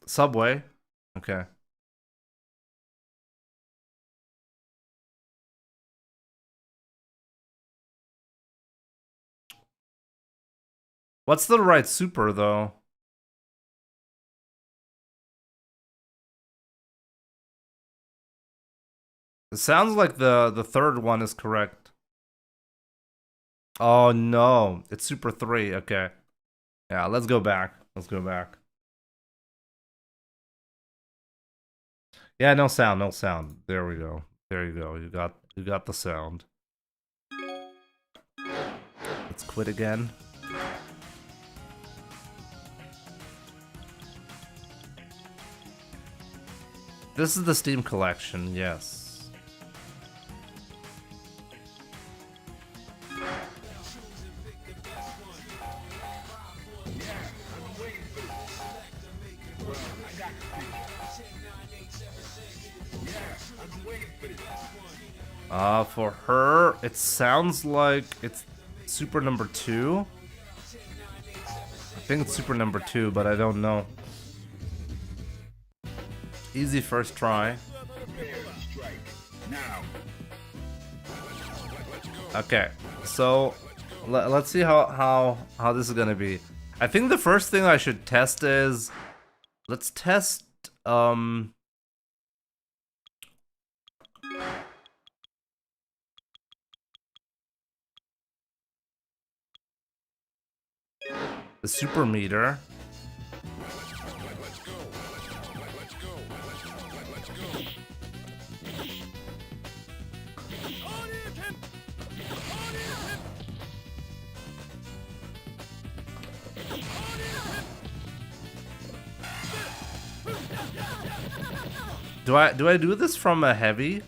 Subway? Okay. What's the right super, though? It sounds like the third one is correct. Oh, no. It's Super 3. Okay. Yeah, let's go back. Let's go back. Yeah, no sound, no sound. There we go. There you go. You got the sound. Let's quit again. This is the Steam collection, yes. For her, it sounds like it's super number 2. I think it's super number 2, but I don't know. Easy first try. Now, Okay, so let's see how this is gonna be. I think the first thing I should test is, let's test the super meter. Do I do this from a heavy?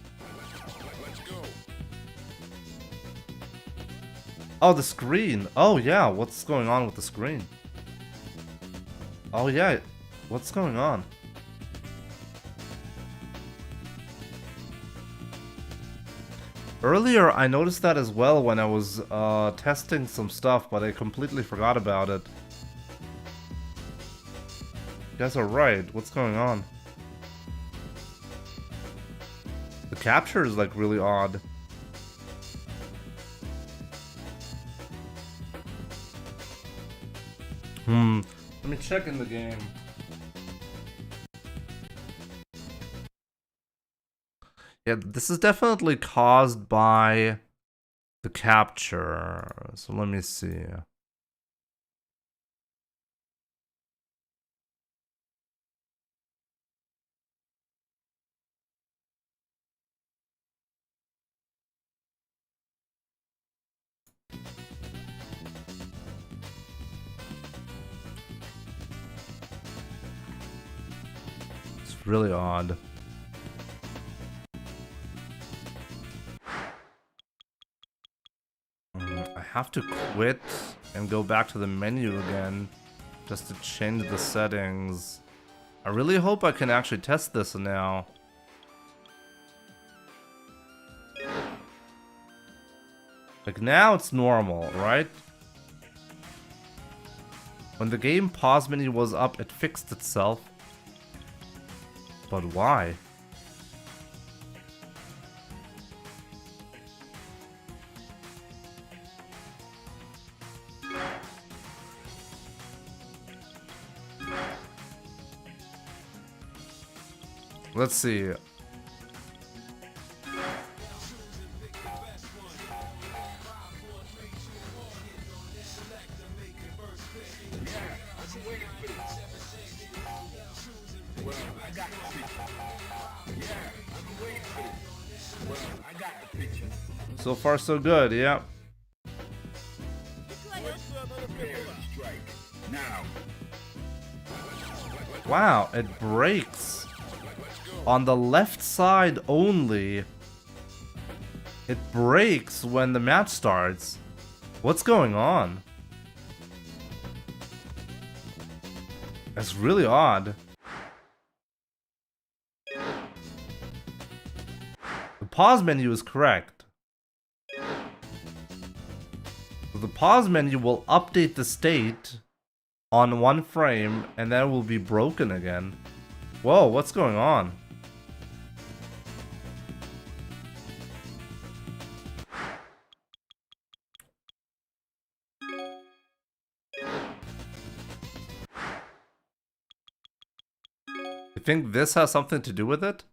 Oh, the screen. Oh yeah, what's going on with the screen? Oh yeah, what's going on? Earlier I noticed that as well when I was testing some stuff, but I completely forgot about it. You guys are right, what's going on? The capture is like really odd. Let me check in the game. Yeah, this is definitely caused by the capture. So let me see. It's really odd. I have to quit and go back to the menu again just to change the settings. I really hope I can actually test this now. Like now it's normal, right? When the game pause menu was up, it fixed itself. But why? Let's see. So far so good, yeah. Wow, it breaks. On the left side only. It breaks when the match starts. What's going on? That's really odd. The pause menu is correct. The pause menu will update the state on one frame and then it will be broken again. Whoa, what's going on? You think this has something to do with it?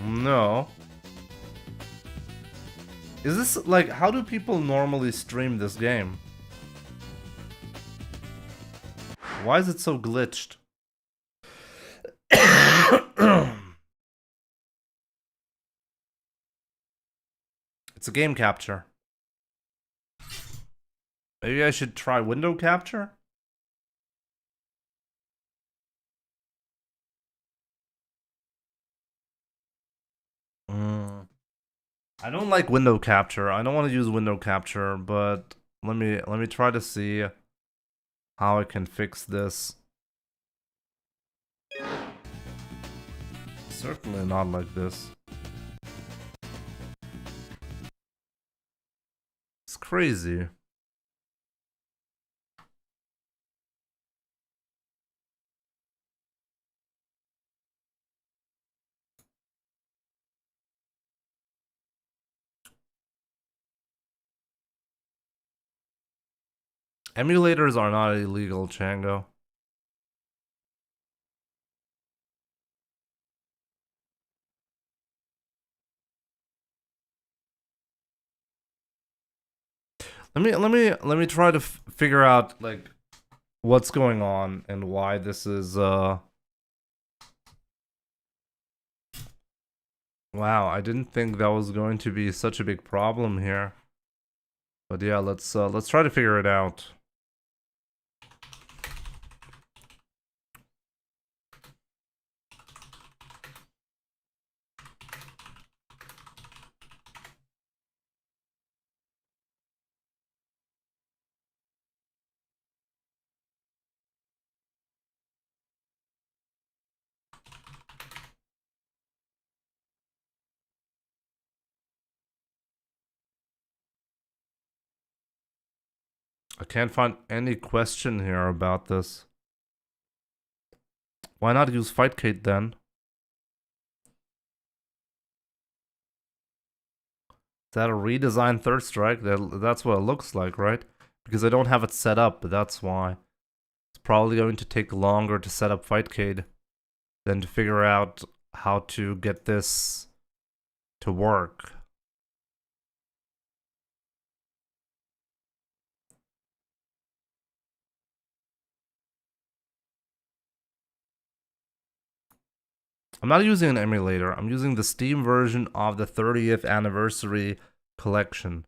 No. Is this like, how do people normally stream this game? Why is it so glitched? It's a game capture. Maybe I should try window capture? I don't like window capture. I don't want to use window capture, but let me try to see how I can fix this. Certainly not like this. crazy. Emulators are not illegal, Chango. Let me try to figure out like what's going on and why this is wow, I didn't think that was going to be such a big problem here. But yeah, let's try to figure it out. I can't find any question here about this. Why not use Fightcade then? Is that a redesigned Third Strike? That's what it looks like, right? Because I don't have it set up, but that's why. It's probably going to take longer to set up Fightcade than to figure out how to get this to work. I'm not using an emulator. I'm using the Steam version of the 30th anniversary collection.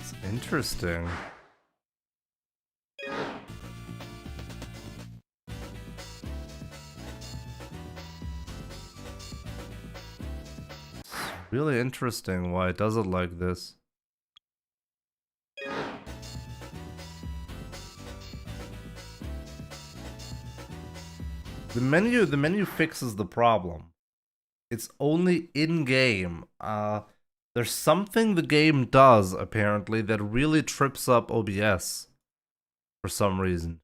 It's interesting. It's really interesting why it does it like this. The menu fixes the problem. It's only in-game. There's something the game does, apparently, that really trips up OBS for some reason.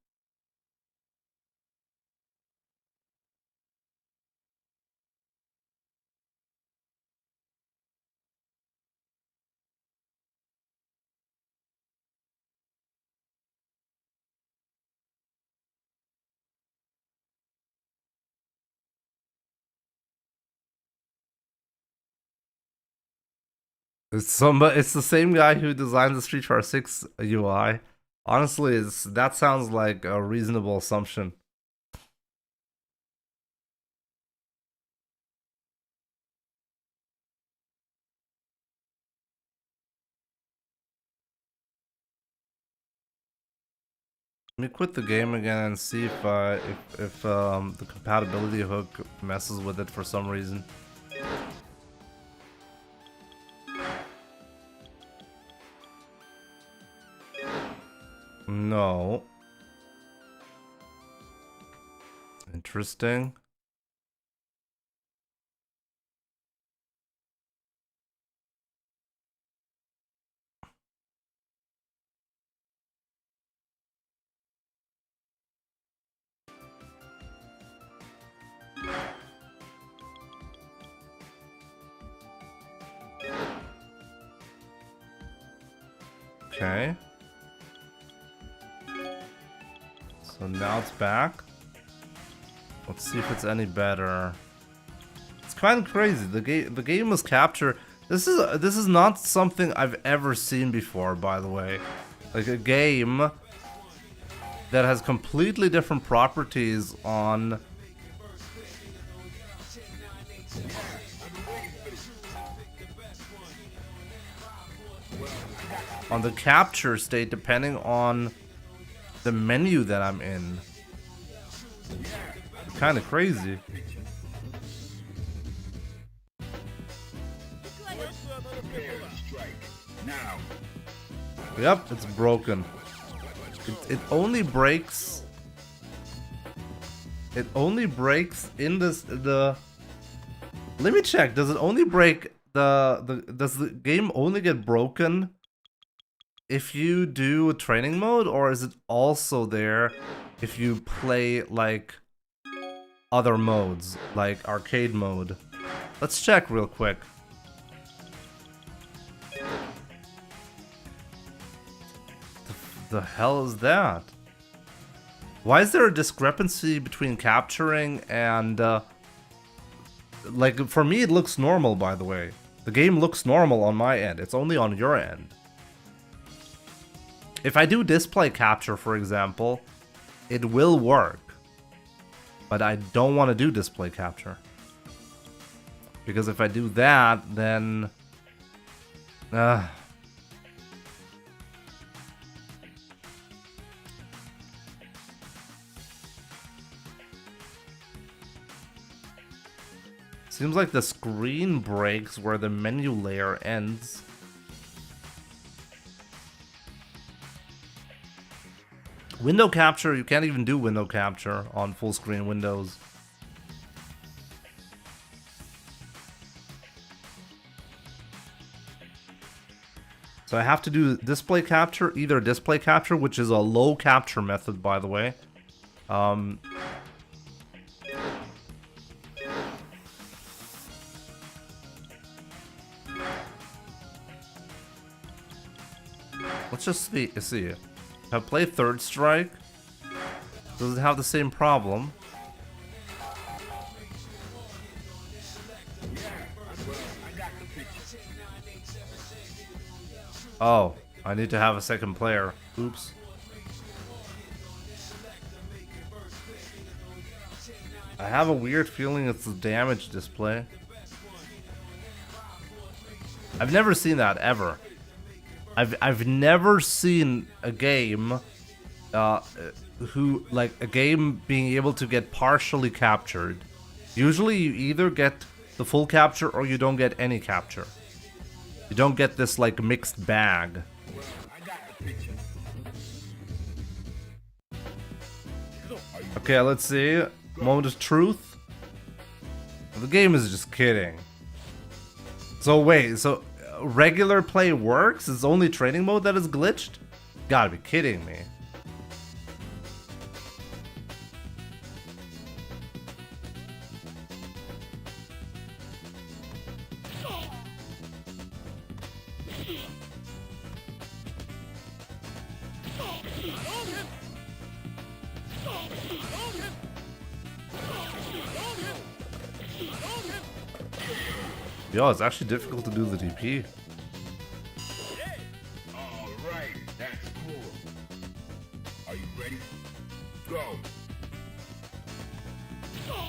It's the same guy who designed the Street Fighter 6 UI. Honestly, that sounds like a reasonable assumption. Let me quit the game again and see if the compatibility hook messes with it for some reason. No. Interesting. Okay. So now it's back. Let's see if it's any better. It's kind of crazy. The game was captured. This is not something I've ever seen before, by the way. Like a game that has completely different properties on the capture state depending on the menu that I'm in. Kind of crazy. Yep, it's broken. It only breaks. It only breaks in the. Let me check. Does it only break does the game only get broken if you do a training mode, or is it also there if you play like other modes, like arcade mode? Let's check real quick. The hell is that? Why is there a discrepancy between capturing and like, for me it looks normal, by the way. The game looks normal on my end. It's only on your end. If I do display capture, for example, it will work. But I don't want to do display capture. Because if I do that, then seems like the screen breaks where the menu layer ends. Window capture, you can't even do window capture on full screen Windows. So I have to do display capture, either display capture, which is a low capture method, by the way. Let's just see. If I play Third Strike, does it have the same problem? Oh, I need to have a second player. Oops. I have a weird feeling it's the damage display. I've never seen that ever. I've never seen a game a game being able to get partially captured. Usually you either get the full capture or you don't get any capture. You don't get this like mixed bag. Okay, let's see. Moment of truth. The game is just kidding. So wait, so regular play works? It's only training mode that is glitched? Gotta be kidding me. Yo, it's actually difficult to do the DP. Alright, that's cool. Are you ready? Go. Let's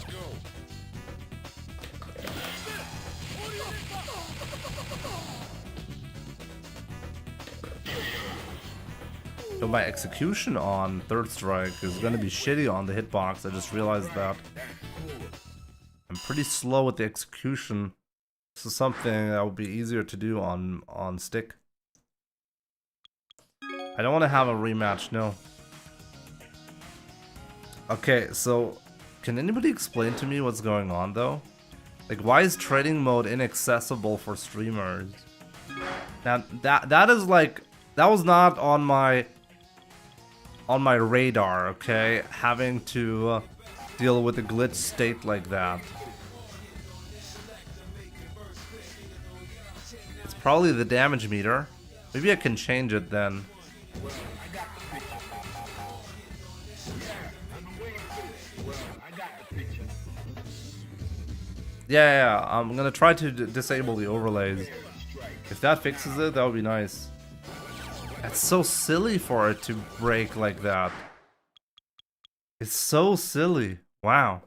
go. So my execution on Third Strike is gonna be shitty on the hitbox. I just realized that. I'm pretty slow with the execution. This is something that would be easier to do on stick. I don't want to have a rematch, no. Okay, so can anybody explain to me what's going on though? Like, why is training mode inaccessible for streamers? Now that is like, that was not on my radar, okay? Having to deal with a glitch state like that. It's probably the damage meter. Maybe I can change it then. Well, I got the picture. Yeah, I'm aware of it. Well, I got the picture. Yeah, I'm gonna try to disable the overlays. Strike. If that fixes it, that would be nice. It's so silly for it to break like that. It's so silly. Wow.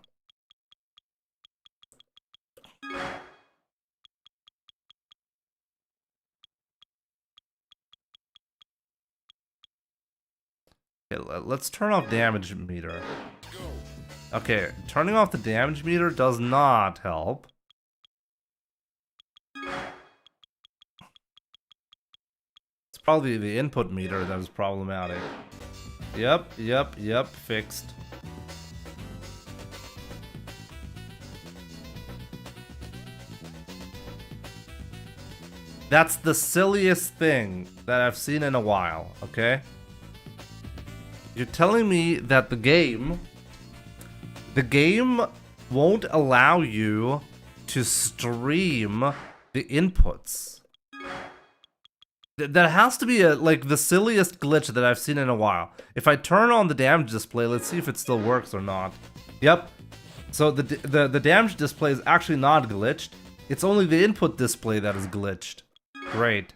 Okay, let's turn off damage meter. Okay, turning off the damage meter does not help. It's probably the input meter that is problematic. Yep, fixed. That's the silliest thing that I've seen in a while, okay? You're telling me that the game won't allow you to stream the inputs. That has to be like the silliest glitch that I've seen in a while. If I turn on the damage display, let's see if it still works or not. Yep. So the damage display is actually not glitched. It's only the input display that is glitched. Great.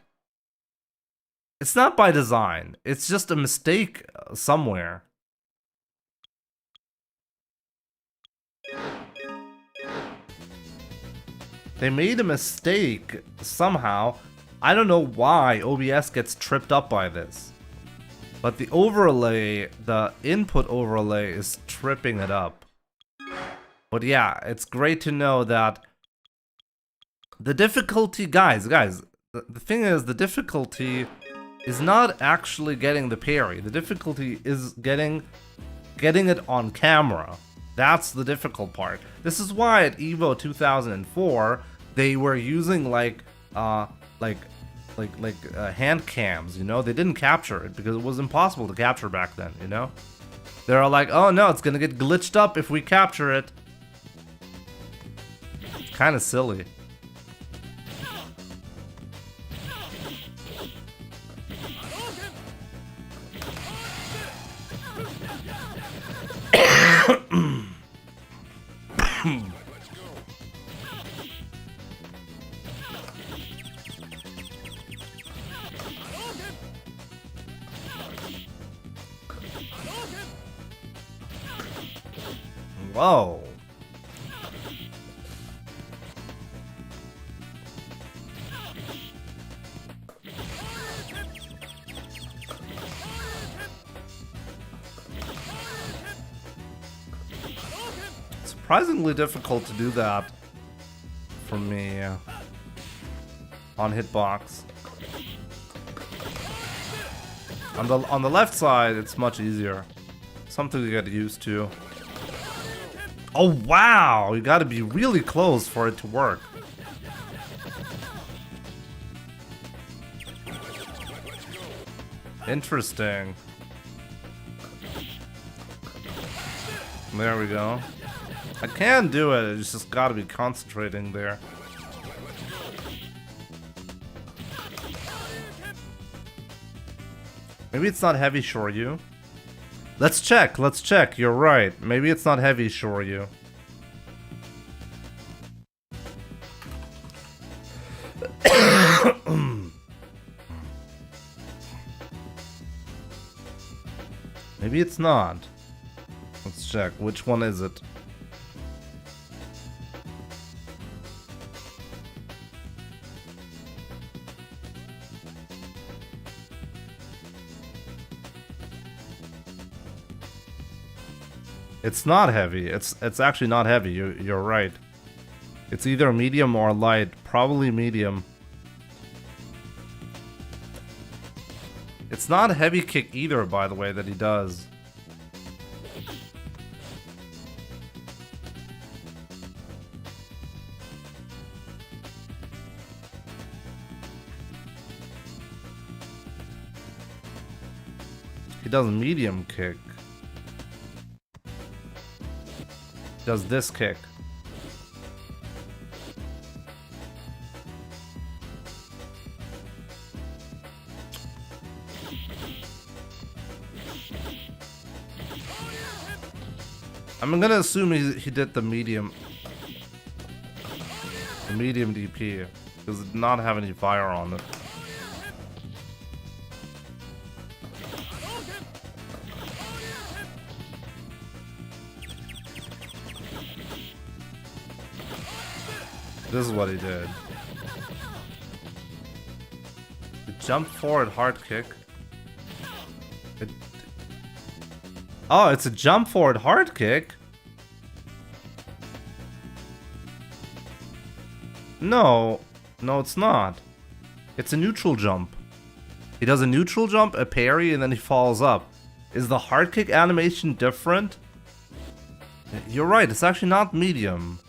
It's not by design. It's just a mistake somewhere. They made a mistake somehow. I don't know why OBS gets tripped up by this. But the overlay, the input overlay is tripping it up. But yeah, it's great to know that the difficulty, guys, the thing is, the difficulty is not actually getting the parry. The difficulty is getting it on camera. That's the difficult part. This is why at EVO 2004 they were using like hand cams. You know, they didn't capture it because it was impossible to capture back then. You know, they're like, oh no, it's gonna get glitched up if we capture it. It's kind of silly. Whoa. Surprisingly difficult to do that for me on hitbox. On the left side, it's much easier. Something to get used to. Oh wow! You gotta be really close for it to work. Interesting. There we go. I can do it, it's just gotta be concentrating there. Maybe it's not heavy Shoryu. Let's check, you're right. Maybe it's not heavy Shoryu. Maybe it's not. Let's check, which one is it? It's not heavy. It's actually not heavy. You're right. It's either medium or light. Probably medium. It's not a heavy kick either, by the way, that he does. He does medium kick. Does this kick. I'm gonna assume he did the medium DP because it did not have any fire on it. This is what he did. The jump forward hard kick. Oh, it's a jump forward hard kick? No, it's not. It's a neutral jump. He does a neutral jump, a parry, and then he falls up. Is the hard kick animation different? You're right, it's actually not medium.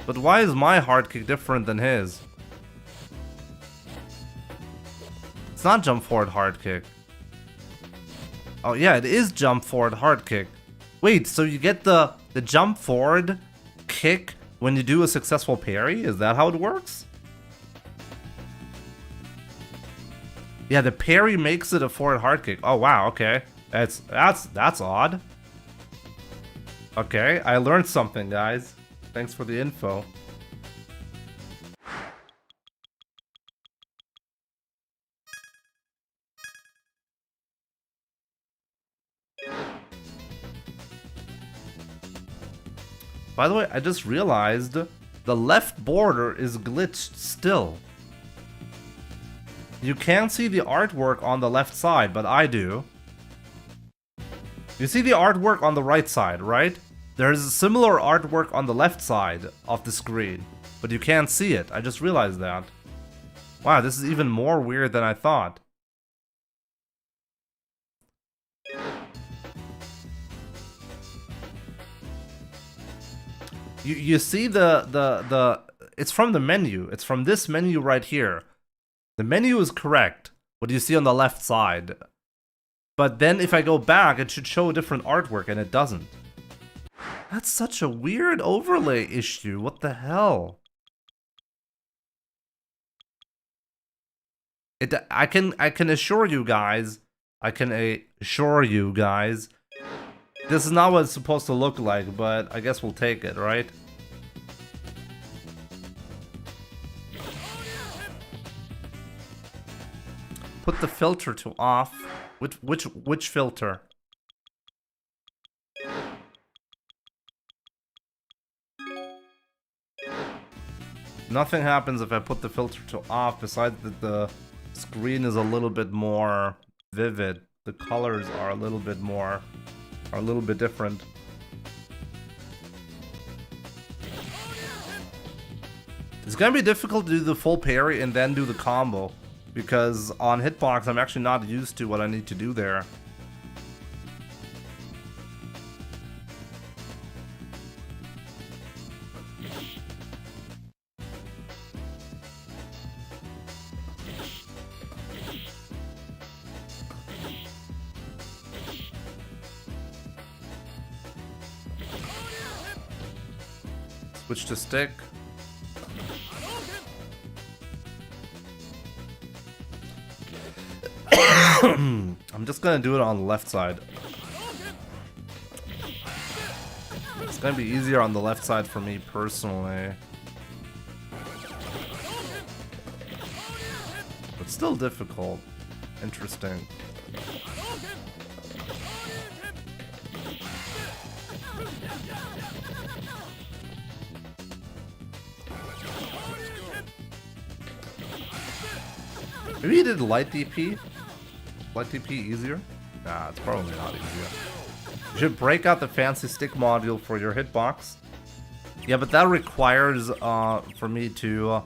But why is my hard kick different than his? It's not jump forward hard kick. Oh yeah, it is jump forward hard kick. Wait, so you get the jump forward kick when you do a successful parry? Is that how it works? Yeah, the parry makes it a forward hard kick. Oh wow, okay. That's odd. Okay, I learned something, guys. Thanks for the info. By the way, I just realized the left border is glitched still. You can't see the artwork on the left side, but I do. You see the artwork on the right side, right? There's a similar artwork on the left side of the screen, but you can't see it. I just realized that. Wow, this is even more weird than I thought. You see the it's from the menu. It's from this menu right here. The menu is correct, what you see on the left side. But then if I go back, it should show a different artwork, and it doesn't. That's such a weird overlay issue. What the hell? I can assure you guys. This is not what it's supposed to look like, but I guess we'll take it, right? Put the filter to off. Which filter? Nothing happens if I put the filter to off, besides that the screen is a little bit more vivid. The colors are a little bit different. It's gonna be difficult to do the full parry and then do the combo, because on hitbox I'm actually not used to what I need to do there. Switch to stick. I'm just gonna do it on the left side. It's gonna be easier on the left side for me personally. But still difficult. Interesting. Maybe he did light DP? Light DP easier? Nah, it's probably not easier. You should break out the fancy stick module for your hitbox. Yeah, but that requires for me to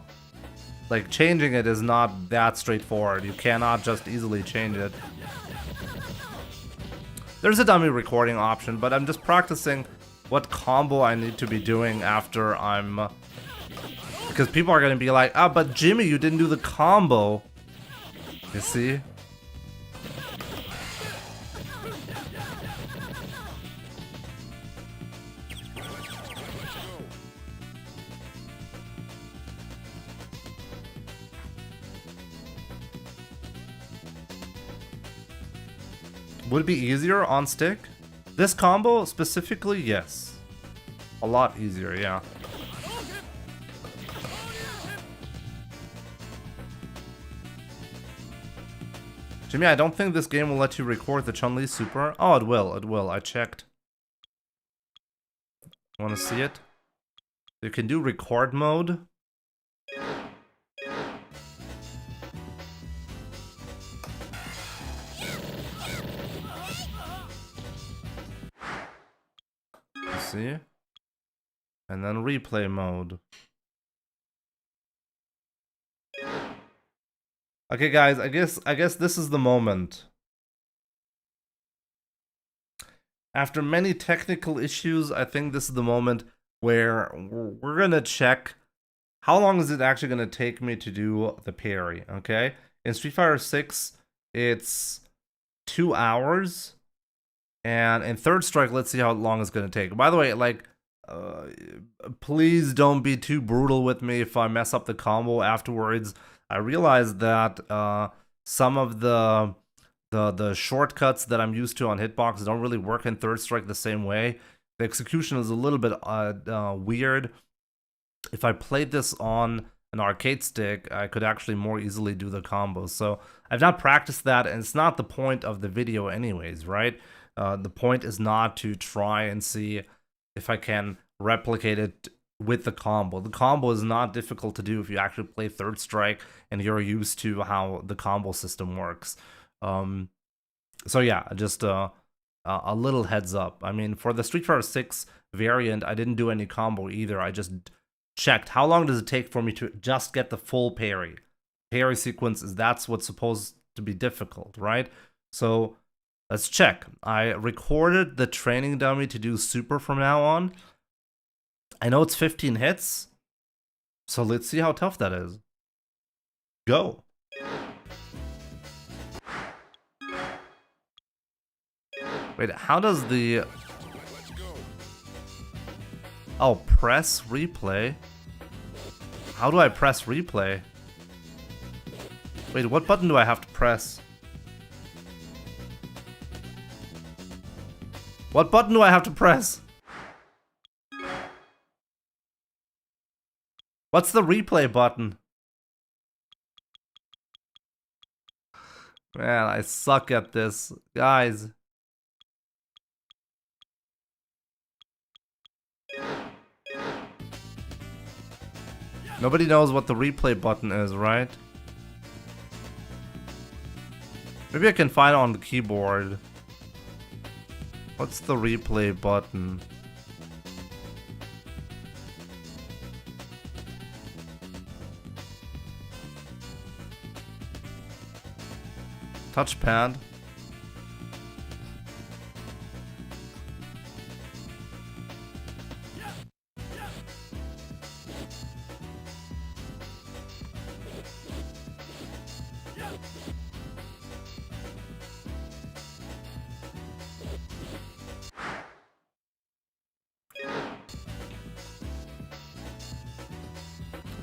like, changing it is not that straightforward. You cannot just easily change it. There's a dummy recording option, but I'm just practicing what combo I need to be doing after I'm... Because people are gonna be like, ah, but Jimmy, you didn't do the combo. You see? Would it be easier on stick? This combo specifically, yes. A lot easier, yeah. Jimmy, I don't think this game will let you record the Chun-Li super. Oh, it will, it will. I checked. Want to see it? You can do record mode. You see? And then replay mode. Okay, guys, I guess this is the moment. After many technical issues, I think this is the moment where we're gonna check how long is it actually gonna take me to do the parry, okay? In Street Fighter 6, it's 2 hours. And in Third Strike, let's see how long it's gonna take. By the way, like, please don't be too brutal with me if I mess up the combo afterwards. I realize that some of the shortcuts that I'm used to on hitbox don't really work in Third Strike the same way. The execution is a little bit weird. If I played this on an arcade stick, I could actually more easily do the combos. So I've not practiced that, and it's not the point of the video anyways, right? The point is not to try and see if I can replicate it with the combo. The combo is not difficult to do if you actually play Third Strike and you're used to how the combo system works. So yeah, just a little heads up. I mean, for the Street Fighter 6 variant, I didn't do any combo either. I just checked how long does it take for me to just get the full parry. Parry sequence that's what's supposed to be difficult, right? So let's check. I recorded the training dummy to do super from now on. I know it's 15 hits, so let's see how tough that is. Go. Wait, how does the... Oh, press replay? How do I press replay? Wait, what button do I have to press? What button do I have to press? What's the replay button? Man, I suck at this. Guys. Nobody knows what the replay button is, right? Maybe I can find it on the keyboard. What's the replay button? Touchpad.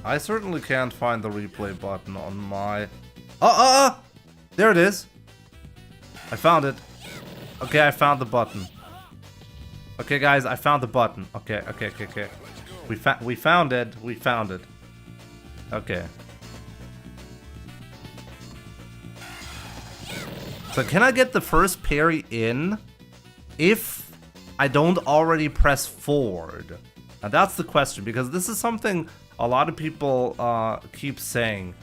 I certainly can't find the replay button on my... There it is. I found it. Okay, I found the button. Okay, guys, I found the button. Okay. We found it. We found it. Okay. So can I get the first parry in if I don't already press forward? Now that's the question, because this is something a lot of people keep saying.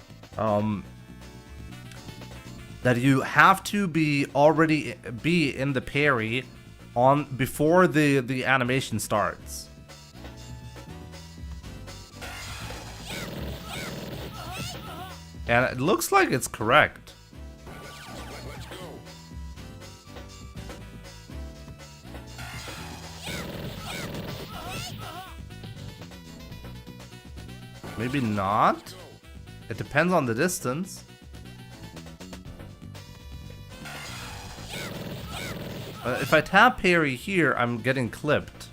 That you have to be already in the parry on before the animation starts. And it looks like it's correct. Maybe not. It depends on the distance. If I tap parry here, I'm getting clipped.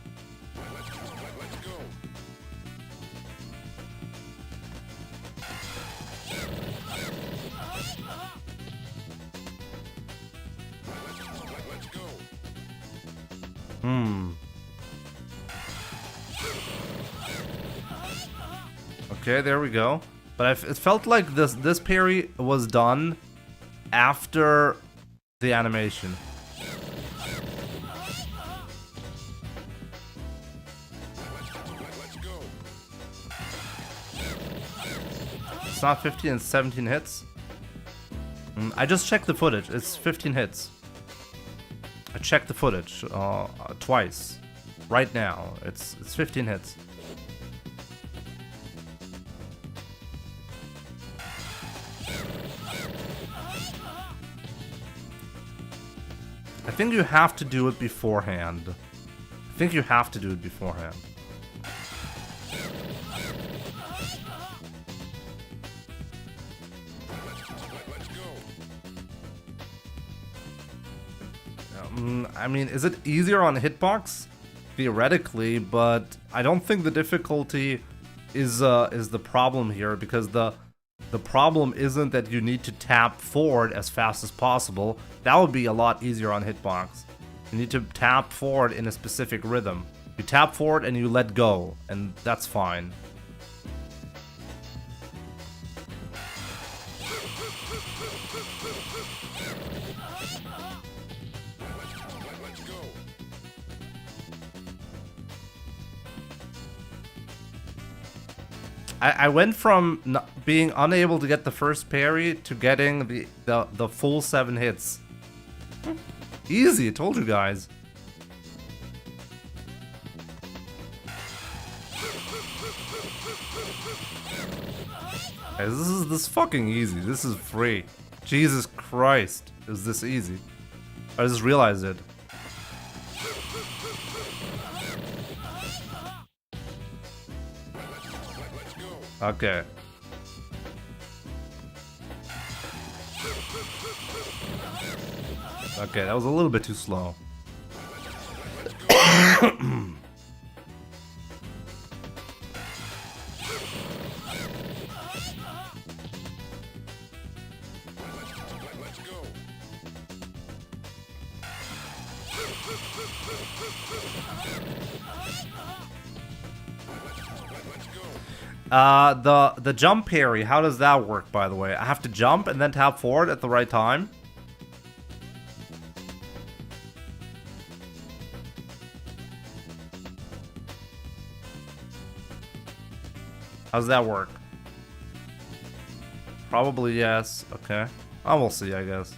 Okay, there we go. But it felt like this parry was done after the animation. It's not 15 and 17 hits. I just checked the footage. It's 15 hits. I checked the footage twice. Right now, it's 15 hits. I think you have to do it beforehand. I think you have to do it beforehand. I mean, is it easier on hitbox? Theoretically, but I don't think the difficulty is the problem here, because the problem isn't that you need to tap forward as fast as possible. That would be a lot easier on hitbox. You need to tap forward in a specific rhythm. You tap forward and you let go, and that's fine. I went from being unable to get the first parry to getting the full 7 hits. Easy, I told you guys. Guys, this fucking easy. This is free. Jesus Christ, is this easy? I just realized it. Okay. Okay, that was a little bit too slow. The jump parry, how does that work, by the way? I have to jump and then tap forward at the right time? How does that work? Probably yes. Okay. Oh, we'll see, I guess.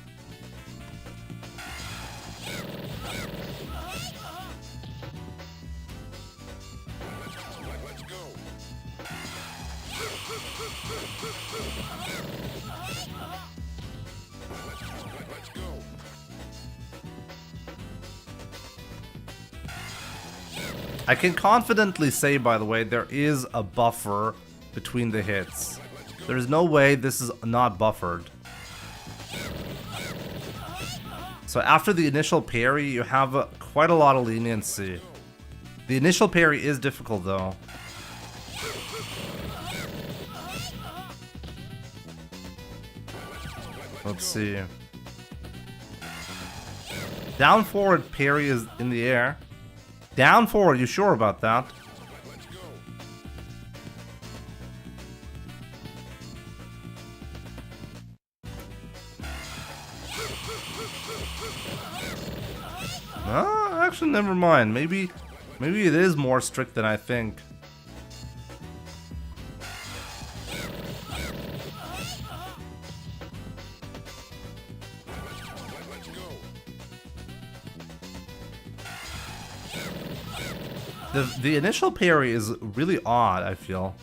I can confidently say, by the way, there is a buffer between the hits. There's no way this is not buffered. So after the initial parry, you have quite a lot of leniency. The initial parry is difficult, though. Let's see. Down forward parry is in the air. Down forward, you sure about that? Actually, never mind. Maybe it is more strict than I think. The initial parry is really odd, I feel.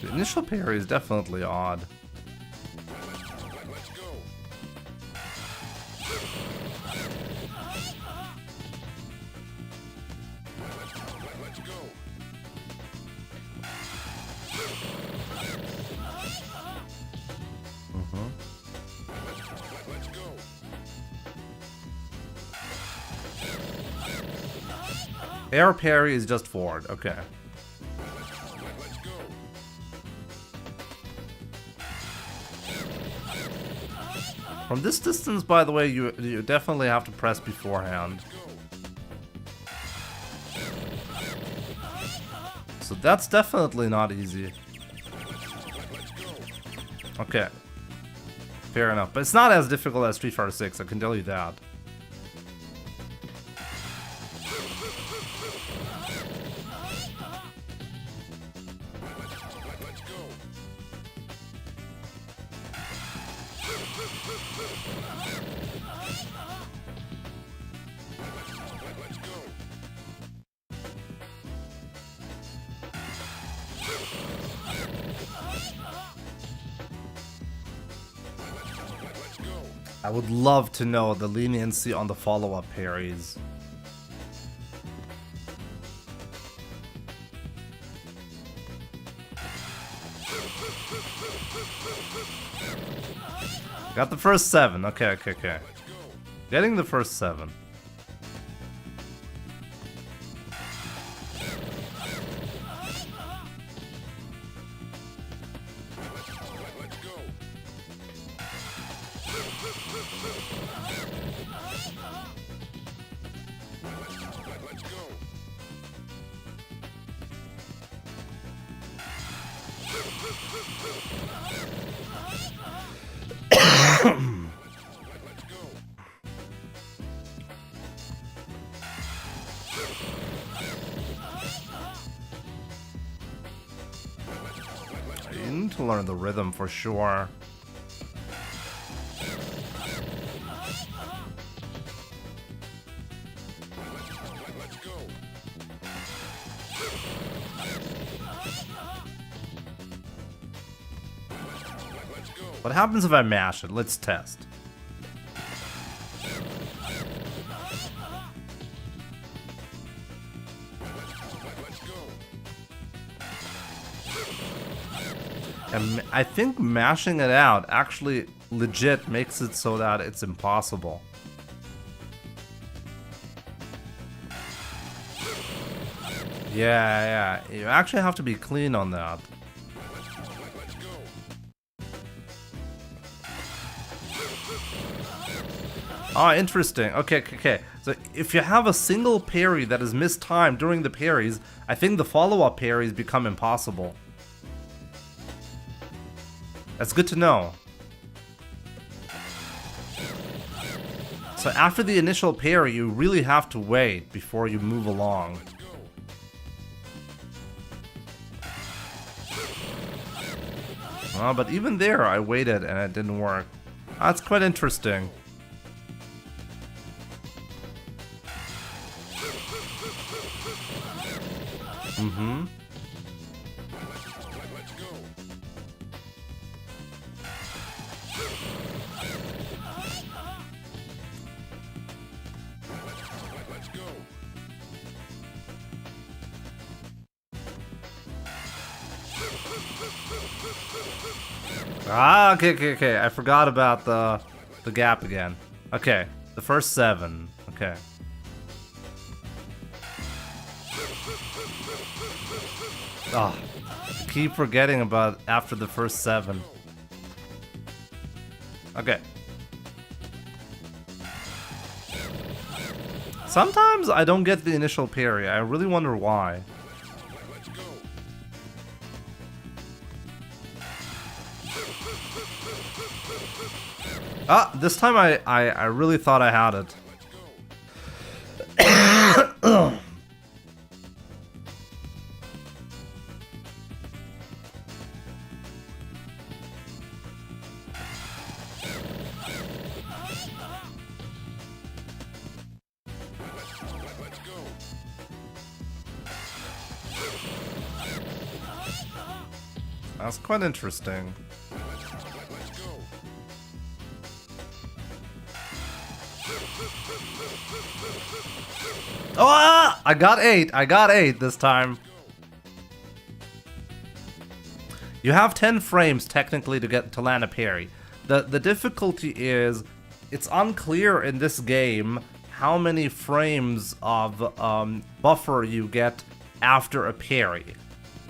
The initial parry is definitely odd. Air parry is just forward. Okay. From this distance, by the way, you definitely have to press beforehand. So that's definitely not easy. Okay. Fair enough. But it's not as difficult as Street Fighter 6, I can tell you that. I would love to know the leniency on the follow-up parries. Got the first 7. Okay. Getting the first 7. You need to learn the rhythm for sure. What happens if I mash it? Let's test. And I think mashing it out actually legit makes it so that it's impossible. Yeah, you actually have to be clean on that. Oh, interesting. Okay. So if you have a single parry that is mistimed during the parries, I think the follow-up parries become impossible. That's good to know. So after the initial parry, you really have to wait before you move along. But even there, I waited and it didn't work. That's quite interesting. Okay. I forgot about the gap again. Okay, the first 7. Okay. I keep forgetting about after the first 7. Okay. Sometimes I don't get the initial parry. I really wonder why. This time I really thought I had it. That's quite interesting. Oh, I got 8. I got 8 this time. You have 10 frames technically to land a parry. The difficulty is it's unclear in this game how many frames of buffer you get after a parry.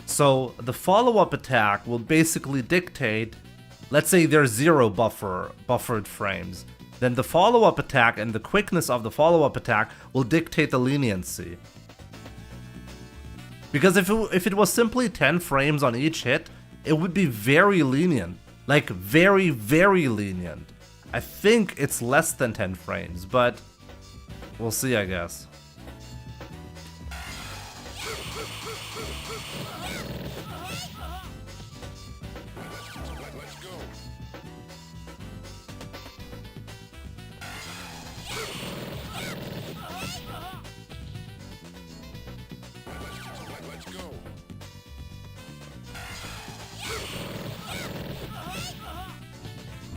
So the follow-up attack will basically dictate, let's say there's 0 buffered frames. Then the follow-up attack and the quickness of the follow-up attack will dictate the leniency. Because if it was simply 10 frames on each hit, it would be very lenient. Like, very, very lenient. I think it's less than 10 frames, but we'll see, I guess.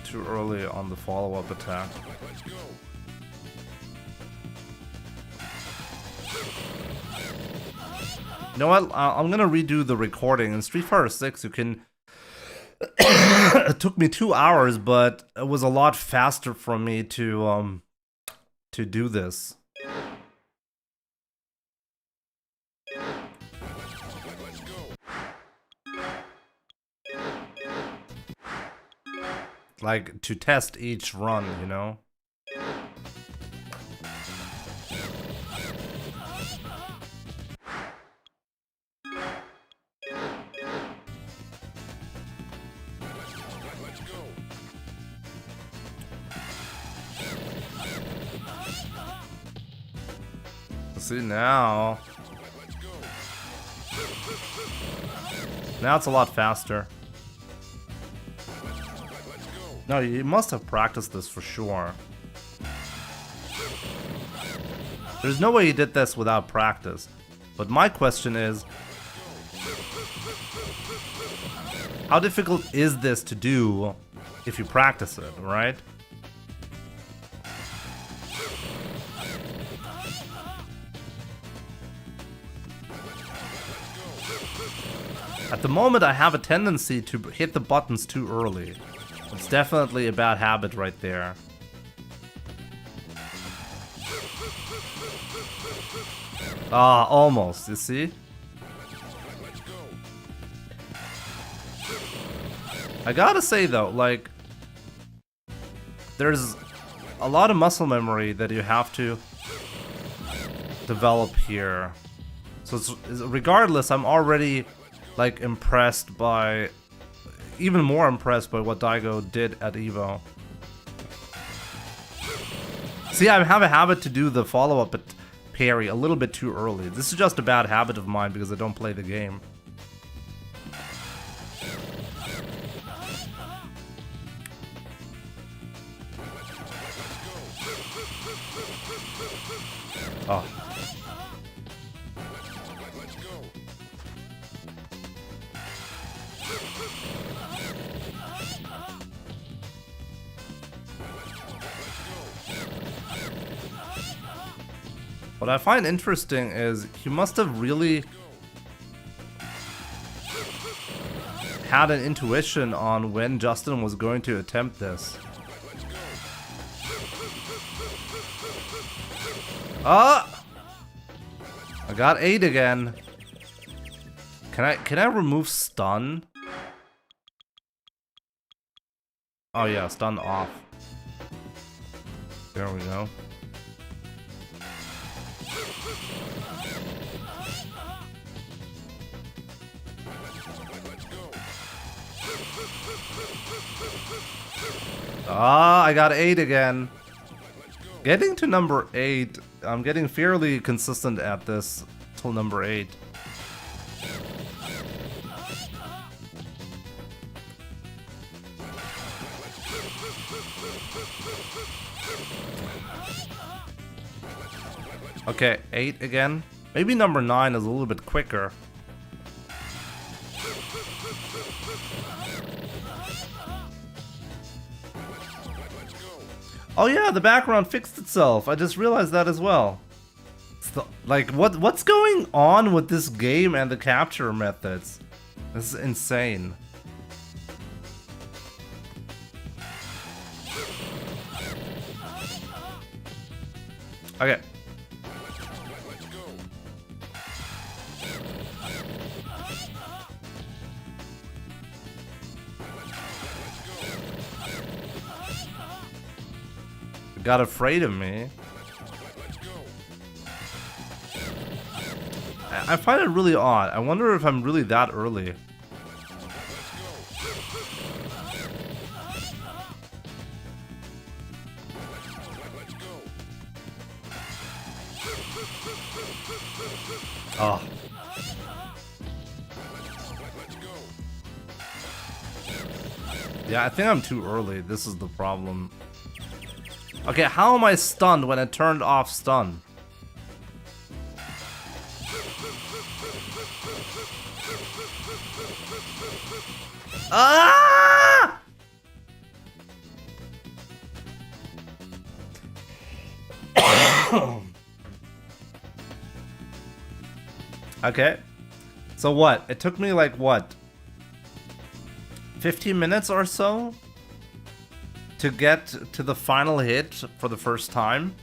Too early on the follow-up attack. You know what? I'm gonna redo the recording. In Street Fighter 6, you can... It took me 2 hours, but it was a lot faster for me to do this. Like, to test each run, you know? See, now it's a lot faster. No, you must have practiced this for sure. There's no way you did this without practice. But my question is, how difficult is this to do if you practice it, right? At the moment, I have a tendency to hit the buttons too early. It's definitely a bad habit right there. Ah, almost, you see? I gotta say though, like, there's a lot of muscle memory that you have to develop here. So regardless, I'm already like impressed by, even more impressed by what Daigo did at EVO. See, I have a habit to do the follow-up at parry a little bit too early. This is just a bad habit of mine because I don't play the game. Oh. What I find interesting is he must have really had an intuition on when Justin was going to attempt this. Ah! I got 8 again. Can I remove stun? Oh yeah, stun off. There we go. Ah, I got 8 again. Getting to number 8, I'm getting fairly consistent at this till number 8. Okay, 8 again. Maybe number 9 is a little bit quicker. Oh yeah, the background fixed itself. I just realized that as well. Like, what's going on with this game and the capture methods? This is insane. Okay. Got afraid of me. I find it really odd. I wonder if I'm really that early. Oh. Yeah, I think I'm too early. This is the problem. Okay, how am I stunned when it turned off stun? Ah! Okay. So what? It took me like what? 15 minutes or so to get to the final hit for the first time.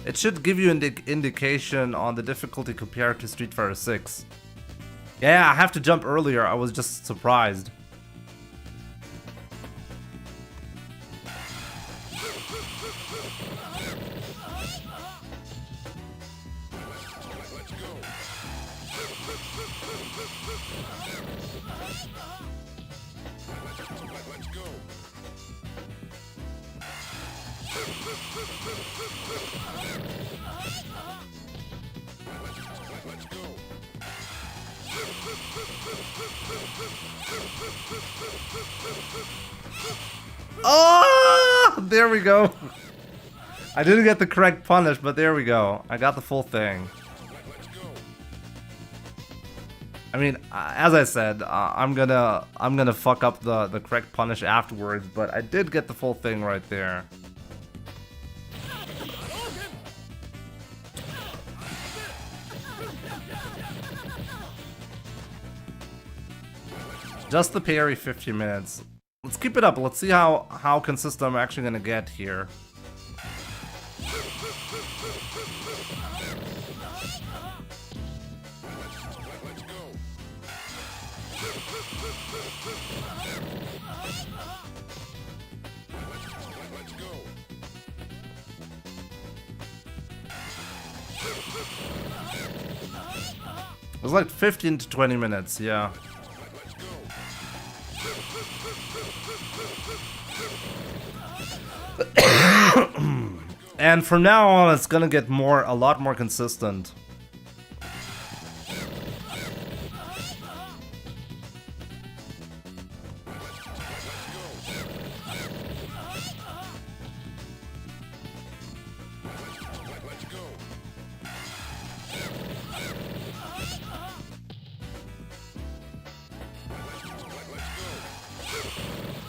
It should give you an indication on the difficulty compared to Street Fighter 6. Yeah, I have to jump earlier. I was just surprised. Oh, there we go. I didn't get the correct punish, but there we go. I got the full thing. I mean, as I said, I'm gonna fuck up the correct punish afterwards, but I did get the full thing right there. Just the parry, 15 minutes. Let's keep it up. Let's see how consistent I'm actually gonna get here. It was like 15 to 20 minutes, yeah. And from now on, it's gonna get a lot more consistent.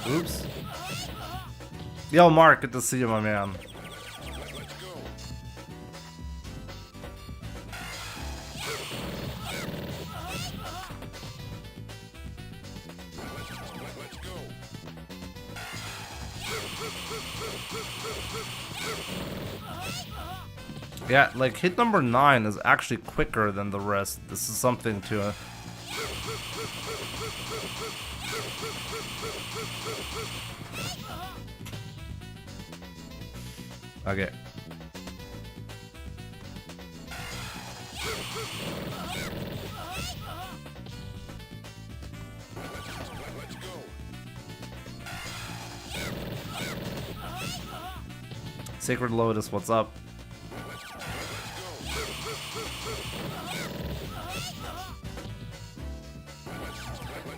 Oops. Yo, Mark, good to see you, my man. Yeah, like hit number 9 is actually quicker than the rest. This is something to Okay. Sacred Lotus, what's up?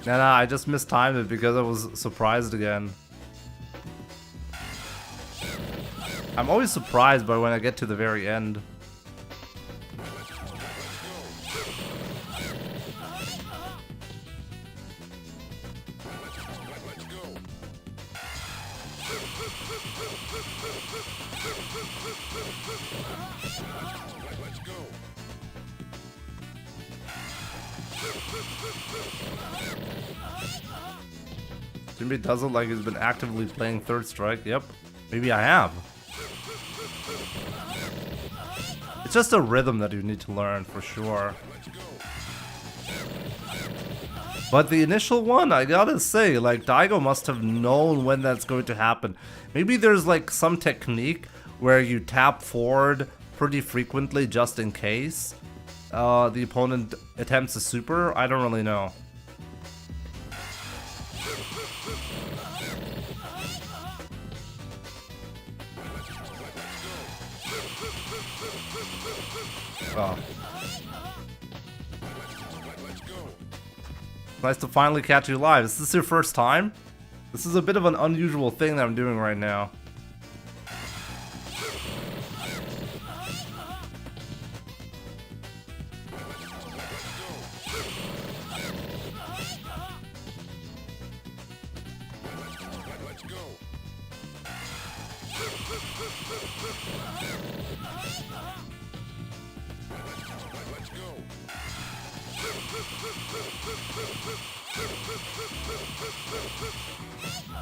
Nah, I just mistimed it because I was surprised again. I'm always surprised by when I get to the very end. Jimmy does it like he's been actively playing Third Strike. Yep, maybe I have. It's just a rhythm that you need to learn for sure. But the initial one, I gotta say, like, Daigo must have known when that's going to happen. Maybe there's like some technique where you tap forward pretty frequently just in case the opponent attempts a super. I don't really know. Oh. Nice to finally catch you live. Is this your first time? This is a bit of an unusual thing that I'm doing right now.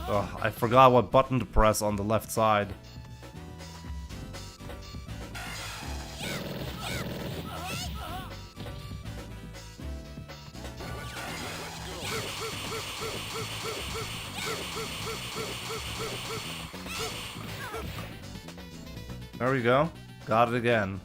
Oh, I forgot what button to press on the left side. There we go. Got it again.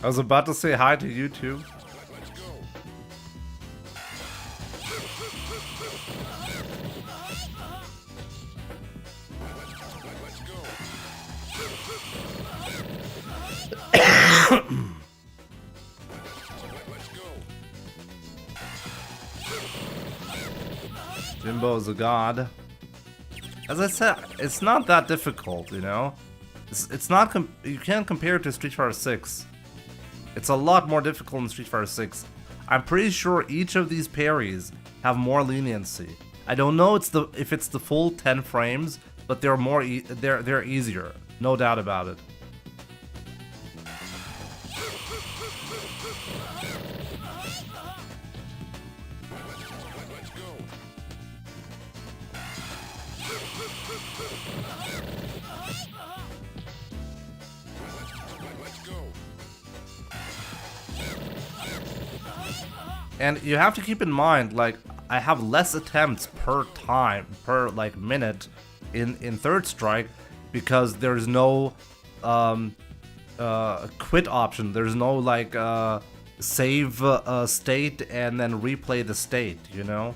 I was about to say hi to you too. Jimbo is a god. As I said, it's not that difficult, you know? It's not you can't compare it to Street Fighter 6. It's a lot more difficult in Street Fighter 6. I'm pretty sure each of these parries have more leniency. I don't know if it's the full 10 frames, but they're more they're easier, no doubt about it. And you have to keep in mind, like, I have less attempts per like minute in third strike because there's no quit option. There's no like save state and then replay the state, you know?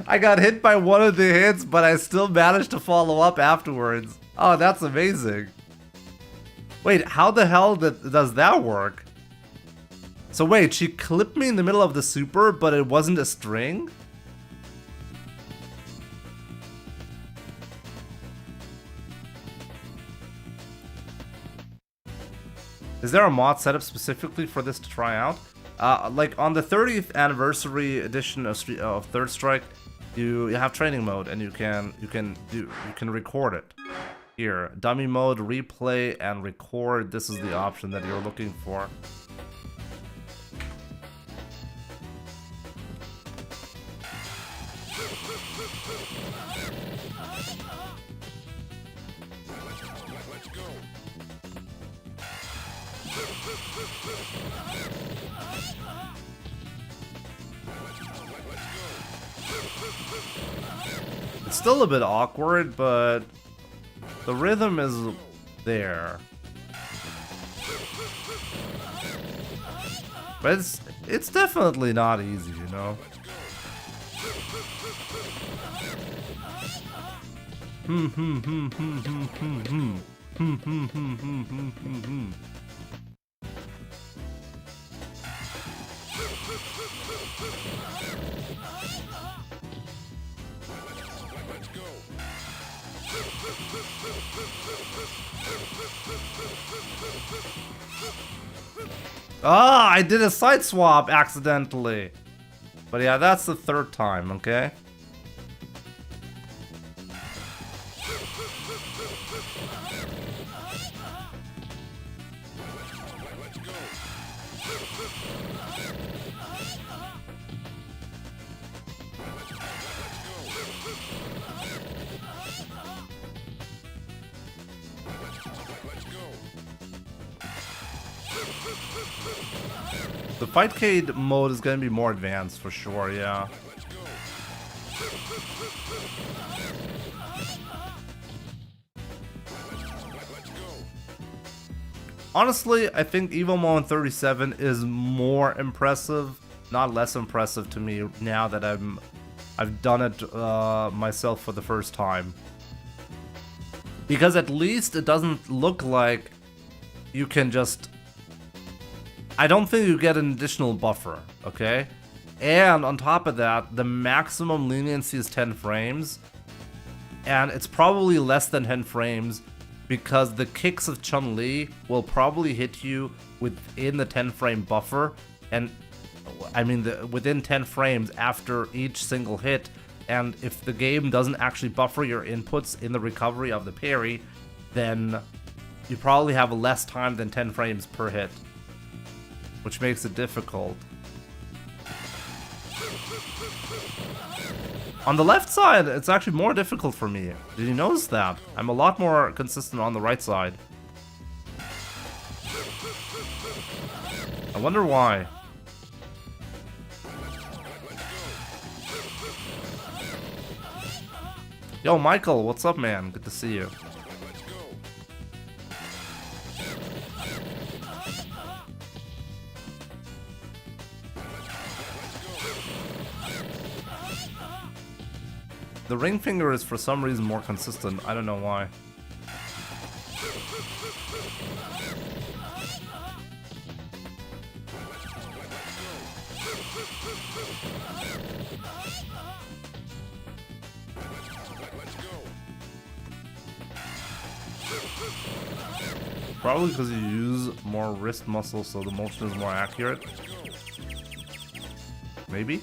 I got hit by one of the hits, but I still managed to follow up afterwards. Oh, that's amazing. Wait, how the hell does that work? So wait, she clipped me in the middle of the super, but it wasn't a string? Is there a mod set up specifically for this to try out? Like on the 30th anniversary edition of Third Strike, you have training mode and you can record it. Here, dummy mode, replay, and record. This is the option that you're looking for. It's still a bit awkward, but the rhythm is there. But it's definitely not easy, you know? Ah, I did a side swap accidentally. But yeah, that's the third time, okay? The Fightcade mode is gonna be more advanced for sure, yeah. Honestly, I think EVO Moment 37 is more impressive, not less impressive to me now that I've done it myself for the first time. Because at least it doesn't look like you can just... I don't think you get an additional buffer, okay? And on top of that, the maximum leniency is 10 frames. And it's probably less than 10 frames because the kicks of Chun-Li will probably hit you within the 10 frame buffer. And I mean, within 10 frames after each single hit. And if the game doesn't actually buffer your inputs in the recovery of the parry, then you probably have less time than 10 frames per hit, which makes it difficult. On the left side, it's actually more difficult for me. Did you notice that? I'm a lot more consistent on the right side. I wonder why. Yo, Michael, what's up, man? Good to see you. The ring finger is for some reason more consistent. I don't know why. Probably because you use more wrist muscle, so the motion is more accurate. Maybe?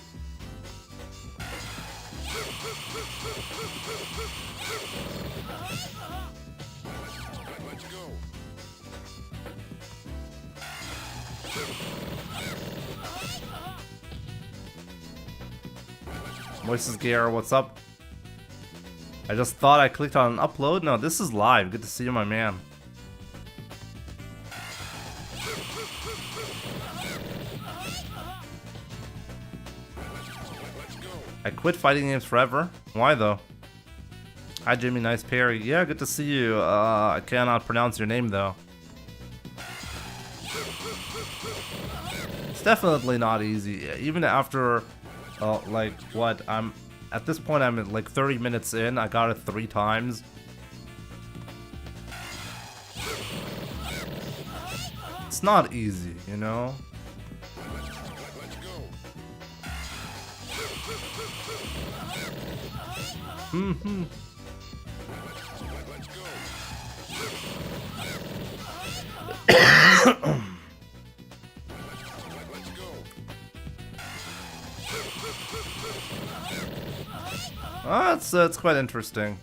Moises Gear, what's up? I just thought I clicked on upload. No, this is live. Good to see you, my man. I quit fighting games forever. Why though? Hi Jimmy, nice parry. Yeah, good to see you. I cannot pronounce your name though. It's definitely not easy. Even after, like what? At this point I'm at like 30 minutes in. I got it 3 times. It's not easy, you know? Mm-hmm. It's quite interesting.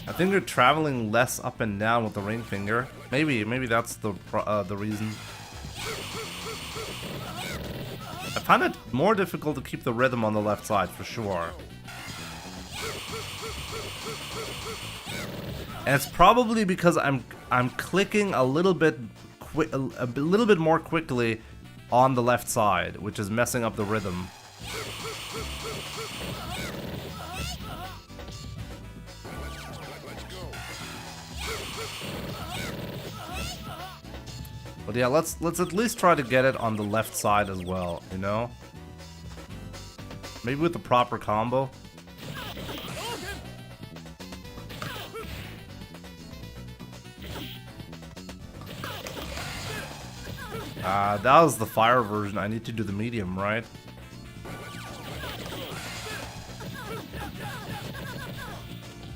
I think you're traveling less up and down with the ring finger. Maybe that's the reason. I find it more difficult to keep the rhythm on the left side for sure. And it's probably because I'm clicking a little bit more quickly on the left side, which is messing up the rhythm. But yeah, let's at least try to get it on the left side as well, you know? Maybe with the proper combo. That was the fire version. I need to do the medium, right?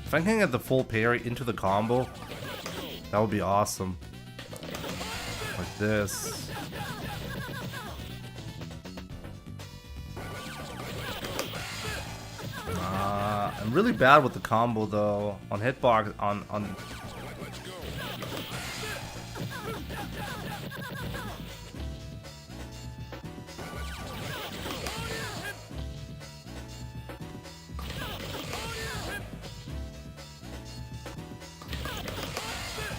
If I can get the full parry into the combo, That would be awesome. Like this. I'm really bad with the combo though. On hitbox, on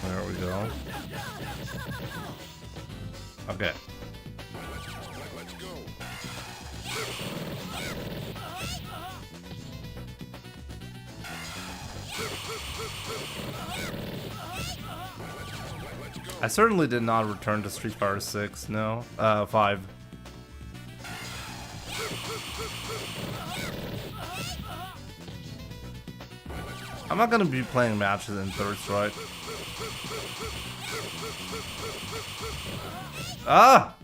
there we go. Okay. I certainly did not return to Street Fighter 6, no. 5. I'm not gonna be playing matches in Third Strike. Ah!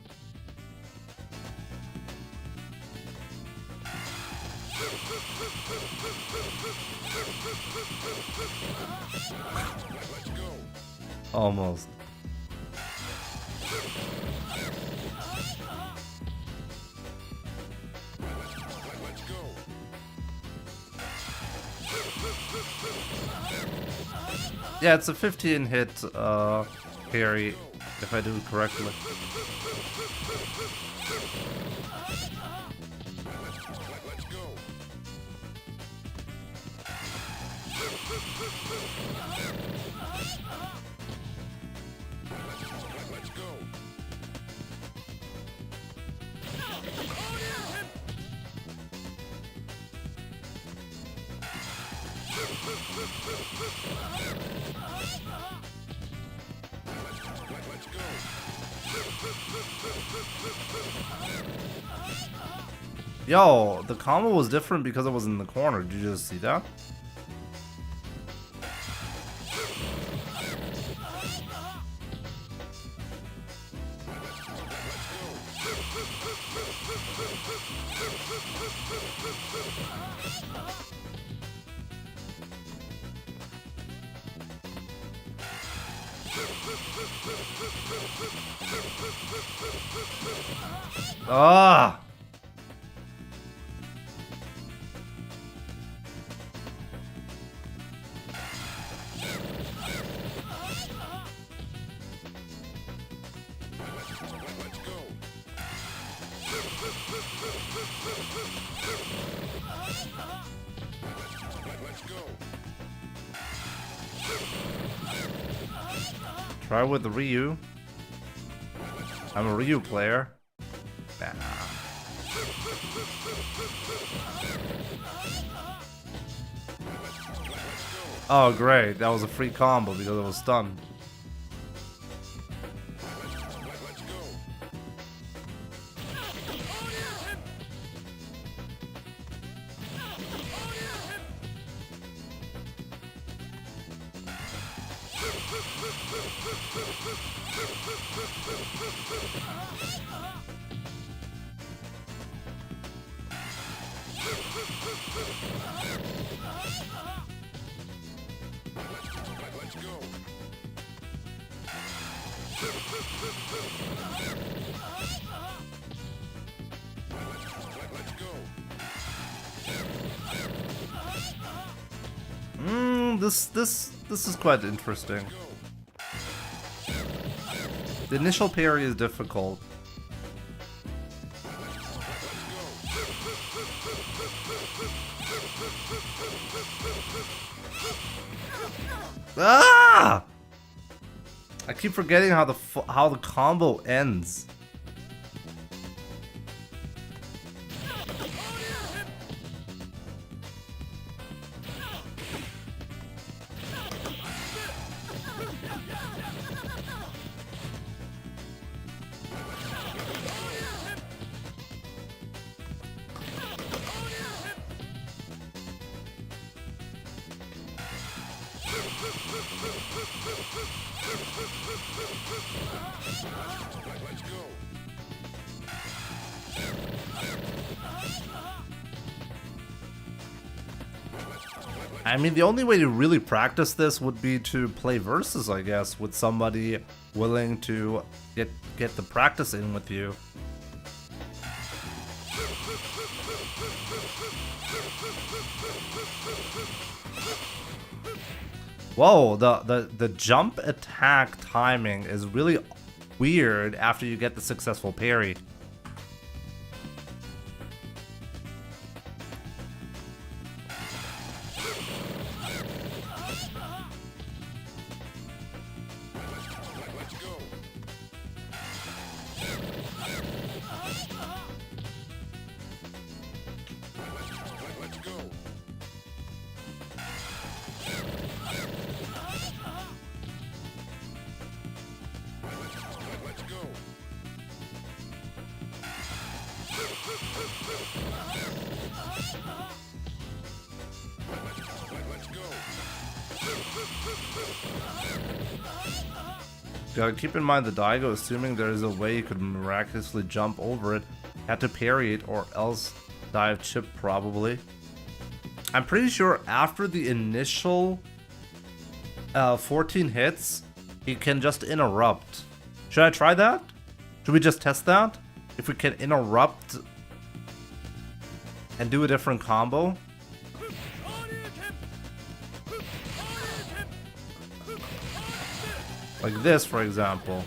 Almost. Yeah, it's a 15 hit parry, if I do it correctly. Yo, the combo was different because it was in the corner. Did you just see that? Ah! Try with the Ryu. I'm a Ryu player. Nah. Oh great, that was a free combo because it was stunned. This is quite interesting. The initial parry is difficult. Ah! I keep forgetting how the combo ends. I mean, the only way to really practice this would be to play versus, I guess, with somebody willing to get the practice in with you. Whoa, the jump attack timing is really weird after you get the successful parry. Gotta keep in mind the Daigo, assuming there is a way you could miraculously jump over it, had to parry it or else dive chip probably. I'm pretty sure after the initial 14 hits, he can just interrupt. Should I try that? Should we just test that? If we can interrupt and do a different combo? Like this, for example.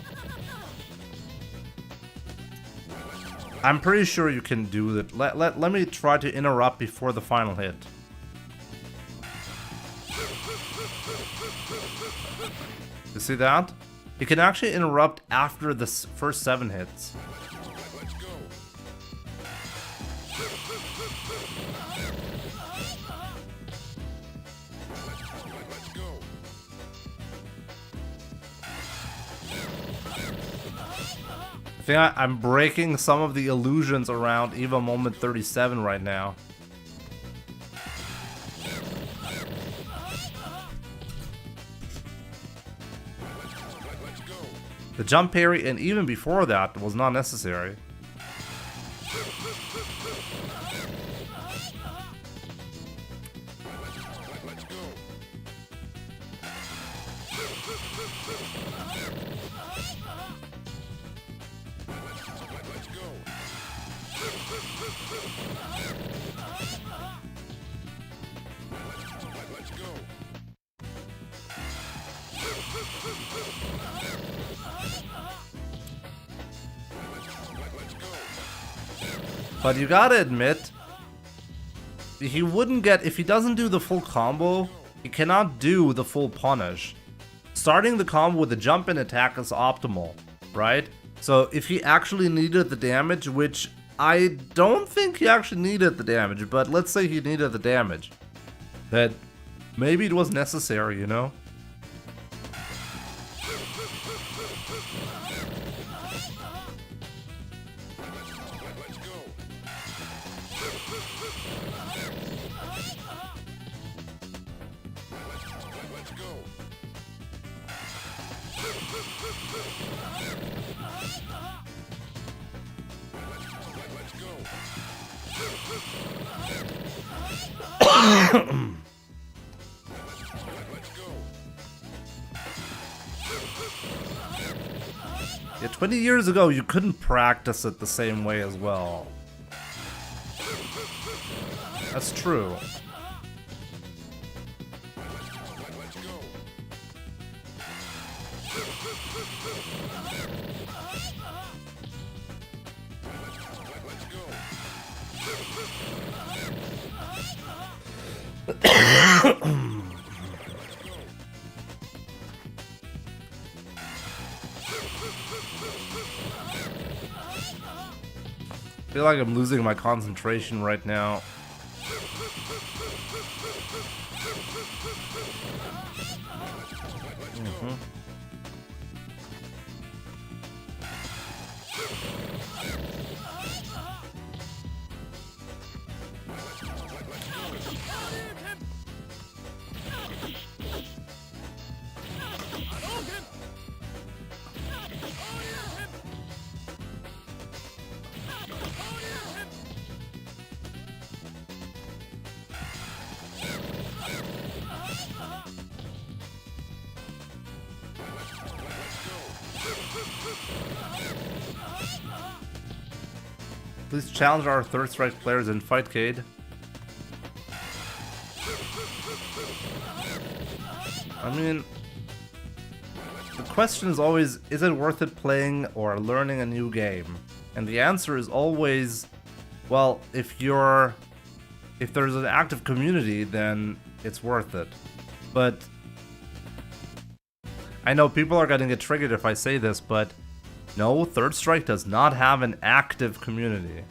I'm pretty sure you can do that. Let me try to interrupt before the final hit. You see that? You can actually interrupt after the first 7 hits. I think I'm breaking some of the illusions around EVO Moment 37 right now. The jump parry, and even before that, was not necessary. But you gotta admit, he wouldn't get, if he doesn't do the full combo, he cannot do the full punish. Starting the combo with the jump and attack is optimal, right? So if he actually needed the damage, which I don't think he actually needed the damage, but let's say he needed the damage, that maybe it was necessary, you know? Yeah, 20 years ago, you couldn't practice it the same way as well. That's true. I feel like I'm losing my concentration right now. Please challenge our Third Strike players in Fightcade. I mean, the question is always, is it worth it playing or learning a new game? And the answer is always, well, if there's an active community, then it's worth it. But I know people are going to get triggered if I say this, but no, Third Strike does not have an active community.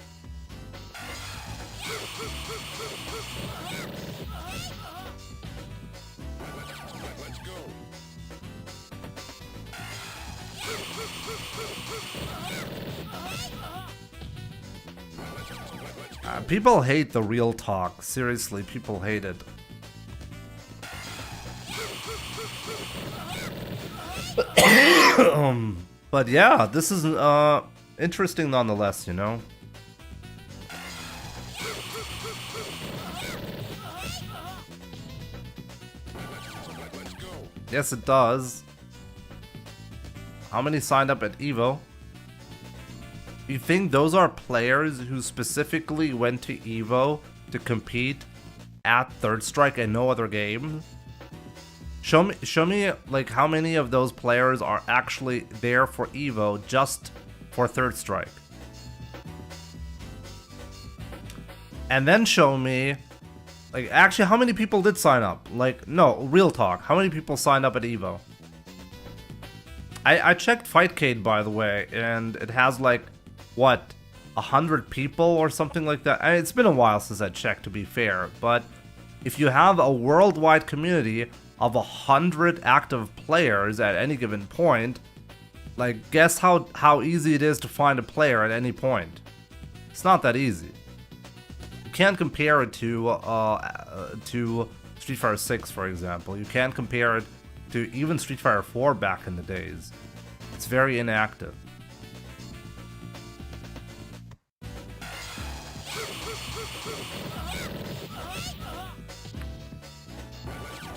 People hate the real talk. Seriously, people hate it. But yeah, this is interesting nonetheless, you know? Yes, it does. How many signed up at EVO? You think those are players who specifically went to EVO to compete at Third Strike and no other game? Show me like how many of those players are actually there for EVO just for Third Strike. And then show me, like, actually how many people did sign up? Like, no, real talk. How many people signed up at EVO? I checked Fightcade, by the way, and it has like, what, 100 people or something like that? I mean, it's been a while since I checked, to be fair, but if you have a worldwide community of 100 active players at any given point, like, guess how easy it is to find a player at any point. It's not that easy. You can't compare it to Street Fighter 6, for example. You can't compare it to even Street Fighter 4 back in the days. It's very inactive.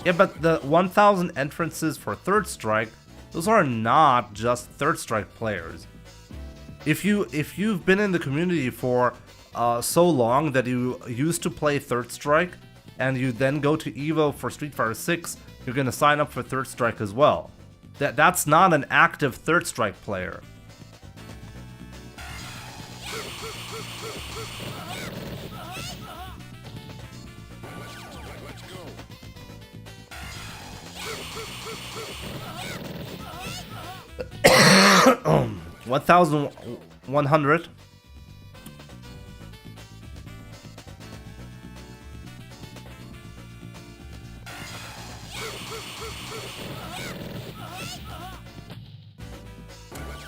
Yeah, but the 1,000 entrances for Third Strike, those are not just Third Strike players. If you've been in the community for so long that you used to play Third Strike, and you then go to EVO for Street Fighter 6, you're gonna sign up for Third Strike as well. That's not an active Third Strike player. Oh, 1,100.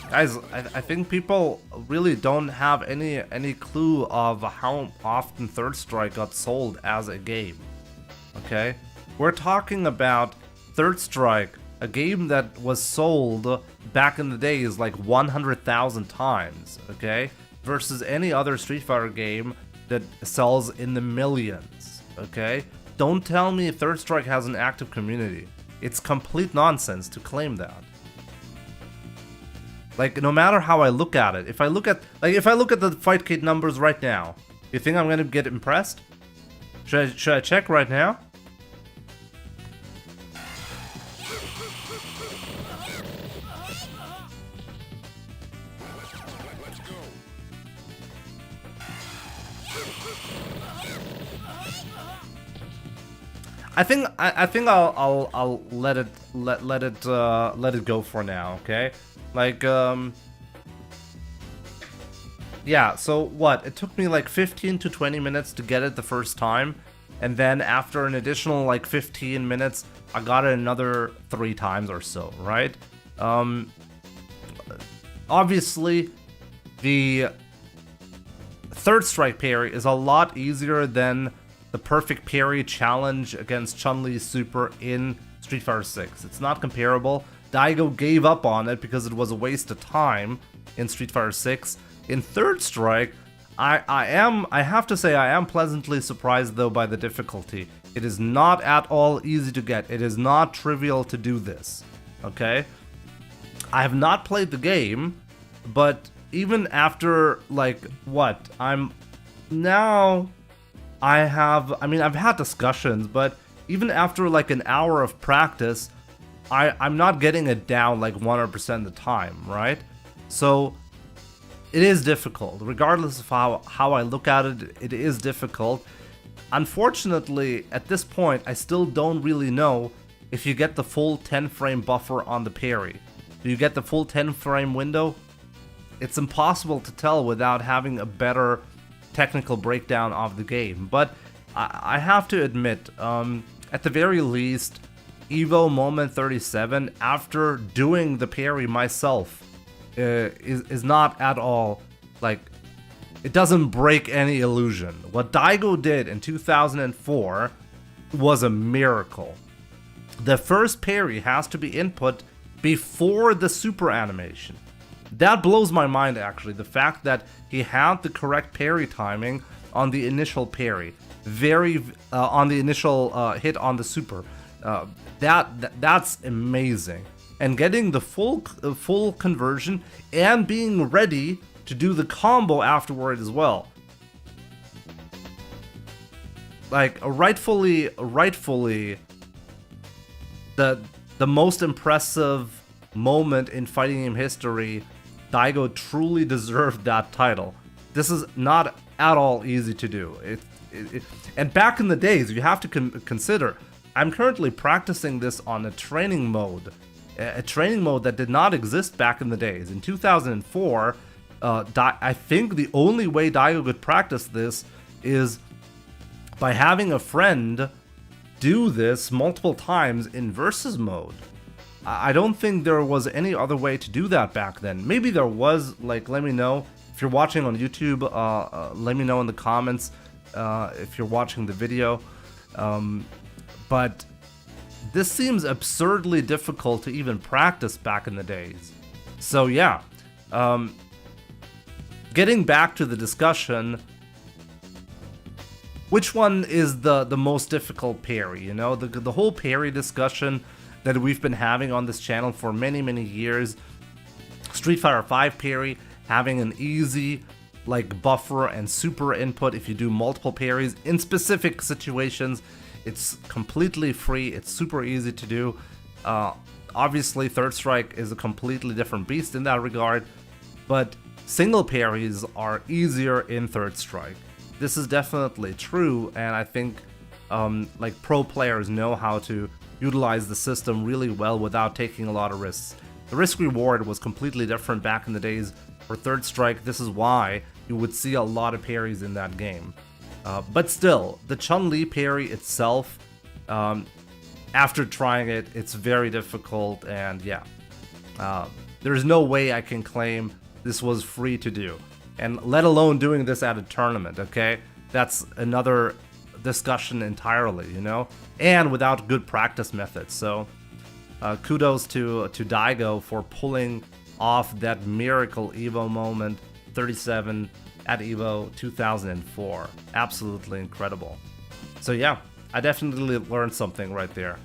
Guys, I think people really don't have any clue of how often Third Strike got sold as a game. Okay? We're talking about Third Strike, a game that was sold back in the days like 100,000 times, okay? Versus any other Street Fighter game that sells in the millions, okay? Don't tell me Third Strike has an active community. It's complete nonsense to claim that. Like, no matter how I look at it, if I look at the Fightcade numbers right now, you think I'm gonna get impressed? Should I check right now? I think I'll let it go for now, okay? Like, yeah, so what? It took me like 15 to 20 minutes to get it the first time, and then after an additional like 15 minutes, I got it another 3 times or so, right? Obviously, the Third Strike parry is a lot easier than the perfect parry challenge against Chun-Li's super in Street Fighter 6. It's not comparable. Daigo gave up on it because it was a waste of time in Street Fighter 6. In Third Strike, I have to say I am pleasantly surprised though by the difficulty. It is not at all easy to get. It is not trivial to do this. Okay? I have not played the game, but even after, like, what? I'm now, I mean, I've had discussions, but even after like an hour of practice, I'm not getting it down like 100% of the time, right? So it is difficult. Regardless of how I look at it, it is difficult. Unfortunately, at this point, I still don't really know if you get the full 10 frame buffer on the parry. Do you get the full 10 frame window? It's impossible to tell without having a better technical breakdown of the game. But I have to admit, at the very least, EVO Moment 37, after doing the parry myself, is not at all, like, it doesn't break any illusion. What Daigo did in 2004 was a miracle. The first parry has to be input before the super animation. That blows my mind, actually, the fact that he had the correct parry timing on the initial parry, on the initial hit on the super. That's amazing. And getting the full conversion and being ready to do the combo afterward as well. Like, rightfully, the most impressive moment in fighting game history. Daigo truly deserved that title. This is not at all easy to do. And back in the days, you have to consider, I'm currently practicing this on a training mode. A training mode that did not exist back in the days. In 2004, I think the only way Daigo could practice this is by having a friend do this multiple times in versus mode. I don't think there was any other way to do that back then. Maybe there was, like, let me know. If you're watching on YouTube, let me know in the comments if you're watching the video. But this seems absurdly difficult to even practice back in the days. So yeah, getting back to the discussion, which one is the most difficult parry? You know, the whole parry discussion that we've been having on this channel for many years. Street Fighter V parry having an easy, like, buffer and super input if you do multiple parries in specific situations. It's completely free, it's super easy to do. Obviously, Third Strike is a completely different beast in that regard, but single parries are easier in Third Strike. This is definitely true, and I think like, pro players know how to utilize the system really well without taking a lot of risks. The risk reward was completely different back in the days for Third Strike. This is why you would see a lot of parries in that game. But still, the Chun-Li parry itself, after trying it, it's very difficult, and yeah. There's no way I can claim this was free to do, and let alone doing this at a tournament, okay? That's another discussion entirely, you know? And without good practice methods, so kudos to Daigo for pulling off that miracle EVO Moment 37 at EVO 2004. Absolutely incredible. So yeah, I definitely learned something right there.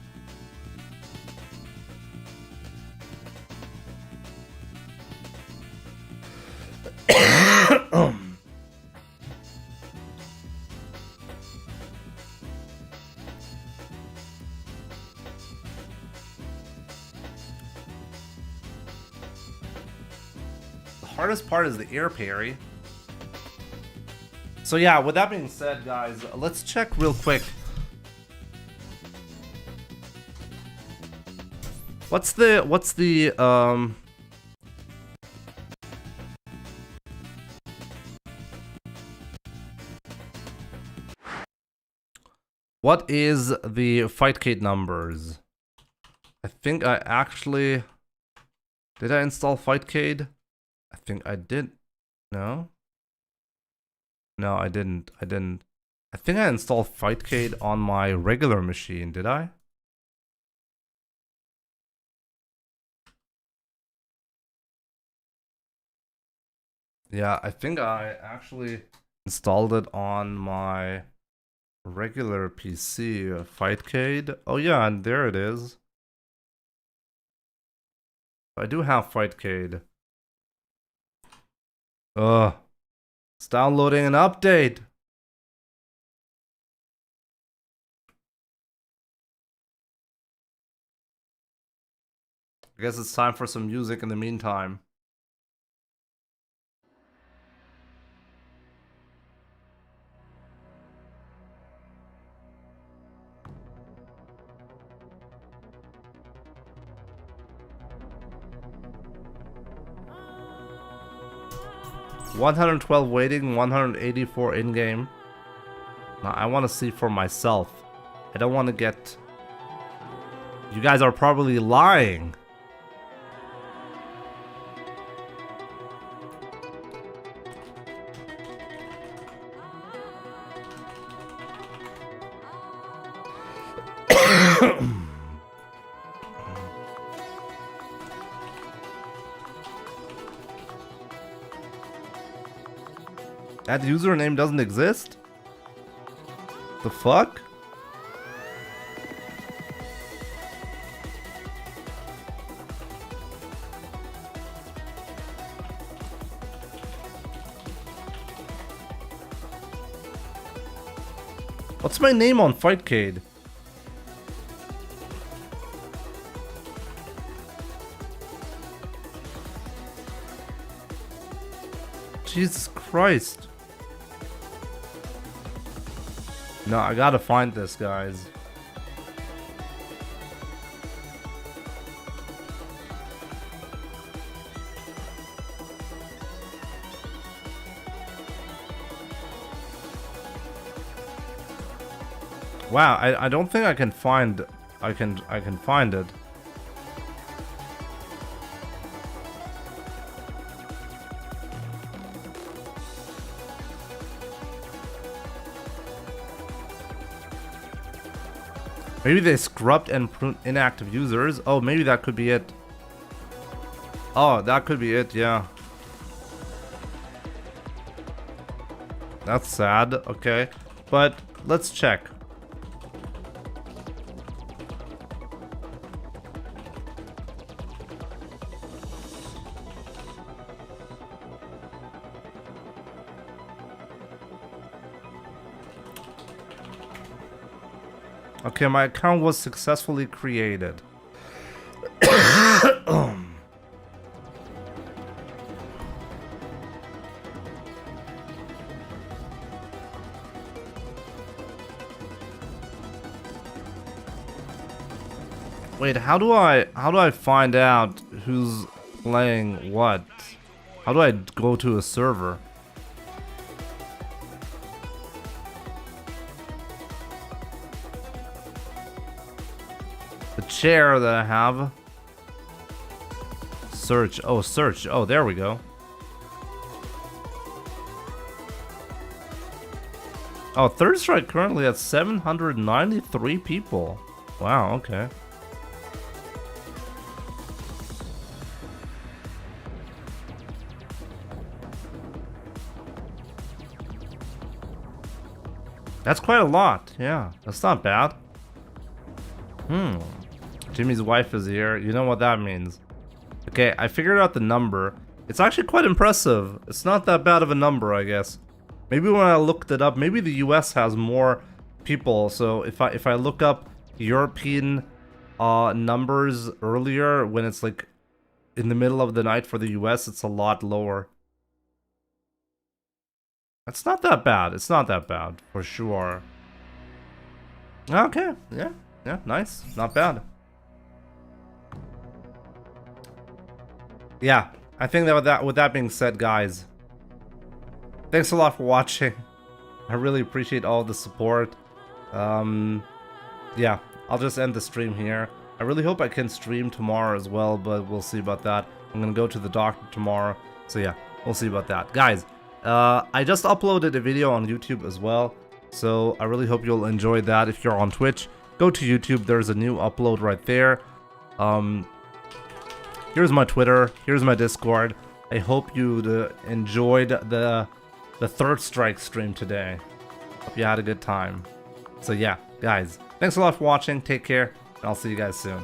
The hardest part is the air parry. So yeah, with that being said, guys, let's check real quick. What's the what is the Fightcade numbers? I think I actually... Did I install Fightcade? I think I did. No? No, I didn't. I think I installed Fightcade on my regular machine, did I? Yeah, I think I actually installed it on my regular PC, Fightcade. Oh yeah, and there it is. I do have Fightcade. Ugh. It's downloading an update. I guess it's time for some music in the meantime. $112 waiting, $184 in-game. Now, I want to see for myself. I don't want to get... You guys are probably lying. That username doesn't exist? The fuck? What's my name on Fightcade? Jesus Christ. No, I gotta find this, guys. Wow, I don't think I can find I can find it. Maybe they scrubbed and pruned inactive users. Oh, maybe that could be it. Oh, that could be it, yeah. That's sad, okay. But let's check. Okay, my account was successfully created. Wait, how do I find out who's playing what? How do I go to a server? The chair that I have. Search. Oh, search. Oh, there we go. Oh, Third Strike currently at 793 people. Wow, okay. That's quite a lot. Yeah, that's not bad. Jimmy's wife is here. You know what that means. Okay, I figured out the number. It's actually quite impressive. It's not that bad of a number, I guess. Maybe when I looked it up, maybe the US has more people. So if I look up European numbers earlier, when it's like in the middle of the night for the US, it's a lot lower. It's not that bad. It's not that bad, for sure. Okay, yeah, nice. Not bad. Yeah, I think that with that being said, guys, thanks a lot for watching. I really appreciate all the support. Yeah, I'll just end the stream here. I really hope I can stream tomorrow as well, but we'll see about that. I'm gonna go to the doctor tomorrow, so yeah, we'll see about that. Guys, I just uploaded a video on YouTube as well, so I really hope you'll enjoy that. If you're on Twitch, go to YouTube. There's a new upload right there. Here's my Twitter. Here's my Discord. I hope you enjoyed the Third Strike stream today. Hope you had a good time. So yeah, guys, thanks a lot for watching. Take care, and I'll see you guys soon.